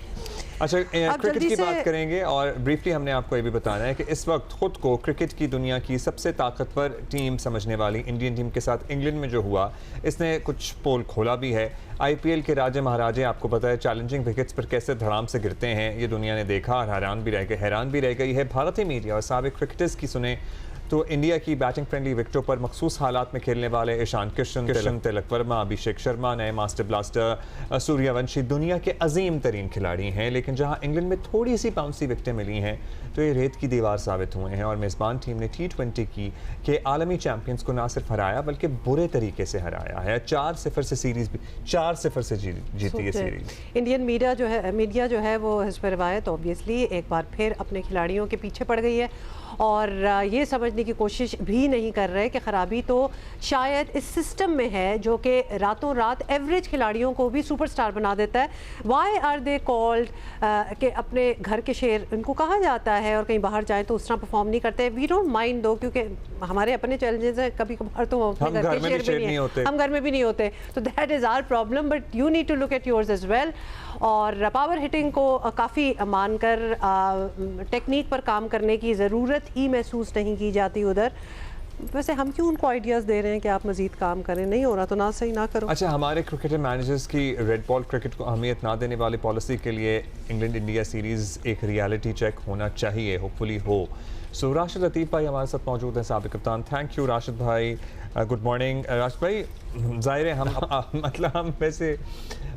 अच्छा, क्रिकेट की बात करेंगे और ब्रीफली हमने आपको ये भी बताना है कि इस वक्त खुद को क्रिकेट की दुनिया की सबसे ताकतवर टीम समझने वाली इंडियन टीम के साथ इंग्लैंड में जो हुआ, इसने कुछ पोल खोला भी है। आईपीएल के राजे महाराजे आपको पता है चैलेंजिंग विकेट्स पर कैसे धड़ाम से गिरते हैं, ये दुनिया ने देखा और हैरान भी रह गई है। भारतीय मीडिया और साबिक क्रिकेटर्स की सुने तो इंडिया की बैटिंग फ्रेंडली विकेटों पर मखसूस हालात में खेलने वाले ईशान किशन, तिलक वर्मा, अभिषेक शर्मा, नए मास्टर ब्लास्टर सूर्यवंशी दुनिया के अजीम तरीन खिलाड़ी हैं। लेकिन जहां इंग्लैंड में थोड़ी सी बाउंसी विकेटें मिली हैं तो ये रेत की दीवार साबित हुए हैं और मेज़बान टीम ने T20 के आलमी चैंपियंस को ना सिर्फ हराया बल्कि बुरे तरीके से हराया है। 4-0 से सीरीज भी 4-0 से जीती है सीरीज। इंडियन मीडिया जो है वो हिस्ब रिवायत ऑब्वियसली एक बार फिर अपने खिलाड़ियों के पीछे पड़ गई है और ये समझने की कोशिश भी नहीं कर रहे कि ख़राबी तो शायद इस सिस्टम में है जो कि रातों रात एवरेज खिलाड़ियों को भी सुपरस्टार बना देता है। वाई आर दे कॉल्ड कि अपने घर के शेर इनको कहा जाता है और कहीं बाहर जाएं तो उस तरह परफॉर्म नहीं करते। वी डोंट माइंड दो, क्योंकि हमारे अपने चैलेंजेस हैं, कभी कभार तो अपने घर के शेर भी नहीं होते, हम घर में भी नहीं होते, तो that is our problem, but you need to look at yours as well. और पावर हिटिंग को काफ़ी मानकर टेक्निक पर काम करने की ज़रूरत ही महसूस नहीं की जाती उधर। वैसे हम क्यों उनको आइडियाज़ दे रहे हैं कि आप मज़ीद काम करें? नहीं हो रहा तो ना सही ना करो। अच्छा, हमारे क्रिकेटर मैनेजर्स की रेड बॉल क्रिकेट को अहमियत ना देने वाली पॉलिसी के लिए इंग्लैंड इंडिया सीरीज़ एक रियलिटी चेक होना चाहिए, होपफुली हो। सो राशिद लतीफ़ भाई हमारे साथ मौजूद हैं, साबिक़ कप्तान। थैंक यू राशिद भाई, गुड मॉर्निंग। राशिद भाई, ज़ाहिर है हम मतलब हम वैसे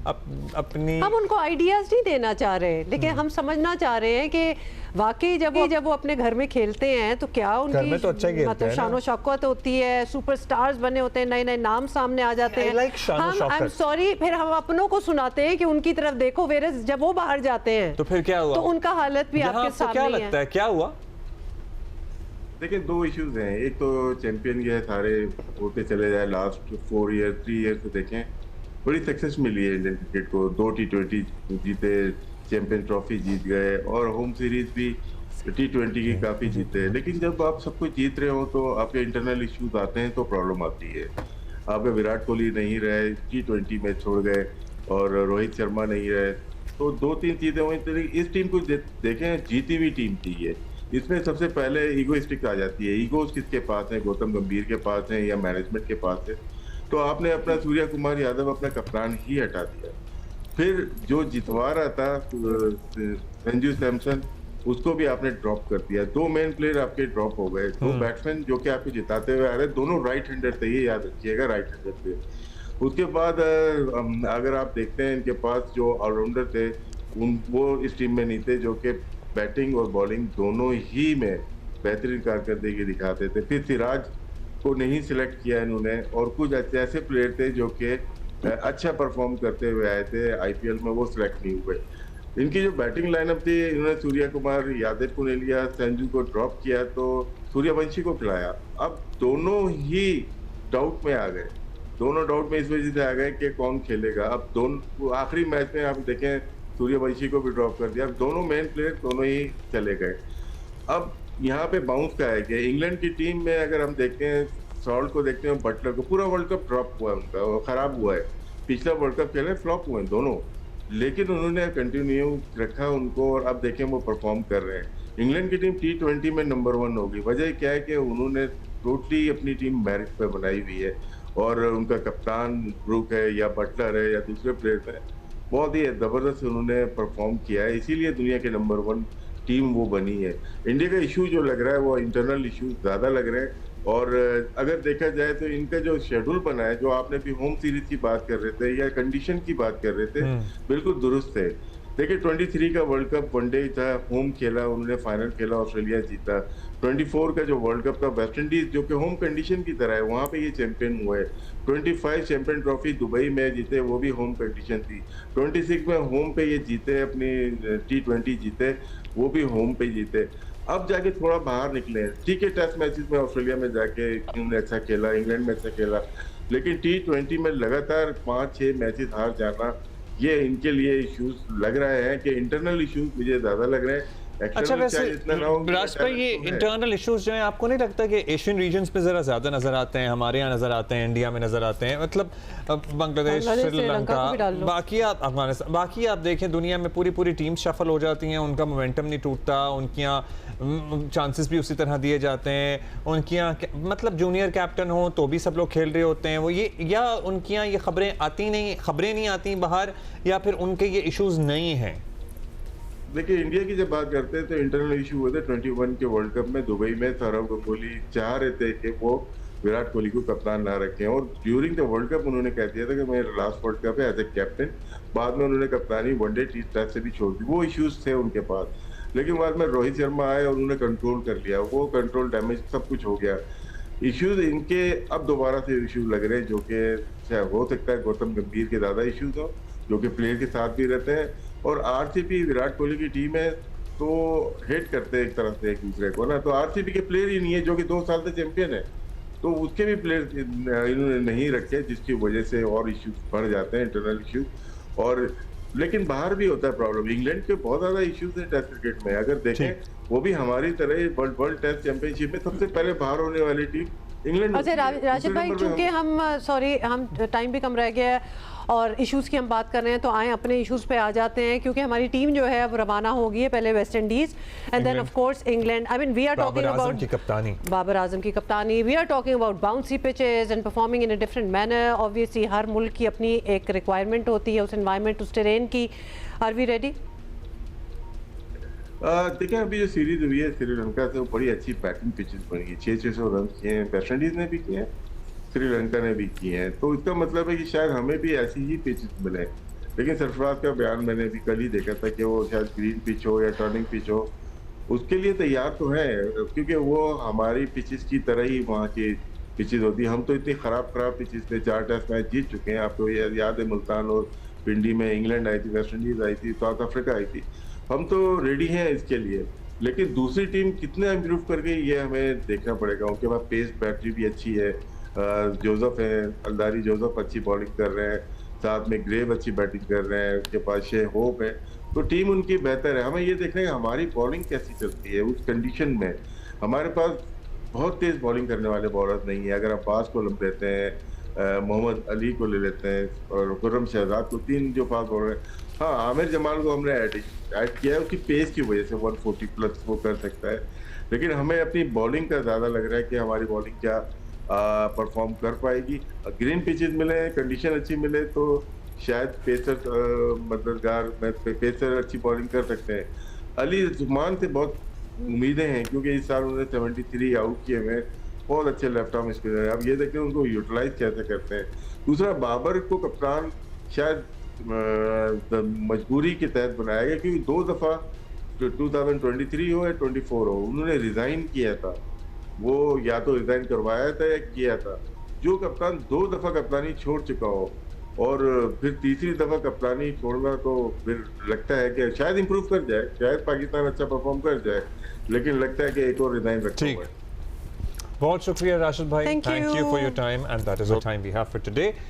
अपनी हम उनको आइडियाज़ नहीं देना चाह रहे, लेकिन हम समझना चाह रहे हैं कि वाकई जब वो अपने घर में खेलते हैं तो क्या उनकी तो अच्छा मतलब शानो शौकत होती है, सुपरस्टार्स बने होते हैं, नए नए नाम सामने आ जाते हैं। आई एम सॉरी, फिर हम अपनों को सुनाते हैं कि उनकी तरफ देखो, वेरस जब वो बाहर जाते हैं तो फिर क्या हुआ? तो उनका हालत भी आपके सामने क्या है। लगता है क्या हुआ? देखिए, दो इश्यूज हैं। एक तो चैंपियन ये सारे होते चले जाए, लास्ट 4 ईयर 3 ईयर से देखें बड़ी सक्सेस मिली है इंडियन क्रिकेट को। 2 T20 जीते, चैंपियन ट्रॉफी जीत गए और होम सीरीज भी T20 की काफी जीते। लेकिन जब आप सब कुछ जीत रहे हो तो आपके इंटरनल इश्यूज आते हैं तो प्रॉब्लम आती है। आपके विराट कोहली नहीं रहे, T20 में छोड़ गए, और रोहित शर्मा नहीं रहे, तो 2-3 चीजें हुई। इस टीम को देखें, जीती हुई टीम थी ये। इसमें सबसे पहले ईगोइस्टिक आ जाती है। ईगोस किसके पास है? गौतम गंभीर के पास है या मैनेजमेंट के पास है? तो आपने अपना सूर्य कुमार यादव अपना कप्तान ही हटा दिया। फिर जो जितवा रहा था संजू सैमसन, उसको भी आपने ड्रॉप कर दिया। 2 मेन प्लेयर आपके ड्रॉप हो गए। 2 बैट्समैन जो कि आपको जिताते हुए आ रहे, दोनों राइट हैंडर थे, ये याद रखिएगा, राइट हैंडर थे। उसके बाद अगर आप देखते हैं, इनके पास जो ऑलराउंडर थे वो इस टीम में नहीं थे, जो कि बैटिंग और बॉलिंग दोनों ही में बेहतरीन कारकर्दगी दिखाते थे। फिर सिराज को नहीं सिलेक्ट किया इन्होंने, और कुछ ऐसे प्लेयर थे जो कि अच्छा परफॉर्म करते हुए आए थे आईपीएल में, वो सिलेक्ट नहीं हुए। इनकी जो बैटिंग लाइनअप थी, इन्होंने सूर्य कुमार यादव को ले लिया, संजू को ड्रॉप किया, तो सूर्यवंशी को खिलाया। अब दोनों ही डाउट में आ गए। दोनों डाउट में इस वजह से आ गए कि कौन खेलेगा। अब दोनों आखिरी मैच में आप देखें, सूर्यवंशी को भी ड्रॉप कर दिया। अब दोनों मेन प्लेयर दोनों ही चले गए। अब यहाँ पे बाउंस का है कि इंग्लैंड की टीम में अगर हम देखते हैं, सॉल्ट को देखते हैं, बटलर को, पूरा वर्ल्ड कप ड्रॉप हुआ है उनका, वो खराब हुआ है। पिछला वर्ल्ड कप खेले, फ्लॉप हुए दोनों, लेकिन उन्होंने कंटिन्यू रखा उनको, और अब देखें वो परफॉर्म कर रहे हैं। इंग्लैंड की टीम T20 में नंबर 1 होगी। वजह क्या है कि उन्होंने टोटली अपनी टीम मेरिट पे बनाई हुई है, और उनका कप्तान ब्रूक है या बटलर है या दूसरे प्लेयर है, बहुत ही जबरदस्त उन्होंने परफॉर्म किया है, इसीलिए दुनिया के नंबर 1 टीम वो बनी है। इंडिया का इशू जो लग रहा है वो इंटरनल इशू ज्यादा लग रहे हैं, और अगर देखा जाए तो इनका जो शेड्यूल बना है, जो आपने भी होम सीरीज की बात कर रहे थे या कंडीशन की बात कर रहे थे, बिल्कुल दुरुस्त है। देखिए, 23 का वर्ल्ड कप वनडे था, होम खेला उन्होंने, फाइनल खेला, ऑस्ट्रेलिया जीता। 24 का जो वर्ल्ड कप था, वेस्ट इंडीज जो कि होम कंडीशन की तरह है, वहां पे ये चैंपियन हुए। 25 चैंपियन ट्रॉफी दुबई में जीते, वो भी होम कंडीशन थी। 26 में होम पे ये जीते, अपनी T20 जीते, वो भी होम पे जीते। अब जाके थोड़ा बाहर निकले, ठीक है, टेस्ट मैचेस में ऑस्ट्रेलिया में जाके इन्होंने अच्छा खेला, इंग्लैंड में अच्छा खेला, लेकिन T20 में लगातार 5-6 मैचेस हार जाना, ये इनके लिए इश्यूज लग रहे हैं कि इंटरनल इश्यूज मुझे ज्यादा लग रहे हैं। अच्छा, वैसे राज भाई, ये इंटरनल इश्यूज जो हैं, आपको नहीं लगता कि एशियन रीजन्स में ज़रा ज़्यादा नज़र आते हैं? हमारे यहाँ नज़र आते हैं, इंडिया में नज़र आते हैं, मतलब बांग्लादेश, श्रीलंका, बाकी आप अफगानिस्तान, बाकी आप देखें दुनिया में पूरी टीम शफल हो जाती हैं, उनका मोमेंटम नहीं टूटता, उनके यहाँ चांसेस भी उसी तरह दिए जाते हैं, उनके यहाँ मतलब जूनियर कैप्टन हो तो भी सब लोग खेल रहे होते हैं वो, ये या उनके यहाँ ये खबरें नहीं आती बाहर, या फिर उनके ये इश्यूज नहीं हैं? देखिए, इंडिया की जब बात करते हैं तो इंटरनल इशू हुए थे 21 के वर्ल्ड कप में दुबई में। सौरव गांगुली चाह रहे थे कि वो विराट कोहली को कप्तान ना रखें, और ड्यूरिंग द वर्ल्ड कप उन्होंने कह दिया था कि मेरा लास्ट वर्ल्ड कप है एज ए कैप्टन। बाद में उन्होंने कप्तानी वनडे टेस्ट से भी छोड़ दी, वो इश्यूज थे उनके पास। लेकिन बाद में रोहित शर्मा आए और उन्होंने कंट्रोल कर लिया, वो कंट्रोल डैमेज सब कुछ हो गया। इश्यूज इनके अब दोबारा से इश्यूज लग रहे हैं, जो कि हो सकता है गौतम गंभीर के ज्यादा इश्यूज हो, जो कि प्लेयर के साथ भी रहते हैं, और आरसीबी विराट कोहली की टीम है तो हेट करते हैं एक तरह से एक दूसरे को ना। तो आरसीबी के प्लेयर ही नहीं है जो कि 2 साल से चैंपियन है, तो उसके भी प्लेयर इन्होंने नहीं रखे, जिसकी वजह से और इश्यूज बढ़ जाते हैं, इंटरनल इश्यूज। और लेकिन बाहर भी होता है प्रॉब्लम। इंग्लैंड के बहुत ज्यादा इश्यूज है टेस्ट क्रिकेट में, अगर देखें वो भी हमारी तरह वर्ल्ड टेस्ट चैंपियनशिप में सबसे पहले बाहर होने वाली टीम इंग्लैंड अच्छा राशिद भाई, चूंकि हम टाइम भी कम रह गया है और इश्यूज़ की हम बात कर रहे हैं, तो आए अपने इश्यूज़ पे आ जाते हैं, क्योंकि हमारी टीम जो है अब रवाना होगी है, पहले West Indies and then of course England. I mean we are talking about Babar Azam की कप्तानी, we are talking about bouncy pitches and performing in a different manner. Obviously हर मुल्क की अपनी एक रिक्वायरमेंट होती है उस एनवायरनमेंट, उस टेरेन की। Are we ready? देखिए, अभी जो सीरीज हुई है श्रीलंका से, वो बड़ी अच्छी बैटिंग पिचेस बनी है, 600 रन किए हैं, वेस्ट इंडीज ने भी किए हैं, श्रीलंका ने भी किए हैं। तो इसका मतलब है कि शायद हमें भी ऐसी ही पिचेस मिले। लेकिन सरफराज का बयान मैंने भी कल ही देखा था कि वो शायद ग्रीन पिच हो या टर्निंग पिच हो, उसके लिए तैयार तो है, क्योंकि वो हमारी पिचेस की तरह ही वहाँ की पिचेस होती है। हम तो इतनी खराब पिचेस पे 4 टेस्ट मैच जीत चुके हैं। आपको याद है मुल्तान और पिंडी में इंग्लैंड आई थी, वेस्ट इंडीज आई थी, साउथ अफ्रीका आई थी। हम तो रेडी हैं इसके लिए, लेकिन दूसरी टीम कितना इम्प्रूव कर गई ये हमें देखना पड़ेगा। उनके पास पेस बैटरी भी अच्छी है, जोसेफ है, अल्दारी जोसेफ अच्छी बॉलिंग कर रहे हैं, साथ में ग्रेव अच्छी बैटिंग कर रहे हैं, उनके पास शे होप है, तो टीम उनकी बेहतर है। हमें ये देखना है हमारी बॉलिंग कैसी चलती है उस कंडीशन में। हमारे पास बहुत तेज बॉलिंग करने वाले बॉलर नहीं है। अगर अब्बास को लेते हैं, मोहम्मद अली को ले लेते हैं और खुर्रम शहजाद को, 3 जो फास्ट बॉलर हैं। हाँ, आमिर जमाल को हमने ऐड किया है, उसकी पेस की वजह से 140 प्लस वो कर सकता है। लेकिन हमें अपनी बॉलिंग का ज़्यादा लग रहा है कि हमारी बॉलिंग क्या परफॉर्म कर पाएगी। ग्रीन पिचेस मिले, कंडीशन अच्छी मिले, तो शायद पेसर मददगार पेसर अच्छी बॉलिंग कर सकते हैं। अली जुमान से बहुत उम्मीदें हैं, क्योंकि इस साल उन्होंने 73 आउट किए हुए, बहुत अच्छे लेफ्ट आर्म स्पिनर है। अब ये देखें उनको यूटिलाइज कैसे करते हैं। दूसरा, बाबर को कप्तान शायद मजबूरी के तहत बनाया गया, क्योंकि 2 दफ़ा 2023 हो या 24 हो, उन्होंने रिजाइन किया था। वो या तो रिजाइन करवाया था या किया था। जो कप्तान 2 दफ़ा कप्तानी छोड़ चुका हो और फिर तीसरी दफ़ा कप्तानी छोड़ना, तो फिर लगता है कि शायद इंप्रूव कर जाए, शायद पाकिस्तान अच्छा परफॉर्म कर जाए, लेकिन लगता है कि एक और रिजाइन रखा हुआ है। बहुत शुक्रिया राशिद भाई, Thank thank you you. For your time and that is all time we have for today.